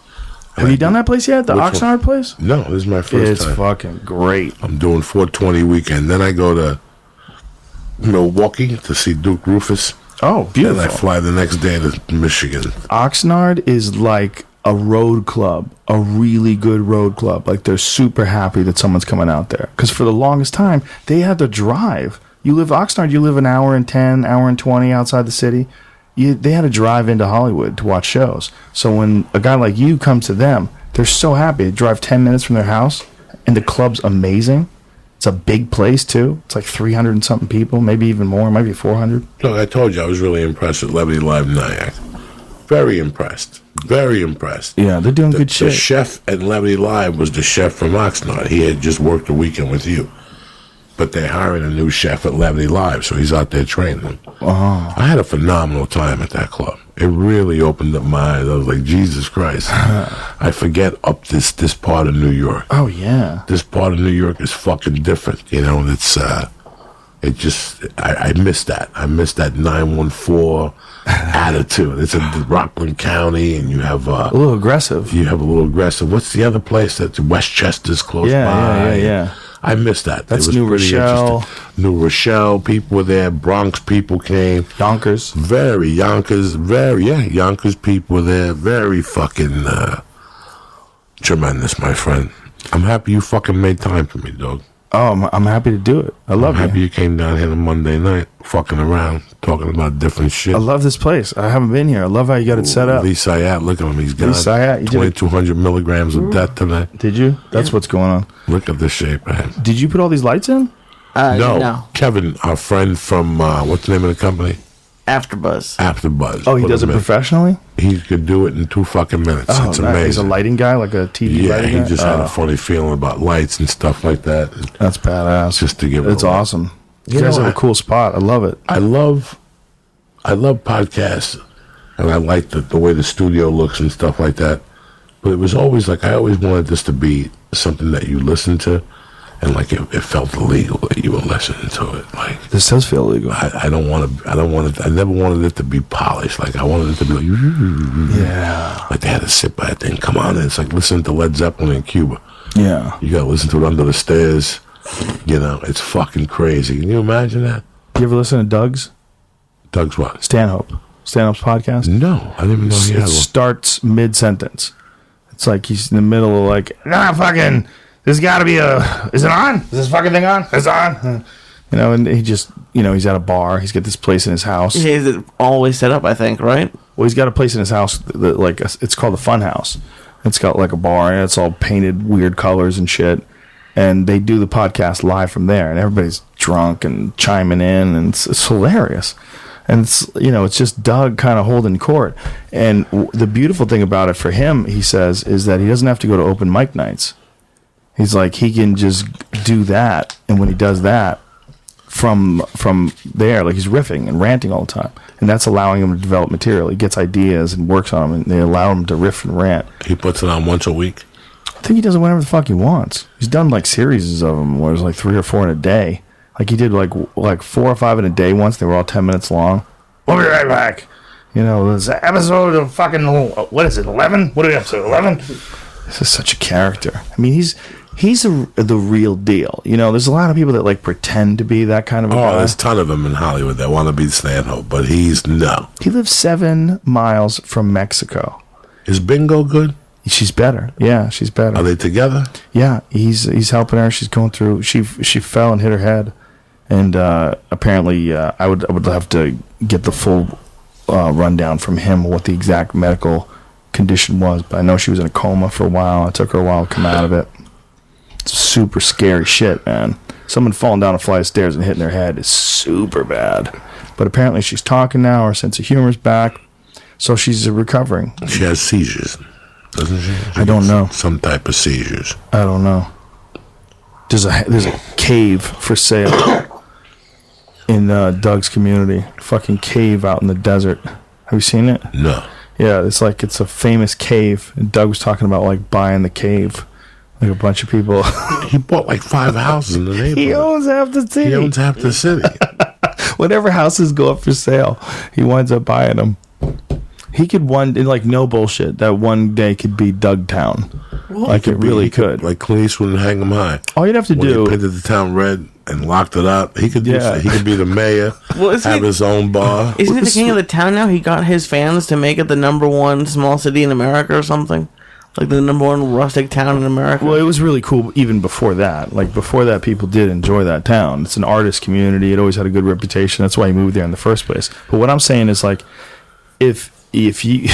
Have you done that place yet? The Oxnard place? No, this is my first time. It's fucking great. I'm doing 420 weekend. Then I go to Milwaukee to see Duke Rufus. Oh, beautiful. And I fly the next day to Michigan. Oxnard is like a road club, a really good road club. Like, they're super happy that someone's coming out there. Because for the longest time, they had to drive. Oxnard, you live an hour and 10, hour and 20 outside the city. They had to drive into Hollywood to watch shows. So when a guy like you comes to them, they're so happy. They drive 10 minutes from their house, and the club's amazing. It's a big place, too. It's like 300 and something people, maybe even more, maybe 400. Look, I told you I was really impressed with Levity Live Nyack. Very impressed. Very impressed. Yeah, they're doing good shit. The chef at Levity Live was the chef from Oxnard. He had just worked a weekend with you. But they're hiring a new chef at Levity Live, so he's out there training them. Oh. I had a phenomenal time at that club. It really opened up my eyes. I was like, Jesus Christ. I forget up this part of New York. Oh, yeah. This part of New York is fucking different. You know, it's, I miss that. I miss that 914 attitude. It's in Rockland County, and you have... a little aggressive. You have a little aggressive. What's the other place that's Westchester's close by? Yeah. I missed that. That's it was New pretty Rochelle. interesting. New Rochelle, people were there. Bronx people came. Yonkers. Yonkers people were there. Very fucking tremendous, my friend. I'm happy you fucking made time for me, dog. Oh, I'm happy to do it. I'm happy you came down here on Monday night, fucking around, talking about different shit. I love this place. I haven't been here. I love how you got it set up. Lee Syatt, look at him. He's got Syatt, 2,200 milligrams of death today. Did you? That's what's going on. Look at the shape, man. Did you put all these lights in? No. Kevin, our friend from, what's the name of the company? AfterBuzz. Oh, he does it professionally? He could do it in 2 fucking minutes. Oh, it's nice. amazing. He's a lighting guy, like a TV lighting guy? He just had a funny feeling about lights and stuff like that. That's badass. Just to give it It's awesome. You guys have a cool spot. I love it. I love podcasts, and I like the way the studio looks and stuff like that. But it was always like, I always wanted this to be something that you listen to, and like it felt illegal that you were listening to it. Like, this does feel illegal. I never wanted it to be polished. Like, I wanted it to be like, yeah, like they had to sit by it and come on. And it's like listening to Led Zeppelin in Cuba. Yeah, you gotta listen to it under the stairs. You know, it's fucking crazy. Can you imagine that? You ever listen to Doug's? Doug's what? Stanhope's podcast? No, I didn't even know he had one. It starts mid-sentence. It's like he's in the middle of like, fucking, there's got to be is it on? Is this fucking thing on? It's on. You know, and he just, he's at a bar. He's got this place in his house. Yeah, he's always set up, I think, right? Well, he's got a place in his house that like, it's called the Fun House. It's got like a bar, and it's all painted weird colors and shit. And they do the podcast live from there, and everybody's drunk and chiming in, and it's hilarious. And it's just Doug kind of holding court. And the beautiful thing about it for him, he says, is that he doesn't have to go to open mic nights. He's like, he can just do that, and when he does that, from there, like he's riffing and ranting all the time, and that's allowing him to develop material. He gets ideas and works on them, and they allow him to riff and rant. He puts it on once a week. I think he does it whenever the fuck he wants. He's done like series of them where it's like 3 or 4 in a day. Like he did like 4 or 5 in a day once. They were all 10 minutes long. We'll be right back. This episode of fucking, what is it, 11? What are we up to, 11? This is such a character. I mean, he's the real deal. There's a lot of people that like pretend to be that kind of a guy. There's a ton of them in Hollywood that want to be Stanhope, but no. He lives 7 miles from Mexico. Is Bingo good? She's better. Yeah, she's better. Are they together? Yeah, he's helping her. She's going through. She fell and hit her head, and apparently I would have to get the full rundown from him what the exact medical condition was. But I know she was in a coma for a while. It took her a while to come out of it. It's super scary shit, man. Someone falling down a flight of stairs and hitting their head is super bad. But apparently she's talking now. Her sense of humor's back, so she's recovering. She has seizures. Doesn't she? I don't know. Some type of seizures. I don't know. There's a cave for sale in Doug's community. Fucking cave out in the desert. Have you seen it? No. Yeah, it's a famous cave. And Doug was talking about like buying the cave Like a bunch of people. He bought like 5 houses in the neighborhood. He owns half the city. He owns half the city. Whenever houses go up for sale, he winds up buying them. He could no bullshit, that one day could be Dougtown. Like it really could. Like Clint Eastwood and hang him high. All you'd have to When do. he painted the town red and locked it up. He could do Yeah. so. He could be the mayor, have his own bar. Isn't he the king of the town now? He got his fans to make it the #1 small city in America or something? Like the #1 rustic town in America? Well, it was really cool even before that. Like, before that, people did enjoy that town. It's an artist community. It always had a good reputation. That's why he moved there in the first place. But what I'm saying is, like, if he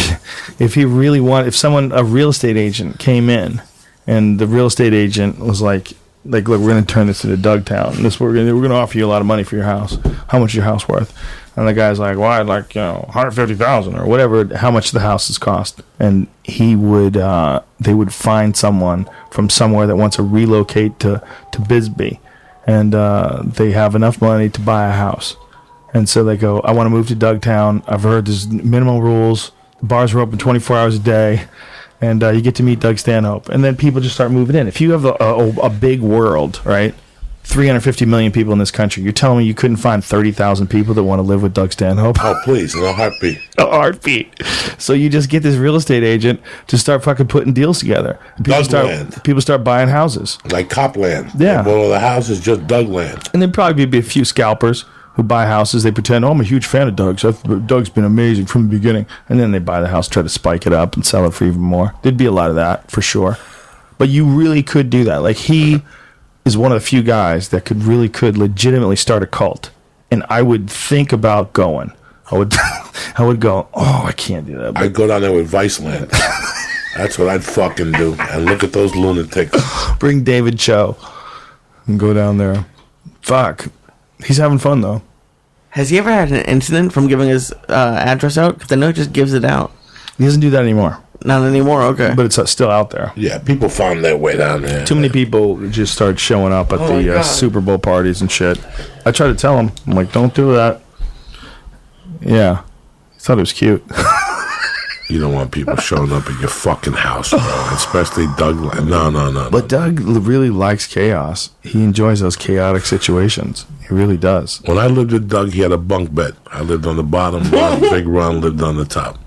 really wanted, if a real estate agent came in and the real estate agent was like, look, we're going to turn this into Dougtown. We're going to offer you a lot of money for your house. How much is your house worth? And the guy's like, well, I'd like, $150,000 or whatever, how much the houses cost. And he would, they would find someone from somewhere that wants to relocate to Bisbee. And they have enough money to buy a house. And so they go, I want to move to Dougtown. I've heard there's minimal rules. The bars are open 24 hours a day. And you get to meet Doug Stanhope. And then people just start moving in. If you have a big world, right? 350 million people in this country. You're telling me you couldn't find 30,000 people that want to live with Doug Stanhope? Oh, please, in a heartbeat. A heartbeat. So you just get this real estate agent to start fucking putting deals together. And people start buying houses. Like Copland. Yeah. One of the houses just Dougland. And then probably be a few scalpers who buy houses. They pretend, I'm a huge fan of Doug's. Doug's been amazing from the beginning. And then they buy the house, try to spike it up and sell it for even more. There'd be a lot of that, for sure. But you really could do that. Like, he is one of the few guys that could legitimately start a cult. And I would think about going. I would go, I can't do that. But I'd go down there with Viceland. That's what I'd fucking do. And look at those lunatics. bring David Cho and go down there. Fuck. He's having fun, though. Has he ever had an incident from giving his address out? Because I know he just gives it out. He doesn't do that anymore. Not anymore, okay. But it's still out there. Yeah, people found their way down there. Too many people just started showing up at the Super Bowl parties and shit. I tried to tell him, I'm like, don't do that. Yeah. He thought it was cute. You don't want people showing up at your fucking house, bro. Especially Doug. No. But Doug really likes chaos. He enjoys those chaotic situations. He really does. When I lived with Doug, he had a bunk bed. I lived on the bottom. Big Ron lived on the top.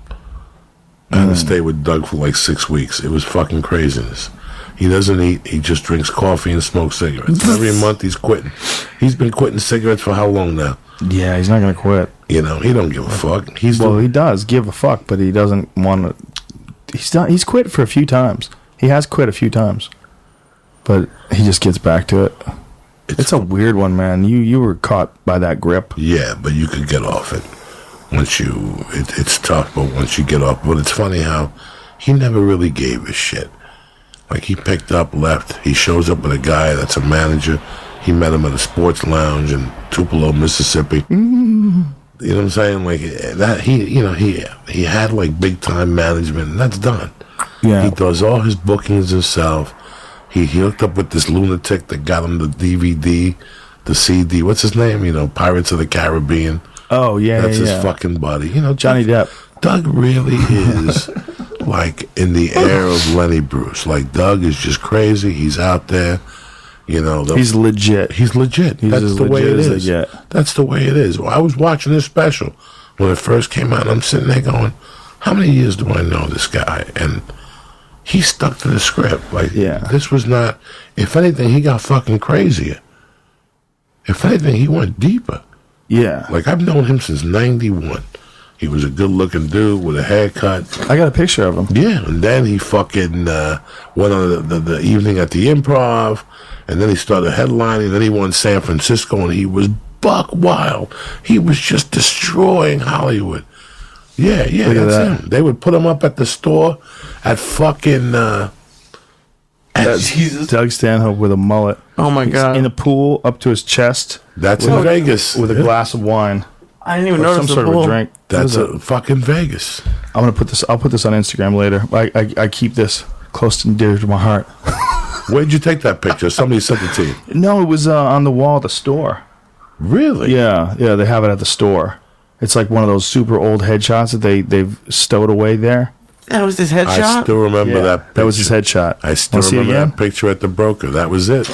I had to stay with Doug for like 6 weeks. It was fucking craziness. He doesn't eat. He just drinks coffee and smokes cigarettes. Every month he's quitting. He's been quitting cigarettes for how long now? Yeah, he's not going to quit. You know, he don't give a fuck. He does give a fuck, but he doesn't want to. He's quit for a few times. He has quit a few times, but he just gets back to it. It's a weird one, man. You were caught by that grip. Yeah, but you could get off it. It's tough, but once you get off. But it's funny how he never really gave a shit. Like, he picked up, left. He shows up with a guy that's a manager. He met him at a sports lounge in Tupelo, Mississippi. Mm-hmm. You know what I'm saying? Like that. He had like big time management, and that's done. Yeah. He does all his bookings himself. He hooked up with this lunatic that got him the DVD, the CD. What's his name? Pirates of the Caribbean. Oh yeah, that's his yeah. fucking buddy. Johnny Depp. Doug really is like in the air of Lenny Bruce. Like, Doug is just crazy. He's out there. He's legit. He's legit. He's That's as the way legit it as is. they get. That's the way it is. Well, I was watching this special when it first came out. I'm sitting there going, how many years do I know this guy? And he stuck to the script. Like, this was not, if anything, he got fucking crazier. If anything, he went deeper. Yeah. Like, I've known him since 91. He was a good-looking dude with a haircut. I got a picture of him. Yeah, and then he fucking went on the evening at the Improv, and then he started headlining, then he won San Francisco, and he was buck wild. He was just destroying Hollywood. Yeah, that's him. They would put him up at the store at fucking... Jesus. Doug Stanhope with a mullet. Oh, my God. In a pool up to his chest. That's in Vegas. With a glass of wine. I didn't even notice some sort of a drink. That's a fucking Vegas. I'll put this on Instagram later. I keep this close and dear to my heart. Where'd you take that picture? Somebody sent it to you. No, it was on the wall at the store. Really? Yeah, they have it at the store. It's like one of those super old headshots that they've stowed away there. That was his headshot? I still remember that picture. That was his headshot. I still remember that picture at the broker. That was it.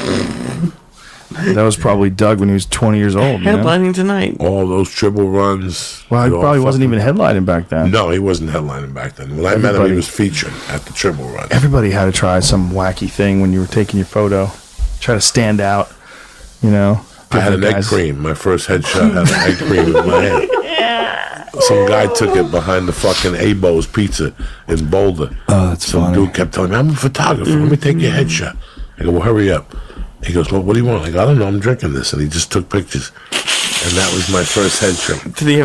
That was probably Doug when he was 20 years old. Headlining tonight. All those triple runs. Well, he probably wasn't even headlining back then. No, he wasn't headlining back then. When I met him, he was featured at the triple run. Everybody had to try some wacky thing when you were taking your photo. Try to stand out, you know. I had an egg cream. My first headshot had an egg cream in my hand. Some guy took it behind the fucking Abo's Pizza in Boulder. Oh, that's funny. Some dude kept telling me, I'm a photographer. Let me take your headshot. I go, well, hurry up. He goes, well, what do you want? I go, I don't know. I'm drinking this. And he just took pictures. And that was my first headshot. Did he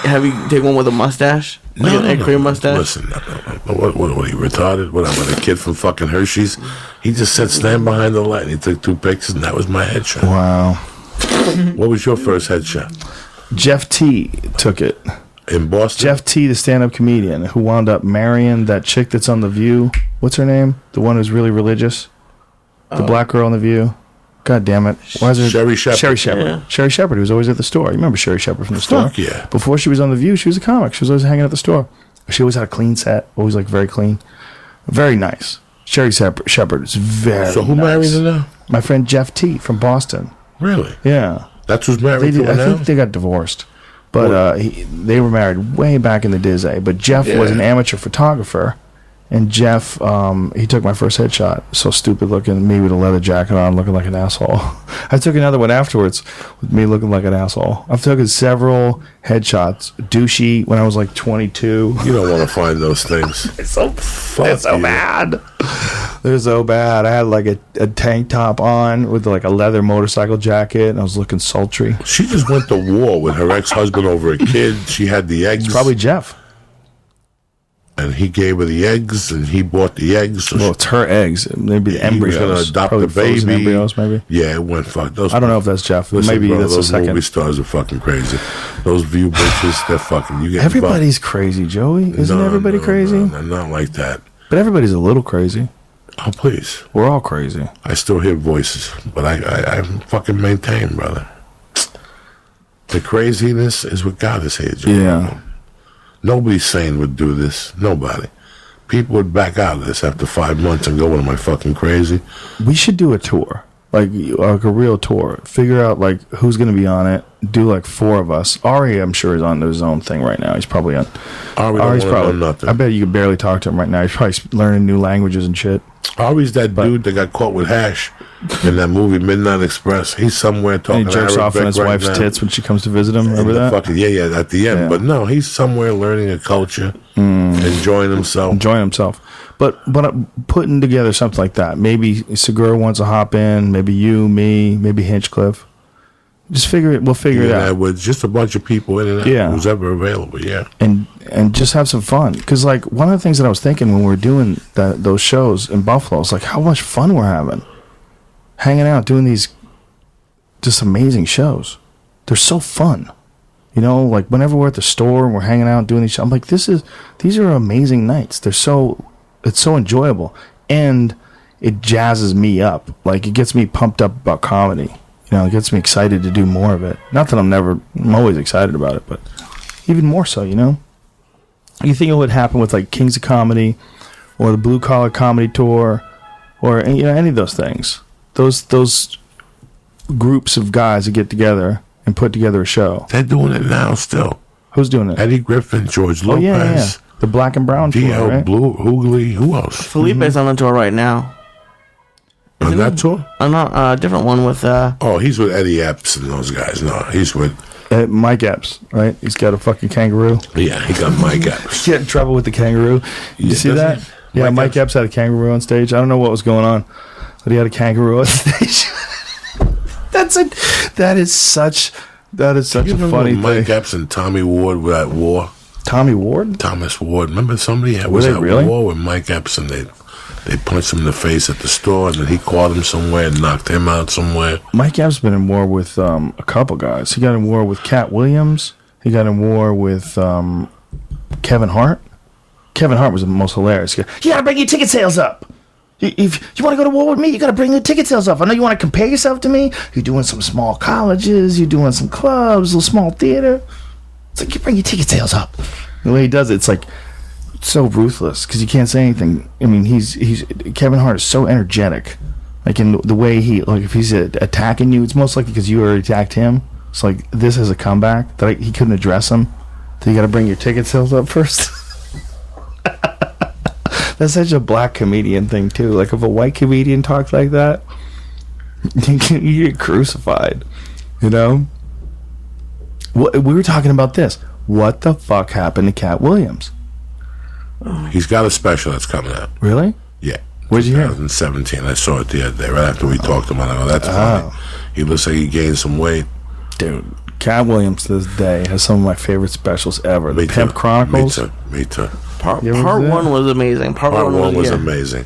have you take one with a mustache? Like an egg cream mustache? Listen, what are you, retarded? What, I'm a kid from fucking Hershey's? He just said, stand behind the light. And he took 2 pictures, and that was my headshot. Wow. What was your first headshot? Jeff T. took it. In Boston? Jeff T., the stand-up comedian, who wound up marrying that chick that's on The View. What's her name? The one who's really religious? The black girl on The View? God damn it. Why is there Sherry Shepherd. Sherry Shepherd. Yeah. Sherry Shepherd, who was always at the store. You remember Sherry Shepherd from the store? Fuck yeah. Before she was on The View, she was a comic. She was always hanging at the store. She always had a clean set. Always, like, very clean. Very nice. Sherry Shepherd is very So who nice. married her now? My friend Jeff T. from Boston. Really? Yeah. That's who's married to her I now? think they got divorced. But they were married way back in the Disney. But Jeff was an amateur photographer. And Jeff, he took my first headshot. So stupid looking, me with a leather jacket on, looking like an asshole. I took another one afterwards with me looking like an asshole. I've taken several headshots. Douchey when I was like 22. You don't want to find those things. It's so bad. They're so bad. I had like a tank top on with like a leather motorcycle jacket, and I was looking sultry. She just went to war with her ex-husband over a kid. She had the eggs. Probably Jeff. And he gave her the eggs, and he bought the eggs. So Well, it's her eggs. Maybe the he was embryos. going to adopt Probably the frozen baby. embryos, maybe. Yeah, it went fuck. Those I don't know if that's Jeff. Listen, Maybe brother, that's the those second. movie stars are fucking crazy. Those View bitches, they're fucking. You get Everybody's crazy, Joey. Isn't everybody crazy? No, not like that. But everybody's a little crazy. Oh, please. We're all crazy. I still hear voices, but I fucking maintain, brother. The craziness is what God is here, Joe. Yeah. Nobody sane would do this. Nobody. People would back out of this after 5 months and go, what am I fucking crazy? We should do a tour. Like a real tour. Figure out like who's going to be on it. Do like 4 of us. Ari, I'm sure, is on his own thing right now. He's probably on. Ari's probably nothing. I bet you could barely talk to him right now. He's probably learning new languages and shit. Ari's that dude that got caught with hash in that movie Midnight Express. He's somewhere talking And he jerks off on his right wife's now. tits when she comes to visit him. Remember that? Fucking, yeah, at the end. Yeah. But no, he's somewhere learning a culture, enjoying himself. Enjoying himself. But putting together something like that. Maybe Segura wants to hop in. Maybe you, me, maybe Hinchcliffe. Just figure it. We'll figure it out. With just a bunch of people in and out. Yeah. Who's ever available, yeah. And just have some fun. Because, like, one of the things that I was thinking when we were doing those shows in Buffalo is, like, how much fun we're having. Hanging out, doing these just amazing shows. They're so fun. You know, like, whenever we're at the store and we're hanging out doing these shows, I'm like, these are amazing nights. It's so enjoyable. And it jazzes me up. Like, it gets me pumped up about comedy. You know, it gets me excited to do more of it. Not that I'm always excited about it, but even more so, you know? You think it would happen with, like, Kings of Comedy or the Blue Collar Comedy Tour or, you know, any of those things. Those groups of guys that get together and put together a show. They're doing it now still. Who's doing it? Eddie Griffin, George Lopez. Yeah. The Black and Brown D.L. Tour, right? Blue, Hoogly, who else? Felipe's on the tour right now. On that tour? I'm not a different one with. Oh, he's with Eddie Epps and those guys. No, he's with. Mike Epps, right? He's got a fucking kangaroo. Yeah, he got Mike Epps. He had in trouble with the kangaroo. Did you see does that? he? Yeah, Mike Mike Epps had a kangaroo on stage. I don't know what was going on, but he had a kangaroo on stage. That is such You a remember funny when Mike thing. Epps and Tommy Ward were at war? Tommy Ward? Thomas Ward. Remember somebody Were was they at really? war with Mike Epps and they punched him in the face at the store and then he caught him somewhere and knocked him out somewhere. Mike Epps been in war with a couple guys. He got in war with Cat Williams. He got in war with Kevin Hart. Kevin Hart was the most hilarious guy. You gotta bring your ticket sales up. If you want to go to war with me, you got to bring your ticket sales up. I know you want to compare yourself to me. You're doing some small colleges. You're doing some clubs, a little small theater. It's like, you bring your ticket sales up. The way he does it, it's like, so ruthless because you can't say anything. I mean, he's Kevin Hart is so energetic, like in the way if he's attacking you, it's most likely because you already attacked him. It's like this is a comeback that he couldn't address him. So you got to bring your ticket sales up first. That's such a black comedian thing too. Like if a white comedian talks like that, you get crucified. You know. We were talking about this. What the fuck happened to Cat Williams? He's got a special that's coming out. Really? Yeah. Where'd you hear? 2017. I saw it the other day, right after we talked about it. Oh, that's funny. He looks like he gained some weight. Dude, Cat Williams to this day has some of my favorite specials ever. The Pimp Chronicles. Me too. Part 1 was amazing. Part 1 was amazing.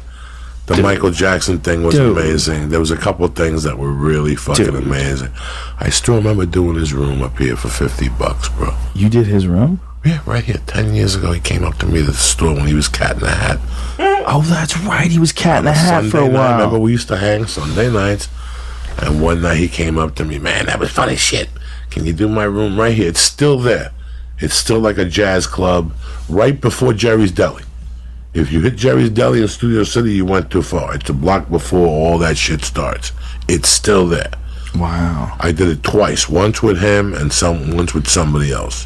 The Michael Jackson thing was amazing. There was a couple of things that were really fucking amazing. I still remember doing his room up here for $50, bro. You did his room? Yeah, right here. 10 years ago, he came up to me at the store when he was Cat in the Hat. Oh, that's right. He was Cat in the Hat for a while. I remember we used to hang Sunday nights, and one night he came up to me, man, that was funny shit. Can you do my room right here? It's still there. It's still like a jazz club right before Jerry's Deli. If you hit Jerry's Deli in Studio City, you went too far. It's a block before all that shit starts. It's still there. Wow. I did it twice. Once with him and once with somebody else.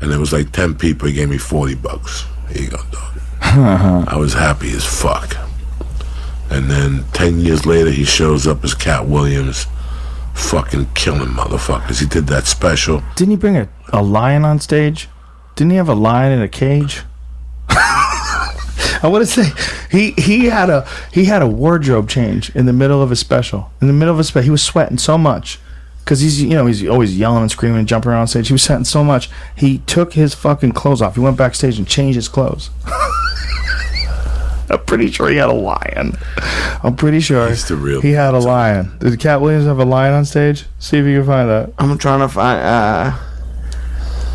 And it was like 10 people. He gave me $40. Here you go, dog. I was happy as fuck. And then 10 years later, he shows up as Cat Williams. Fucking killing motherfuckers. He did that special. Didn't he bring a lion on stage? Didn't he have a lion in a cage? I want to say he had a wardrobe change in the middle of his special. In the middle of his special, he was sweating so much because he's always yelling and screaming and jumping around stage. He was sweating so much he took his fucking clothes off. He went backstage and changed his clothes. I'm pretty sure he had a lion. I'm pretty sure he had a lion. Did Cat Williams have a lion on stage? See if you can find that. I'm trying to find.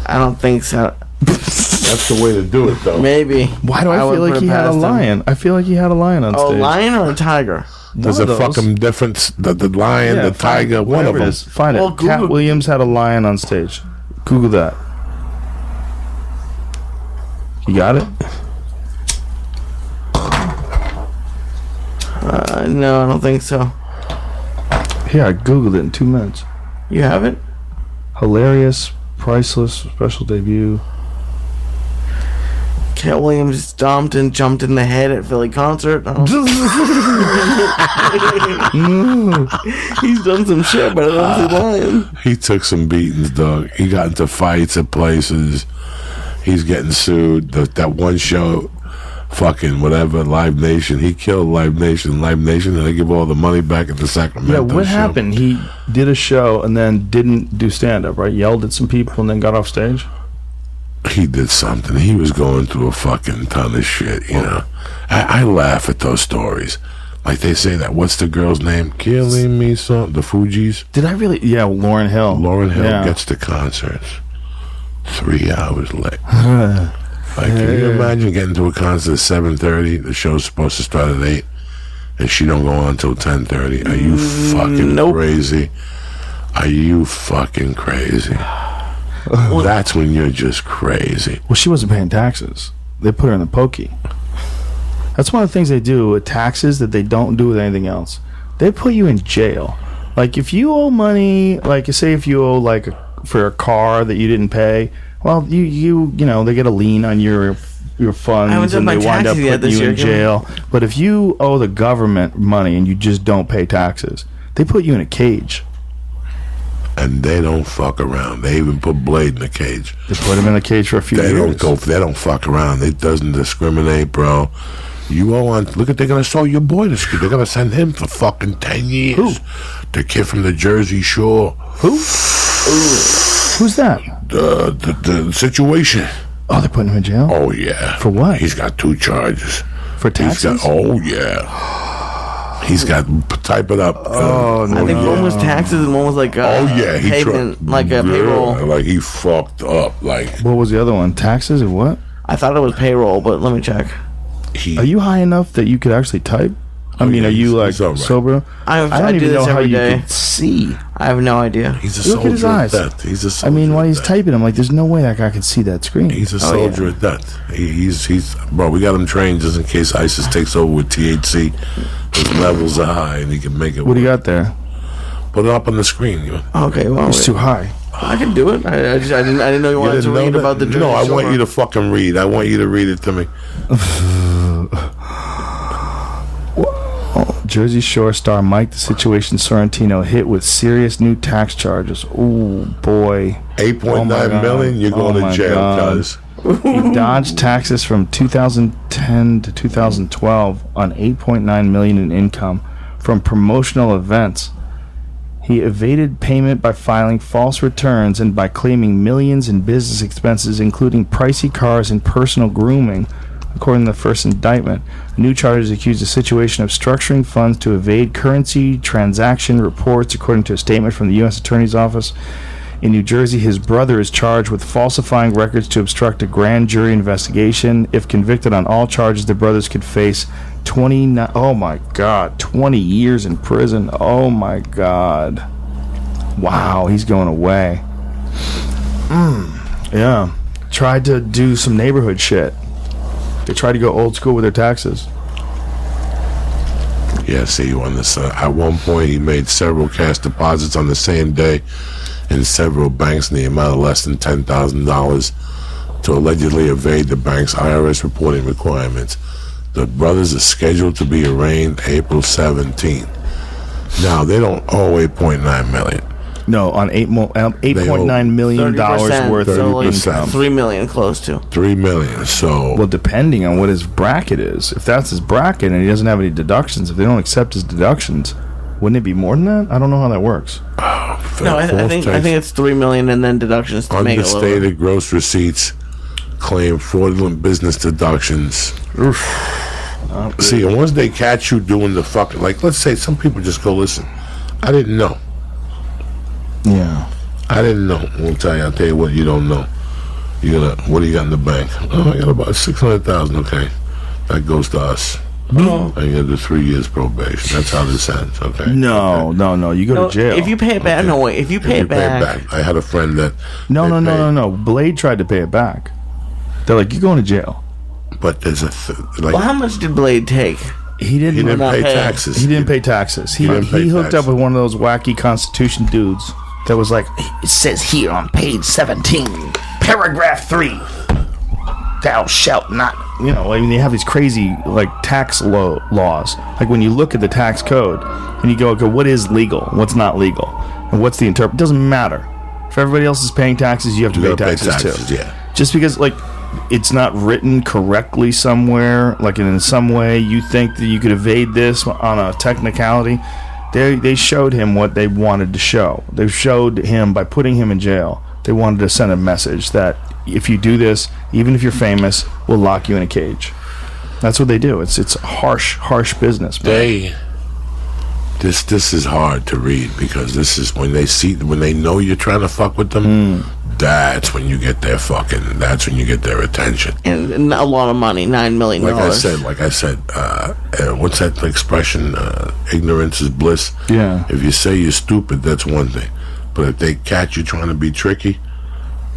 I don't think so. That's the way to do it, though. Maybe. Why do I feel like he had a lion? I feel like he had a lion on stage. A lion or a tiger? There's a fucking difference. The lion, the tiger, one of them. Find it. Cat Williams had a lion on stage. Google that. You got it? No, I don't think so. Here, I Googled it in 2 minutes. You have it? Hilarious, priceless, special debut. Cat Williams stomped and jumped in the head at Philly concert. He's done some shit, but I don't see lion. He took some beatings, dog. He got into fights at places. He's getting sued. That one show, fucking whatever, Live Nation. He killed Live Nation, and they give all the money back at the Sacramento show. Yeah, what show. happened? He did a show and then didn't do stand-up, right? Yelled at some people and then got off stage? He did something. He was going through a fucking ton of shit, you know. I laugh at those stories. Like they say that, what's the girl's name? Killing Me Song, the Fugees. Did I really? Yeah, Lauryn Hill. Lauryn Hill gets to concerts 3 hours late. Like, can you imagine getting to a concert at 7:30? The show's supposed to start at 8, and she don't go on until 10:30. Are you fucking crazy? Are you fucking crazy? That's when you're just crazy. Well, she wasn't paying taxes. They put her in the pokey. That's one of the things they do with taxes that they don't do with anything else. They put you in jail. Like, if you owe money, like, say if you owe, like, for a car that you didn't pay, well, you know, they get a lien on your funds and they wind up putting you in jail. But if you owe the government money and you just don't pay taxes, they put you in a cage. And they don't fuck around. They even put Blade in the cage. They put him in the cage for a few years. They don't fuck around. It doesn't discriminate, bro. You owe on. Look at, they're gonna sell your boy to school. They're gonna send him for fucking 10 years. Who? The kid from the Jersey Shore. Who? Who's that? The situation. Oh, they're putting him in jail? Oh yeah. For what? He's got 2 charges. For taxes? Oh yeah. He's got, type it up. No. I think one was taxes and one was like he payment, like a payroll. Like he fucked up. Like, what was the other one? Taxes or what? I thought it was payroll, but let me check. Are you high enough that you could actually type? I mean, are you like he's all right. sober? I don't do even know this how every you day. can see. I have no idea. He's a Look at his soldier of eyes. death. He's a I soldier. mean, while of he's death. typing, I'm like, there's no way that guy could see that screen. He's a soldier of death. He's bro. We got him trained just in case ISIS takes over with THC. His levels are high, and he can make it. What do you got there? Put it up on the screen. Okay, well, It's too high. I can do it. I didn't know you wanted to read about the Jersey No, I want Shore. you to fucking read. I want you to read it to me. Jersey Shore star Mike the Situation Sorrentino hit with serious new tax charges. Ooh, boy. 8.9 million. You're going to jail, cuz. He dodged taxes from 2010 to 2012 on 8.9 million in income from promotional events. He evaded payment by filing false returns and by claiming millions in business expenses, including pricey cars and personal grooming, according to the first indictment. New charges accuse the Situation of structuring funds to evade currency transaction reports, according to a statement from the U.S. Attorney's Office. In New Jersey, his brother is charged with falsifying records to obstruct a grand jury investigation. If convicted on all charges, the brothers could face 20 years in prison. Oh my God. Wow, he's going away. Yeah. Tried to do some neighborhood shit. They tried to go old school with their taxes. Yeah, see, on this. At one point, he made several cash deposits on the same day in several banks in the amount of less than $10,000 to allegedly evade the bank's IRS reporting requirements. The brothers are scheduled to be arraigned April 17th. Now, they don't owe $8.9 million. No, on $8.9 million worth so of like income. $3 million close to. $3 million. So, Well, depending on what his bracket is. If that's his bracket and he doesn't have any deductions, if they don't accept his deductions, wouldn't it be more than that? I don't know how that works. No, I think it's $3 million and then deductions to make it lower. understated gross receipts, claim fraudulent business deductions. See, and once they catch you doing the fucking, like, let's say some people just go, listen, I didn't know. Yeah. I didn't know. I'll tell you what you don't know. What do you got in the bank? Oh, I got about $600,000. Okay, that goes to us. No. And you got the 3 years probation. That's how this ends. Okay. No. You go to jail. If you pay it back, no wait. If you pay it back, I had a friend that. No. Blade tried to pay it back. They're like, you're going to jail. But there's a well, how much did Blade take? He didn't pay taxes. He didn't pay taxes. He hooked up with one of those wacky Constitution dudes that was like, it says here on page 17, paragraph 3, thou shalt not. You know, I mean, they have these crazy like tax laws. Like when you look at the tax code and you go, okay, what is legal? What's not legal? And what's the interpret? It doesn't matter. If everybody else is paying taxes, you have to pay taxes too. Yeah. Just because like it's not written correctly somewhere, like in some way you think that you could evade this on a technicality. They showed him what they wanted to show. They showed him by putting him in jail. They wanted to send a message that if you do this, even if you're famous, we'll lock you in a cage. That's what they do. It's harsh business. Man. This is hard to read because this is when they know you're trying to fuck with them. That's when you get their attention. And a lot of money, $9 million. Like I said, what's that expression? Ignorance is bliss. Yeah. If you say you're stupid, that's one thing. But if they catch you trying to be tricky,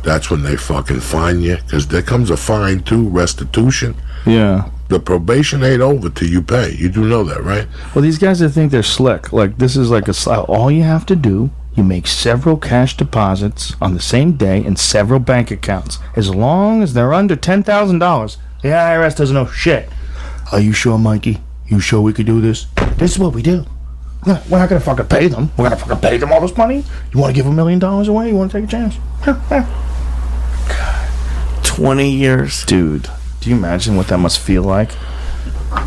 that's when they fucking fine you. Because there comes a fine too, restitution. Yeah. The probation ain't over till you pay. You do know that, right? Well, these guys, I think they're slick. Like, this is like all you have to do, you make several cash deposits on the same day in several bank accounts. As long as they're under $10,000, the IRS doesn't know shit. Are you sure, Mikey? You sure we could do this? This is what we do. We're not going to fucking pay them. We're going to fucking pay them all this money? You want to give $1 million away? You want to take a chance? 20 years. Dude, do you imagine what that must feel like?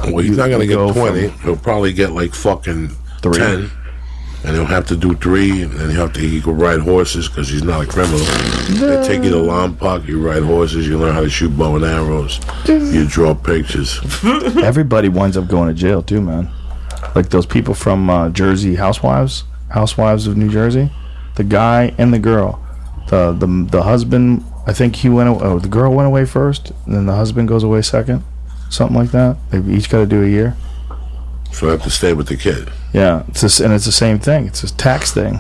Well, he's not going to get 20. He'll probably get like fucking 3. 10. And he'll have to do 3, and then he can ride horses because he's not a criminal. They take you to Lompoc, you ride horses, you learn how to shoot bow and arrows, you draw pictures. Everybody winds up going to jail too, man. Like those people from Jersey Housewives of New Jersey, the guy and the girl, the husband. I think the girl went away first, and then the husband goes away second, something like that. They each got to do a year. So I have to stay with the kid. Yeah, and it's the same thing. It's a tax thing.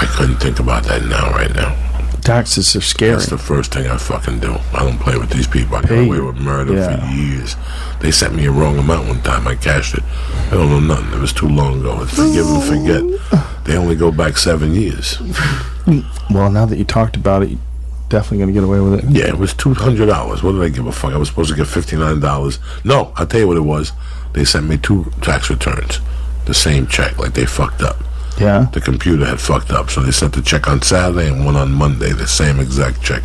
I couldn't think about that right now. Taxes are scary. That's the first thing I fucking do. I don't play with these people. I got away with murder for years. They sent me a wrong amount one time. I cashed it. I don't know nothing. It was too long ago. It's forgive and forget. They only go back 7 years. Well, now that you talked about it, you're definitely going to get away with it. Yeah, it was $200. What did I give a fuck? I was supposed to get $59. No, I'll tell you what it was. They sent me 2 tax returns. The same check, like they fucked up. Yeah. The computer had fucked up, so they sent the check on Saturday and one on Monday, the same exact check.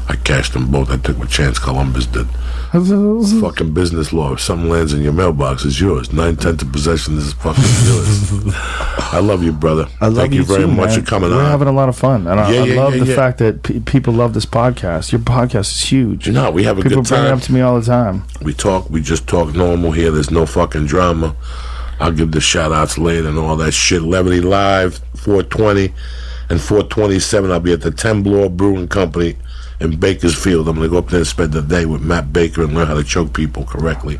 I cashed them both. I took what Chance Columbus did. Fucking business law. If something lands in your mailbox, it's yours. 9/10 of possession is fucking yours. I love you, brother. Thank you very much for coming on. We're having a lot of fun. And I love the fact that people love this podcast. Your podcast is huge. No, we have a good time. People bring it up to me all the time. We talk. We just talk normal here. There's no fucking drama. I'll give the shout-outs later and all that shit. Levity Live, 420 and 427. I'll be at the 10 Bloor Brewing Company in Bakersfield. I'm going to go up there and spend the day with Matt Baker and learn how to choke people correctly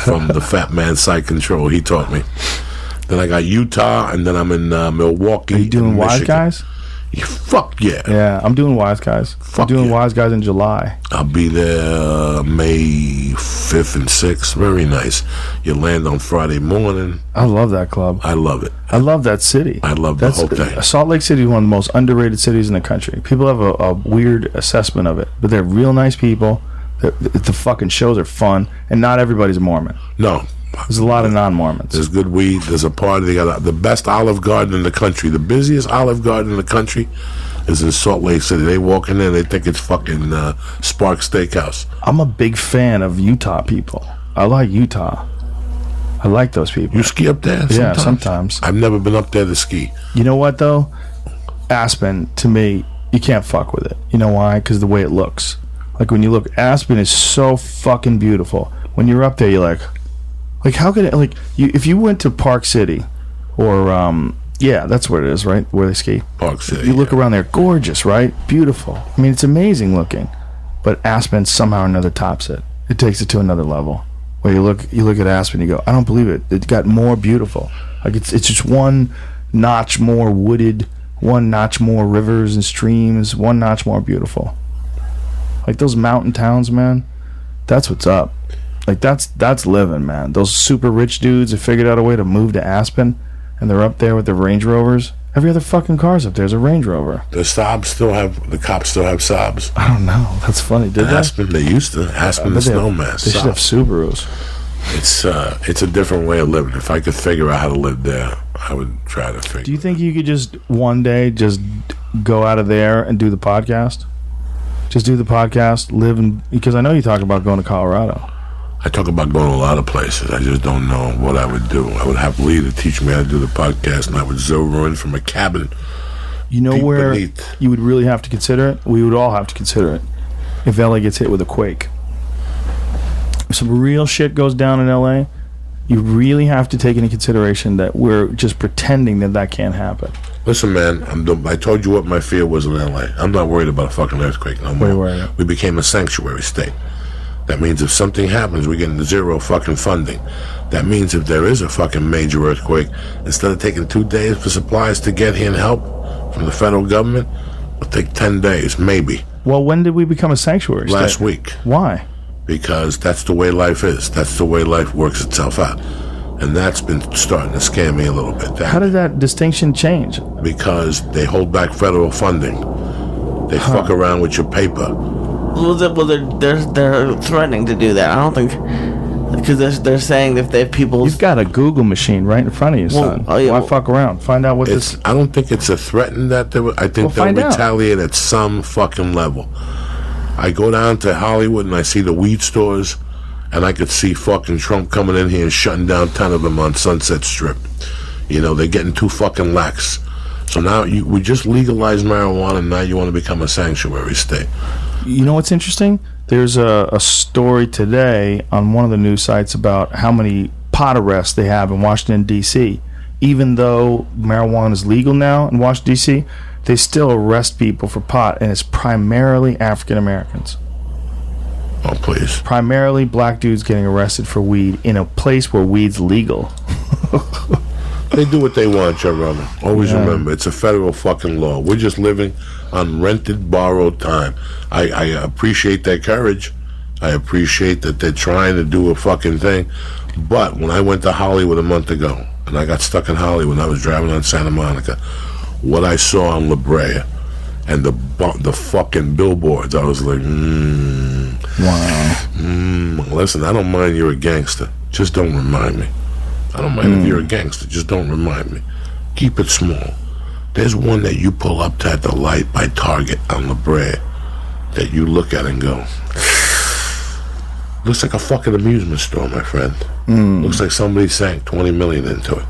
from the Fat Man Side Control. He taught me. Then I got Utah, and then I'm in Milwaukee. Are you doing Wise Guys? Fuck yeah. Yeah, I'm doing Wise Guys. I'm doing Wise Guys in July. I'll be there May 5th and 6th. Very nice. You land on Friday morning. I love that club. I love it. I love that city. I love the whole thing. Salt Lake City is one of the most underrated cities in the country. People have a weird assessment of it, but they're real nice people. The fucking shows are fun, and not everybody's a Mormon. No. There's a lot of non-Mormons. There's good weed. There's a party. They got the best Olive Garden in the country. The busiest Olive Garden in the country is in Salt Lake City. They walk in there, they think it's fucking Spark Steakhouse. I'm a big fan of Utah people. I like Utah. I like those people. You ski up there? Yeah, sometimes. I've never been up there to ski. You know what, though? Aspen, to me, you can't fuck with it. You know why? Because the way it looks. Like, when you look, Aspen is so fucking beautiful. When you're up there, you're like how could it, like, if you went to Park City, or, yeah, that's where it is, right? Where they ski. Park City. You look around there, gorgeous, right? Beautiful. I mean, it's amazing looking. But Aspen somehow or another tops it. It takes it to another level. Where you look at Aspen, you go, I don't believe it. It got more beautiful. Like, it's just one notch more wooded, one notch more rivers and streams, one notch more beautiful. Like, those mountain towns, man, that's what's up. Like, that's living, man. Those super rich dudes have figured out a way to move to Aspen, and they're up there with their Range Rovers. Every other fucking car's up there's a Range Rover. The cops still have Saabs. I don't know. That's funny. Did Aspen, they used to. Aspen the Snowman. They should have Subarus. It's a different way of living. If I could figure out how to live there, I would try to figure. Do you think you could just one day just go out of there and do the podcast? Just do the podcast, live in, because I know you talk about going to Colorado. I talk about going to a lot of places. I just don't know what I would do. I would have Lee to teach me how to do the podcast, and I would zero in from a cabin. You know where you would really have to consider it? We would all have to consider it. If LA gets hit with a quake. If some real shit goes down in LA, you really have to take into consideration that we're just pretending that can't happen. Listen, man, I told you what my fear was in LA. I'm not worried about a fucking earthquake no more. We became a sanctuary state. That means if something happens, we're getting zero fucking funding. That means if there is a fucking major earthquake, instead of taking 2 days for supplies to get here and help from the federal government, it'll take 10 days, maybe. Well, when did we become a sanctuary state? Last week. Why? Because that's the way life is. That's the way life works itself out. And that's been starting to scare me a little bit. How did that distinction change? Because they hold back federal funding. They fuck around with your paper. Well, they're threatening to do that. I don't think, because they're saying if they have people. You've got a Google machine right in front of you, son. Why fuck around? Find out what this. I don't think it's a threaten that they. I think they'll retaliate at some fucking level. I go down to Hollywood and I see the weed stores, and I could see fucking Trump coming in here and shutting down 10 of them on Sunset Strip. You know, they're getting too fucking lax. So now we just legalized marijuana, and now you want to become a sanctuary state. You know what's interesting? There's a story today on one of the news sites about how many pot arrests they have in Washington, D.C. Even though marijuana is legal now in Washington, D.C., they still arrest people for pot, and it's primarily African Americans. Oh, please. Primarily black dudes getting arrested for weed in a place where weed's legal. They do what they want, your brother. Always remember, it's a federal fucking law. We're just living on rented, borrowed time. I appreciate their courage. I appreciate that they're trying to do a fucking thing. But when I went to Hollywood a month ago, and I got stuck in Hollywood, I was driving on Santa Monica, what I saw on La Brea and the fucking billboards, I was like, Wow. Listen, I don't mind you're a gangster. Just don't remind me. I don't mind if you're a gangster. Just don't remind me. Keep it small. There's one that you pull up to at the light by Target on La Brea that you look at and go, looks like a fucking amusement store, my friend. Looks like somebody sank $20 million into it.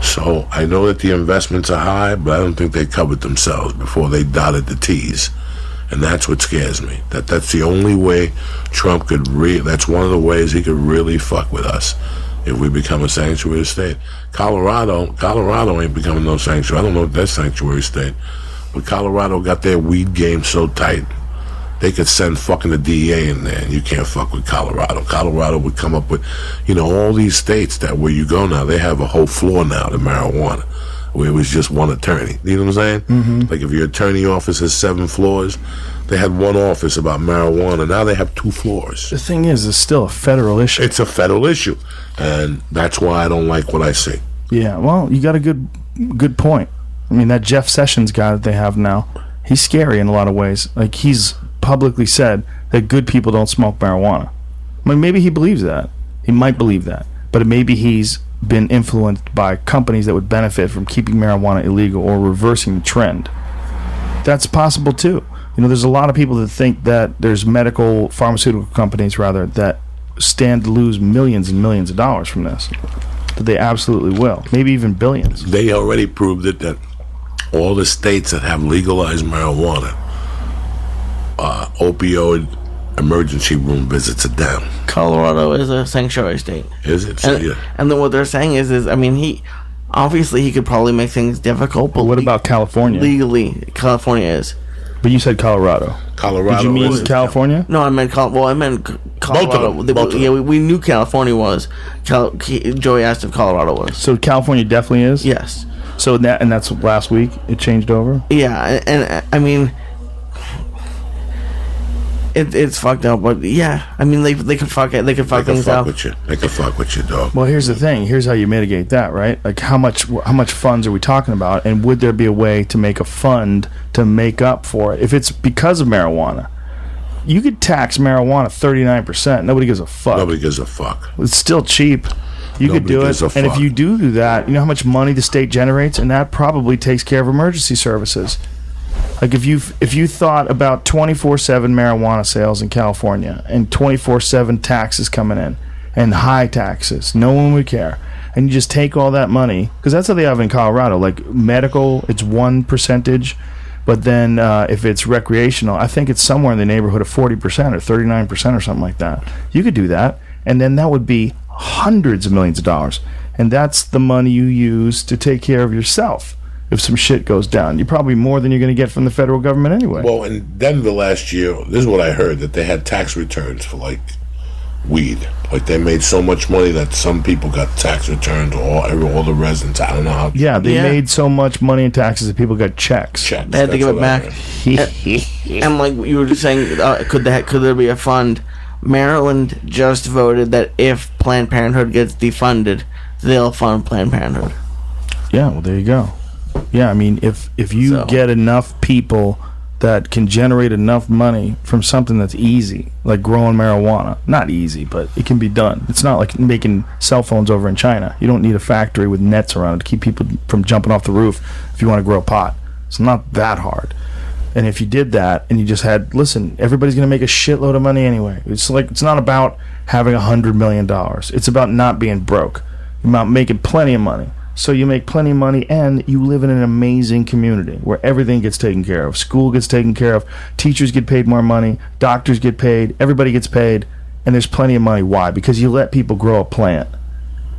So I know that the investments are high, but I don't think they covered themselves before they dotted the T's. And that's what scares me. That's the only way Trump could that's one of the ways he could really fuck with us if we become a sanctuary state. Colorado ain't becoming no sanctuary. I don't know if that's sanctuary state. But Colorado got their weed game so tight, they could send fucking the DEA in there, and you can't fuck with Colorado. Colorado would come up with, all these states that where you go now, they have a whole floor now to marijuana, where it was just one attorney. You know what I'm saying? Mm-hmm. Like if your attorney office has 7 floors, they had one office about marijuana. Now they have 2 floors. The thing is, it's still a federal issue. It's a federal issue, and that's why I don't like what I see. Yeah, well, you got a good point. I mean, that Jeff Sessions guy that they have now, he's scary in a lot of ways. Like, he's publicly said that good people don't smoke marijuana. I mean, maybe he believes that. He might believe that. But maybe he's been influenced by companies that would benefit from keeping marijuana illegal or reversing the trend. That's possible, too. There's a lot of people that think that there's pharmaceutical companies, rather, that stand to lose millions and millions of dollars from this. That they absolutely will. Maybe even billions. They already proved it that all the states that have legalized marijuana, opioid emergency room visits are down. Colorado is a sanctuary state. Is it? And then what they're saying is, I mean, he could probably make things difficult, but what about California? Legally, California is. But you said Colorado. Colorado. Did you mean California? No, I meant Colorado. Both of them. Yeah, we knew California was. Joey asked if Colorado was. So California definitely is? Yes. So that's last week it changed over? Yeah, and I mean, it's fucked up, but yeah, I mean, they could fuck it. They could fuck things up. They could fuck with you, dog. Well, here's the thing. Here's how you mitigate that, right? Like, how much funds are we talking about, and would there be a way to make a fund to make up for it if it's because of marijuana? You could tax marijuana 39%. Nobody gives a fuck. Nobody gives a fuck. It's still cheap. You could do it, and if you do that, you know how much money the state generates, and that probably takes care of emergency services. Like if you thought about 24/7 marijuana sales in California and 24/7 taxes coming in and high taxes, no one would care. And you just take all that money, because that's how they have in Colorado. Like medical, it's 1%, but then if it's recreational, I think it's somewhere in the neighborhood of 40% or 39% or something like that. You could do that, and then that would be hundreds of millions of dollars, and that's the money you use to take care of yourself. If some shit goes down, you're probably more than you're going to get from the federal government anyway. Well, in Denver last year, this is what I heard, that they had tax returns for, like, weed. Like, they made so much money that some people got tax returns, all the residents. I don't know how. Yeah, they made so much money in taxes that people got checks. They had to give it back. And like you were just saying, could there be a fund? Maryland just voted that if Planned Parenthood gets defunded, they'll fund Planned Parenthood. Yeah, well, there you go. Yeah, I mean, if you get enough people that can generate enough money from something that's easy, like growing marijuana. Not easy, but it can be done. It's not like making cell phones over in China. You don't need a factory with nets around it to keep people from jumping off the roof if you want to grow pot. It's not that hard. And if you did that and you just had, listen, everybody's going to make a shitload of money anyway. It's not about having $100 million. It's about not being broke. It's about making plenty of money. So you make plenty of money and you live in an amazing community where everything gets taken care of. School gets taken care of. Teachers get paid more money. Doctors get paid. Everybody gets paid. And there's plenty of money. Why? Because you let people grow a plant.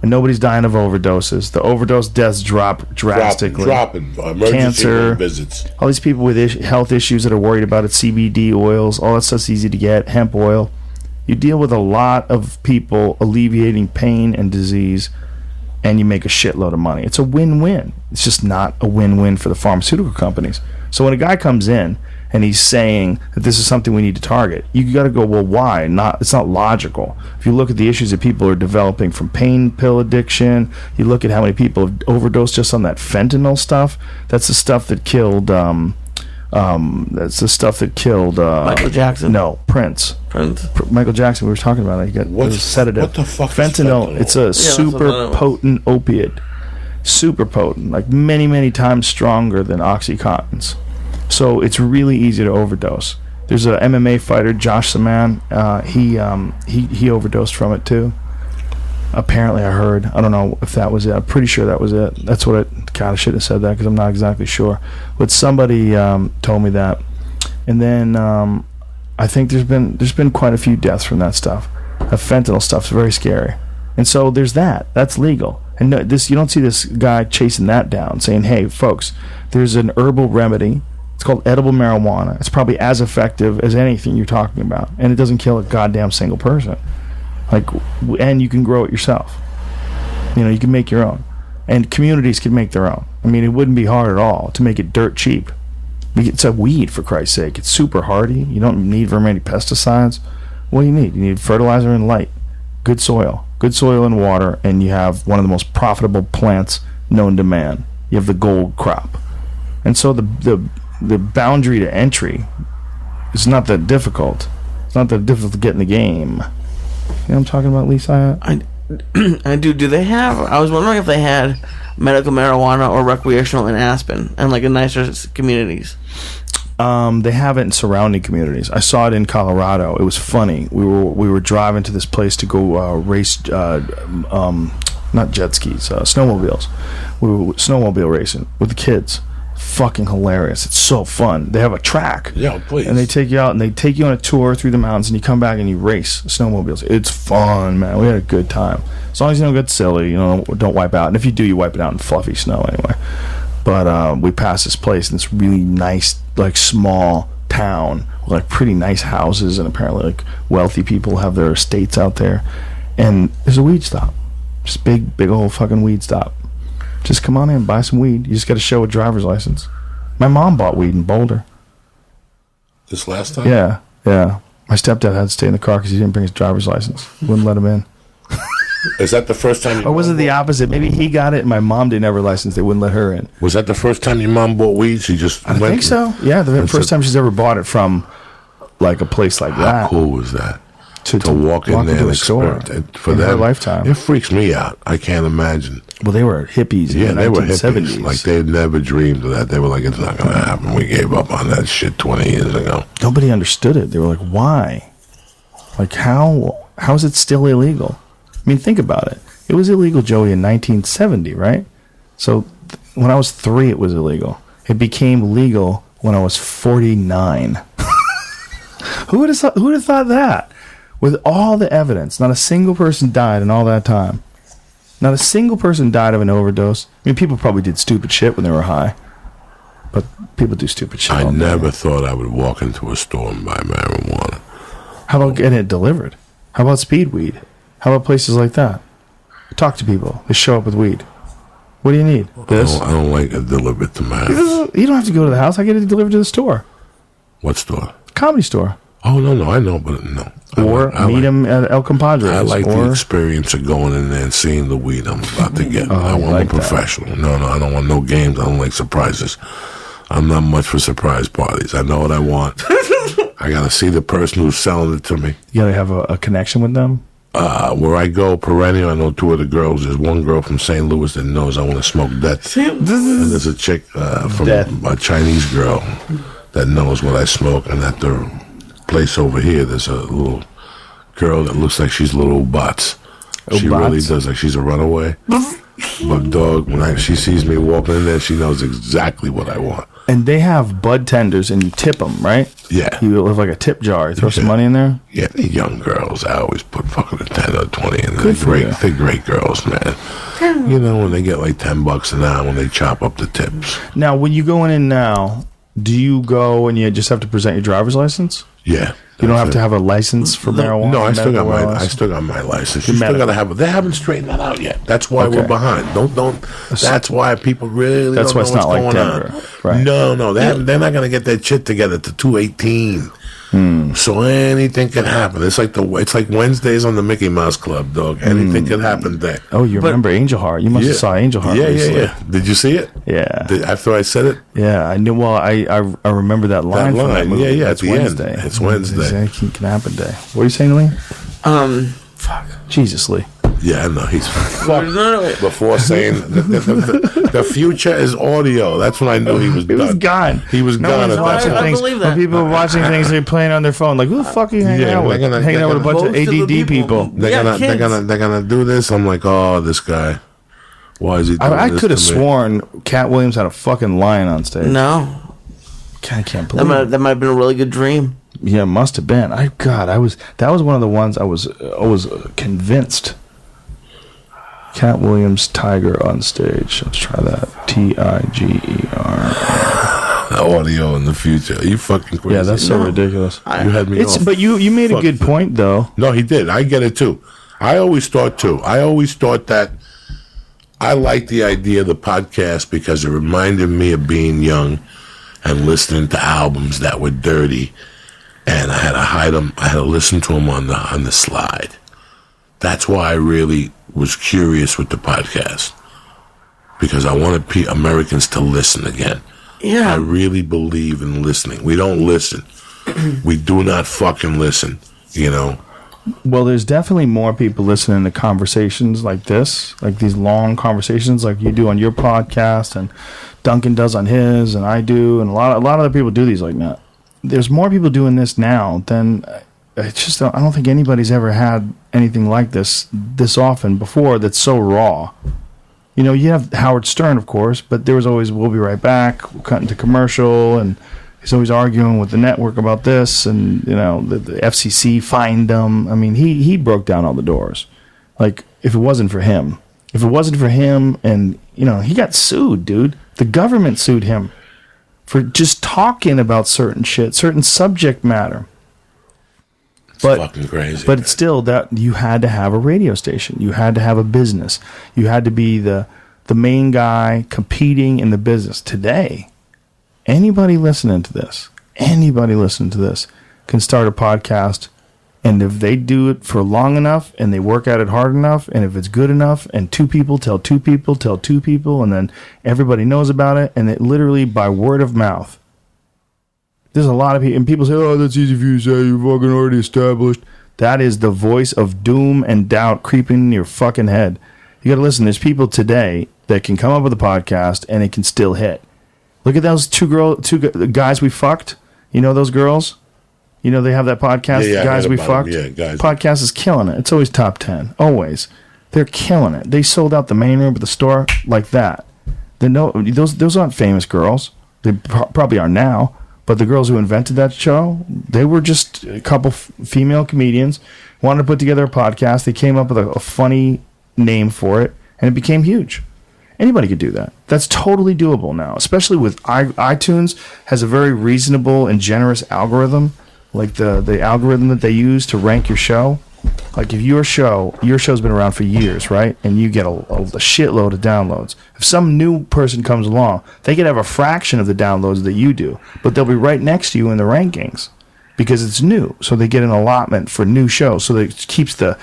and nobody's dying of overdoses. The overdose deaths drop drastically. Dropping. Emergency Cancer, room visits. all these people with health issues that are worried about it, CBD oils, all that stuff's easy to get, hemp oil. You deal with a lot of people alleviating pain and disease, and you make a shitload of money. It's a win-win. It's just not a win-win for the pharmaceutical companies. So when a guy comes in and he's saying that this is something we need to target, you got to go, well, why? It's not logical. If you look at the issues that people are developing from pain pill addiction, you look at how many people have overdosed just on that fentanyl stuff. That's the stuff that killed. Michael Jackson. No, Prince. Michael Jackson. We were talking about it. He got a sedative. What the fuck? Fentanyl. It's a super potent opiate. Super potent, like many, many times stronger than Oxycontins. So it's really easy to overdose. There's a MMA fighter, Josh Saman. He overdosed from it too. Apparently, I heard. I don't know if that was it. I'm pretty sure that was it. That's what it. God, I shouldn't have said that because I'm not exactly sure. But somebody told me that. And then I think there's been quite a few deaths from that stuff. The fentanyl stuff's very scary. And so there's that. That's legal. And no, you don't see this guy chasing that down, saying, "Hey, folks, there's an herbal remedy. It's called edible marijuana. It's probably as effective as anything you're talking about, and it doesn't kill a goddamn single person. And you can grow it yourself. You can make your own, and communities can make their own. I mean, it wouldn't be hard at all to make it dirt cheap. It's a weed, for Christ's sake. It's super hardy. You don't need very many pesticides. What do you need? You need fertilizer and light, good soil and water, and you have one of the most profitable plants known to man. You have the gold crop, and so the boundary to entry is not that difficult. It's not that difficult to get in the game. You know what I'm talking about, Lisa? I do. Do they have? I was wondering if they had medical marijuana or recreational in Aspen and in nicer communities. They have it in surrounding communities. I saw it in Colorado. It was funny. We were driving to this place to go race, not jet skis, snowmobiles. We were snowmobile racing with the kids. Fucking hilarious. It's so fun. They have a track. Yeah, please. And they take you out and they take you on a tour through the mountains, and you come back and you race snowmobiles. It's fun, man. We had a good time. As long as you don't get silly, don't wipe out. And if you do, you wipe it out in fluffy snow anyway. But we passed this place, and it's really nice, small town with pretty nice houses, and apparently wealthy people have their estates out there. And there's a weed stop. Just big old fucking weed stop. Just come on in, buy some weed. You just got to show a driver's license. My mom bought weed in Boulder. This last time? Yeah. My stepdad had to stay in the car because he didn't bring his driver's license. Wouldn't let him in. Is that the first time? Or was it the opposite? Maybe he got it and my mom didn't have her license. They wouldn't let her in. Was that the first time your mom bought weed? She just I think so. Yeah, the first time she's ever bought it from a place like that. How cool was that? To walk in there and experience for in them, her lifetime. It freaks me out. I can't imagine. Well, they were hippies in the 1970s. Like they had never dreamed of that. They were like, it's not going to happen. We gave up on that shit 20 years ago. Nobody understood it. They were like, why? How is it still illegal? I mean, think about it. It was illegal, Joey, in 1970, right? So when I was 3, it was illegal. It became legal when I was 49. Who would have thought that? With all the evidence, not a single person died in all that time. Not a single person died of an overdose. I mean, people probably did stupid shit when they were high. But people do stupid shit. I never thought I would walk into a store and buy marijuana. How about getting it delivered? How about speed weed? How about places like that? Talk to people. They show up with weed. What do you need? This? I don't like it delivered to my house. You don't have to go to the house. I get it delivered to the store. What store? Comedy Store. Oh, no, I know, but no. Or meet him at El Compadre. I like the experience of going in there and seeing the weed I'm about to get. I want a professional. No, I don't want no games. I don't like surprises. I'm not much for surprise parties. I know what I want. I got to see the person who's selling it to me. You got to have a connection with them? Where I go, perennial, I know 2 of the girls. There's one girl from St. Louis that knows I want to smoke death. And there's a chick from a Chinese girl that knows what I smoke. And at the place over here, there's a little girl that looks like she's little bots. She really does, like she's a runaway. But dog, when she sees me walking in there, she knows exactly what I want. And they have bud tenders, and you tip them, right? Yeah. You have like a tip jar. You throw some money in there. Yeah, the young girls, I always put fucking a 10 or 20 in there. Good for you. They're great girls, man. You know, when they get like $10 an hour when they chop up the tips. Now, when you going in now, do you go and you just have to present your driver's license? Yeah. You don't have to have a license for marijuana? No, I still got my license. You still medical. gotta have. They haven't straightened that out yet. That's why we're behind. Don't. That's why people really. That's don't why it's know not what's like going Denver, on. right? No, they're not gonna get that shit together to 218. So anything can happen. It's like Wednesdays on the Mickey Mouse Club, dog. Anything can happen there. Oh, you remember Angel Heart? You must have saw Angel Heart. Yeah. Did you see it? Yeah. After I said it. Yeah, I knew. Well, I remember that line. From that movie. Yeah. It's at the Wednesday. end. It's Wednesday. Anything can happen day. What are you saying, Lee? Fuck. Jesus, Lee. Yeah, I know he's No. before saying the future is audio. That's when I knew he was done. He was gone. He was gone at Watching that I things, believe that. when people are watching things, they're playing on their phone. Like, who the fuck are you hanging out with? Hanging out with a bunch of Most of the ADD people. They're gonna do this. I'm like, oh, this guy. Why is he doing I this could have to me? sworn Cat Williams had a fucking lion on stage. No. I can't believe it. That might have been a really good dream. Yeah, it must have been. That was one of the ones I was convinced. Cat Williams Tiger on stage. Let's try that. TIGER. Audio in the future. Are you fucking crazy? Yeah, that's so ridiculous. You had me off. But you made a Fuck. good point though. No, he did. I get it too. I always thought that I liked the idea of the podcast because it reminded me of being young and listening to albums that were dirty, and I had to hide them. I had to listen to them on the slide. That's why I really was curious with the podcast, because I wanted Americans to listen again. Yeah. I really believe in listening. We don't listen. We do not fucking listen, you know. Well, there's definitely more people listening to conversations like this, like these long conversations like you do on your podcast and Duncan does on his and I do, and a lot of other people do these like that. There's more people doing this now than I don't think anybody's ever had anything like this often before that's so raw. You know, you have Howard Stern, of course, but there was always, we'll be right back, we'll cut into commercial, and he's always arguing with the network about this, and, you know, the FCC fined him. I mean, he broke down all the doors. Like, if it wasn't for him, and, you know, he got sued, dude. The government sued him for just talking about certain shit, certain subject matter. It's fucking crazy. But it's still that you had to have a radio station. You had to have a business. You had to be the main guy competing in the business. Today, anybody listening to this can start a podcast, and if they do it for long enough and they work at it hard enough, and if it's good enough, and two people tell two people, and then everybody knows about it, and it literally by word of mouth. There's a lot of people, and people say, oh, that's easy for you to say, you're fucking already established. That is the voice of doom and doubt creeping in your fucking head. You gotta listen, there's people today that can come up with a podcast and it can still hit. Look at those two guys we fucked. You know those girls? You know they have that podcast, Yeah, Guys We Fucked? Yeah, guys. Podcast is killing it. It's always top 10. Always. They're killing it. They sold out the main room at the store like that. Those aren't famous girls. They probably are now. But the girls who invented that show, they were just a couple female comedians, wanted to put together a podcast. They came up with a funny name for it, and it became huge. Anybody could do that. That's totally doable now, especially with iTunes has a very reasonable and generous algorithm, like the algorithm that they use to rank your show. Like if your show's been around for years, right? And you get a shitload of downloads. If some new person comes along, they could have a fraction of the downloads that you do, but they'll be right next to you in the rankings because it's new. So they get an allotment for new shows. So it keeps the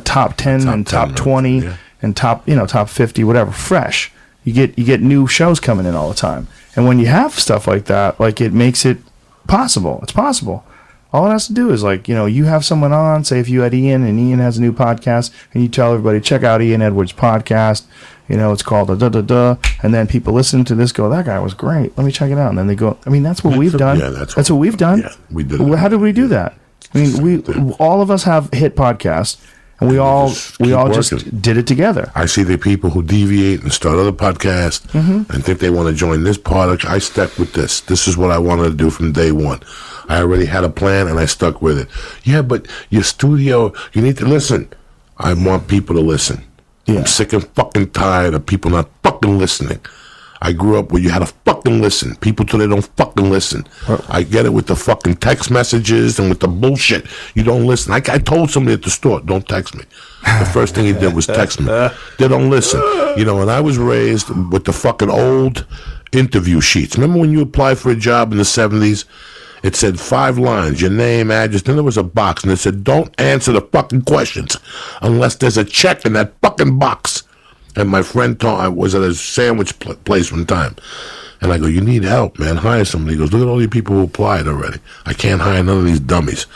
top 10 and top 20 and top 50, whatever, fresh. You get new shows coming in all the time. And when you have stuff like that, like it makes it possible. It's possible. All it has to do is, like, you know, you have someone on, say if you had Ian, and Ian has a new podcast, and you tell everybody, check out Ian Edwards' podcast, you know, it's called and then people listen to this, go, that guy was great, let me check it out, and then they go, I mean, that's what we've done. Yeah, that's what we've done. Yeah, we did. How did we do that? I mean, all of us have hit podcasts, and we all working. just did it together. I see the people who deviate and start other podcasts and think they want to join this product. I stuck with this. This is what I wanted to do from day one. I already had a plan and I stuck with it. Yeah, but your studio, you need to listen. I want people to listen. Yeah. I'm sick and fucking tired of people not fucking listening. I grew up where you had to fucking listen. People today don't fucking listen. I get it with the fucking text messages and with the bullshit. You don't listen. I told somebody at the store, don't text me. The first thing he did was text me. They don't listen. You know, and I was raised with the fucking old interview sheets. Remember when you applied for a job in the 70s? It said 5 lines, your name, address, then there was a box, and it said, don't answer the fucking questions unless there's a check in that fucking box. And my friend told, I was at a sandwich place one time, and I go, you need help, man, hire somebody. He goes, look at all the people who applied already. I can't hire none of these dummies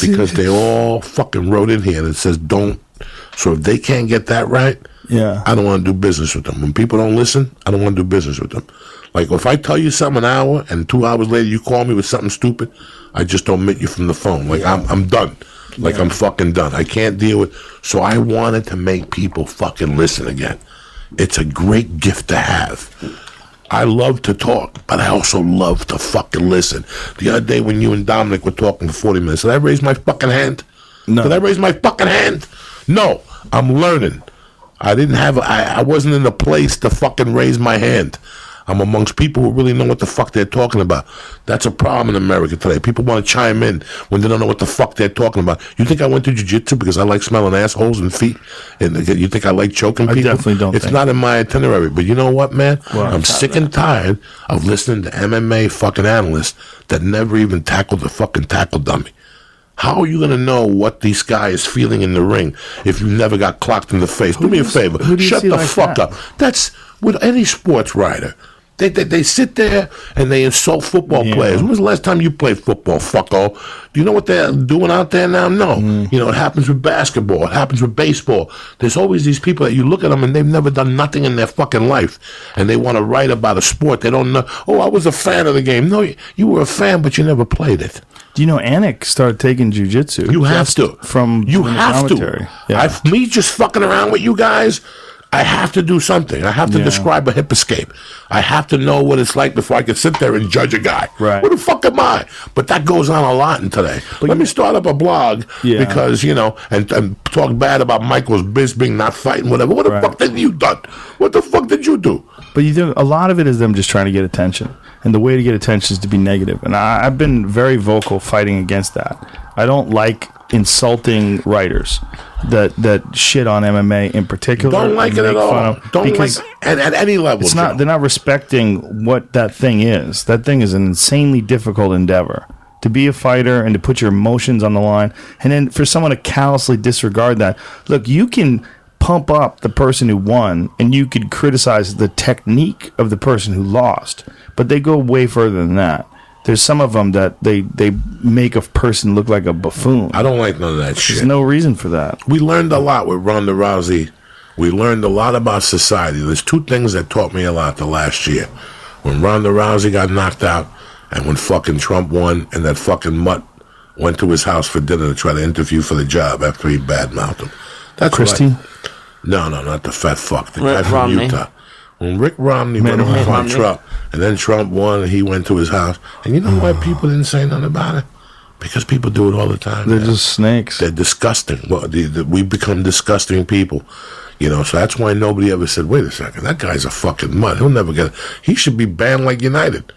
because they all fucking wrote in here, and it says don't. So if they can't get that right, I don't want to do business with them. When people don't listen, I don't want to do business with them. Like, if I tell you something an hour and 2 hours later you call me with something stupid, I just omit you from the phone. Like, I'm done. Like, I'm fucking done. I can't deal with... So I wanted to make people fucking listen again. It's a great gift to have. I love to talk, but I also love to fucking listen. The other day when you and Dominic were talking for 40 minutes, did I raise my fucking hand? No. Did I raise my fucking hand? No. I'm learning. I wasn't in a place to fucking raise my hand. I'm amongst people who really know what the fuck they're talking about. That's a problem in America today. People want to chime in when they don't know what the fuck they're talking about. You think I went to jiu-jitsu because I like smelling assholes and feet? And you think I like choking people? I definitely don't. It's not in my itinerary. But you know what, man? Well, I'm sick and tired of listening to MMA fucking analysts that never even tackled the fucking tackle dummy. How are you going to know what this guy is feeling in the ring if you never got clocked in the face? Do me a favor. Shut the fuck up. That's with any sports writer. They sit there and they insult football players. When was the last time you played football, fucko? Do you know what they're doing out there now? No. You know, it happens with basketball. It happens with baseball. There's always these people that you look at them and they've never done nothing in their fucking life. And they want to write about a sport. They don't know, oh, I was a fan of the game. No, you were a fan, but you never played it. Do you know Anik started taking jiu-jitsu? You have to. You have to. Yeah. Me just fucking around with you guys, I have to do something. I have to describe a hip escape. I have to know what it's like before I can sit there and judge a guy. Right. What the fuck am I? But that goes on a lot in today. Let me start up a blog because, you know, and talk bad about Michael's Bisping not fighting, whatever. What the fuck did you done? What the fuck did you do? But you think a lot of it is them just trying to get attention. And the way to get attention is to be negative. And I've been very vocal fighting against that. I don't like insulting writers that shit on MMA in particular. Don't like it at all. Don't like at any level. It's not. They're not respecting what that thing is. That thing is an insanely difficult endeavor. To be a fighter and to put your emotions on the line, and then for someone to callously disregard that. Look, you can pump up the person who won, and you could criticize the technique of the person who lost, but they go way further than that. There's some of them that they make a person look like a buffoon. I don't like none of that shit. There's no reason for that. We learned a lot with Ronda Rousey. We learned a lot about society. There's 2 things that taught me a lot the last year. When Ronda Rousey got knocked out and when fucking Trump won and that fucking mutt went to his house for dinner to try to interview for the job after he badmouthed him. That's Christie? No, not the fat fuck. The Rick guy from Romney. Utah. When Rick Romney went on Trump, and then Trump won, and he went to his house. And you know why people didn't say nothing about it? Because people do it all the time. They're just snakes. They're disgusting. Well, we become disgusting people. You know, so that's why nobody ever said, wait a second, that guy's a fucking mutt. He'll never get it. He should be banned like United.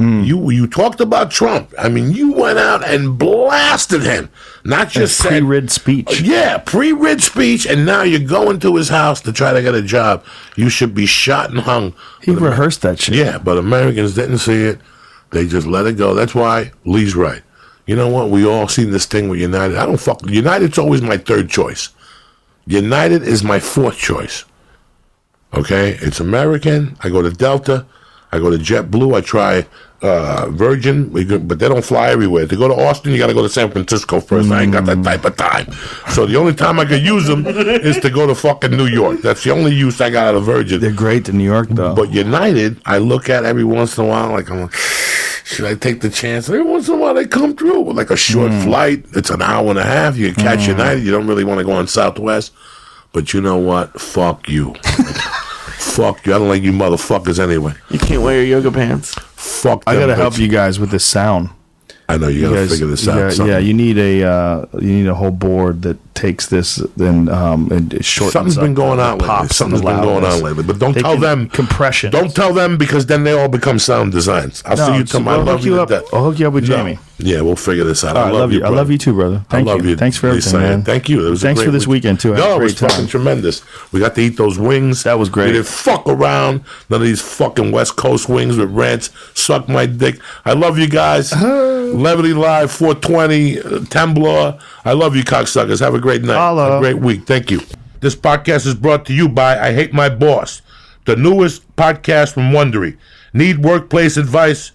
You talked about Trump. I mean, you went out and blasted him. Not just said pre-read speech. Yeah, pre-read speech, and now you're going to his house to try to get a job. You should be shot and hung. He rehearsed that shit. Yeah, but Americans didn't see it. They just let it go. That's why Lee's right. You know what? We all seen this thing with United. I don't fuck. United's always my 3rd choice. United is my 4th choice. Okay? It's American. I go to Delta. I go to JetBlue. I try Virgin, but they don't fly everywhere. To go to Austin, you got to go to San Francisco first. I ain't got that type of time. So the only time I could use them is to go to fucking New York. That's the only use I got out of Virgin. They're great to New York, though. But United, I look at every once in a while, like I'm like, should I take the chance? Every once in a while they come through with like a short flight. It's an hour and a half. You can catch United. You don't really want to go on Southwest. But you know what? Fuck you. Fuck you. I don't like you motherfuckers anyway. You can't wear your yoga pants. Fuck them, I gotta help you guys with this sound. I know you gotta figure this out. Yeah, you need a whole board that takes this and it shortens. Something's been going on lately. Something's been going on lately. But don't tell them compression. Don't tell them because then they all become sound designs. I'll see you tomorrow. I'll hook you up with Jamie. Yeah, we'll figure this out. I love you. I love you too, brother. Thank you. Thanks for everything, man. Thank you. Thanks for this weekend too. No, it was fucking tremendous. We got to eat those wings. That was great. We didn't fuck around. None of these fucking West Coast wings with ranch. Suck my dick. I love you guys. Levity Live 420 Temblor. I love you, cocksuckers. Have a great night. Hello. A great week. Thank you. This podcast is brought to you by I Hate My Boss, the newest podcast from Wondery. Need workplace advice?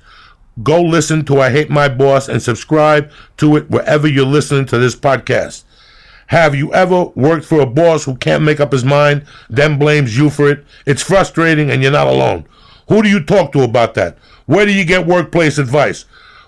Go listen to I Hate My Boss and subscribe to it wherever you're listening to this podcast. Have you ever worked for a boss who can't make up his mind, then blames you for it? It's frustrating and you're not alone. Who do you talk to about that? Where do you get workplace advice?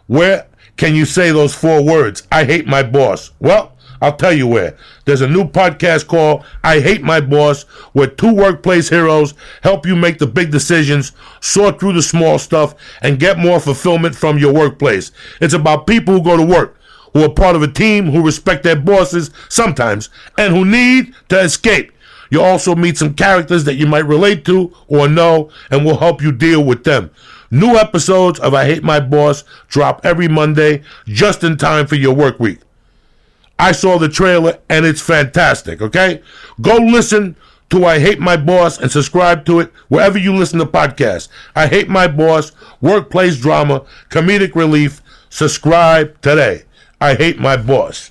Where can you say those 4 words? I hate my boss. Well, I'll tell you where. There's a new podcast called I Hate My Boss, where 2 workplace heroes help you make the big decisions, sort through the small stuff, and get more fulfillment from your workplace. It's about people who go to work, who are part of a team, who respect their bosses sometimes, and who need to escape. You'll also meet some characters that you might relate to or know, and will help you deal with them. New episodes of I Hate My Boss drop every Monday, just in time for your work week. I saw the trailer, and it's fantastic, okay? Go listen to I Hate My Boss and subscribe to it wherever you listen to podcasts. I Hate My Boss, workplace drama, comedic relief. Subscribe today. I Hate My Boss.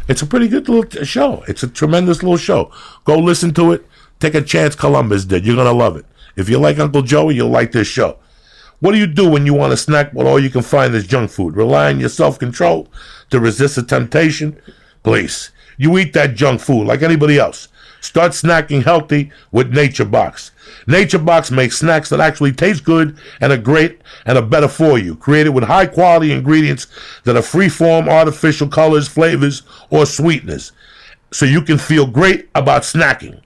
It's a pretty good little show. It's a tremendous little show. Go listen to it. Take a chance Columbus did. You're going to love it. If you like Uncle Joey, you'll like this show. What do you do when you want a snack but all you can find is junk food? Rely on your self-control to resist the temptation? Please. You eat that junk food like anybody else. Start snacking healthy with Nature Box. Nature Box makes snacks that actually taste good and are great and are better for you. Created with high-quality ingredients that are free-form, artificial colors, flavors, or sweeteners. So you can feel great about snacking.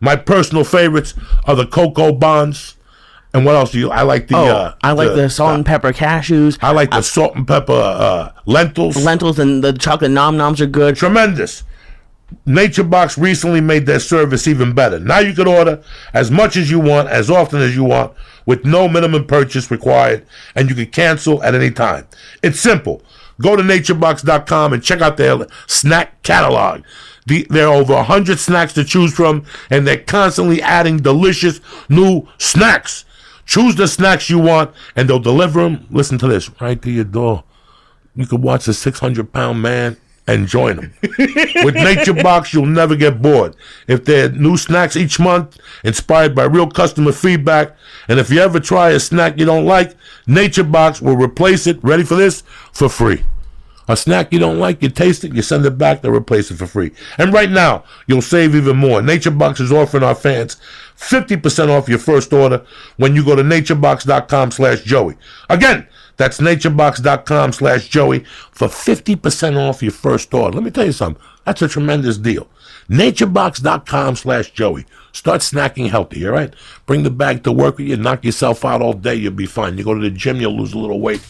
My personal favorites are the Cocoa Bonds. And what else do you? I like the. I like the salt and pepper cashews. I like the salt and pepper lentils. Lentils and the chocolate nom noms are good. Tremendous. Nature Box recently made their service even better. Now you can order as much as you want, as often as you want, with no minimum purchase required, and you can cancel at any time. It's simple. Go to naturebox.com and check out their snack catalog. There are over 100 snacks to choose from, and they're constantly adding delicious new snacks. Choose the snacks you want, and they'll deliver them, listen to this, right to your door. You can watch a 600-pound man and join them. With Nature Box, you'll never get bored. If there are new snacks each month, inspired by real customer feedback, and if you ever try a snack you don't like, Nature Box will replace it, ready for this, for free. A snack you don't like, you taste it, you send it back, they'll replace it for free. And right now, you'll save even more. Nature Box is offering our fans 50% off your first order when you go to naturebox.com/Joey. Again, that's naturebox.com/Joey for 50% off your first order. Let me tell you something. That's a tremendous deal. naturebox.com/Joey. Start snacking healthy, all right? Bring the bag to work with you. Knock yourself out all day. You'll be fine. You go to the gym, you'll lose a little weight.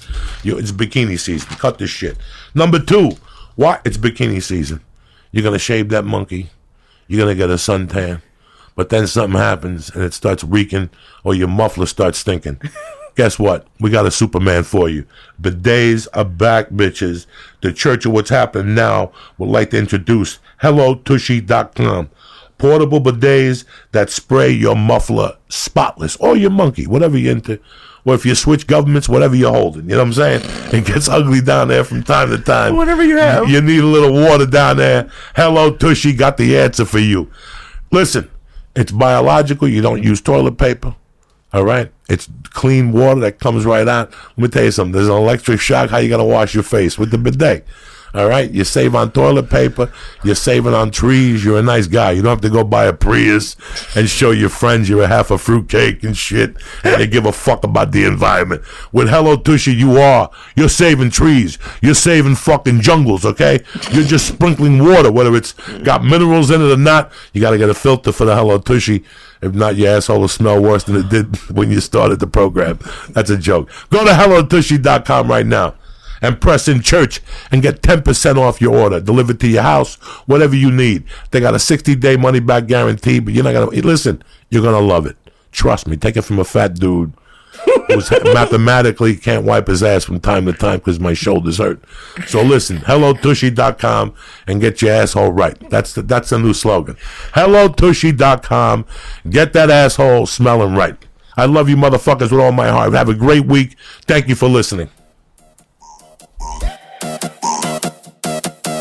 It's bikini season. Cut this shit. Number 2, why? It's bikini season. You're going to shave that monkey. You're going to get a suntan. But then something happens and it starts reeking or your muffler starts stinking. Guess what? We got a Superman for you. Bidets are back, bitches. The Church of What's Happening Now would like to introduce HelloTushy.com. Portable bidets that spray your muffler spotless, or your monkey, whatever you're into. Or if you switch governments, whatever you're holding. You know what I'm saying? It gets ugly down there from time to time. Whatever you have. You need a little water down there. Hello Tushy got the answer for you. Listen, it's biological. You don't use toilet paper. All right? It's clean water that comes right out. Let me tell you something. There's an electric shock. How you going to wash your face? With the bidet. All right, you save on toilet paper, you're saving on trees, you're a nice guy. You don't have to go buy a Prius and show your friends you're a half a fruitcake and shit, and they give a fuck about the environment. With Hello Tushy, you're saving trees, you're saving fucking jungles, okay? You're just sprinkling water, whether it's got minerals in it or not. You got to get a filter for the Hello Tushy. If not, your asshole will smell worse than it did when you started the program. That's a joke. Go to HelloTushy.com right now and press in church and get 10% off your order. Delivered to your house, whatever you need. They got a 60-day money-back guarantee, but you're not going to... Listen, you're going to love it. Trust me. Take it from a fat dude who's mathematically can't wipe his ass from time to time because my shoulders hurt. So listen, HelloTushy.com and get your asshole right. That's the new slogan. HelloTushy.com. Get that asshole smelling right. I love you motherfuckers with all my heart. Have a great week. Thank you for listening.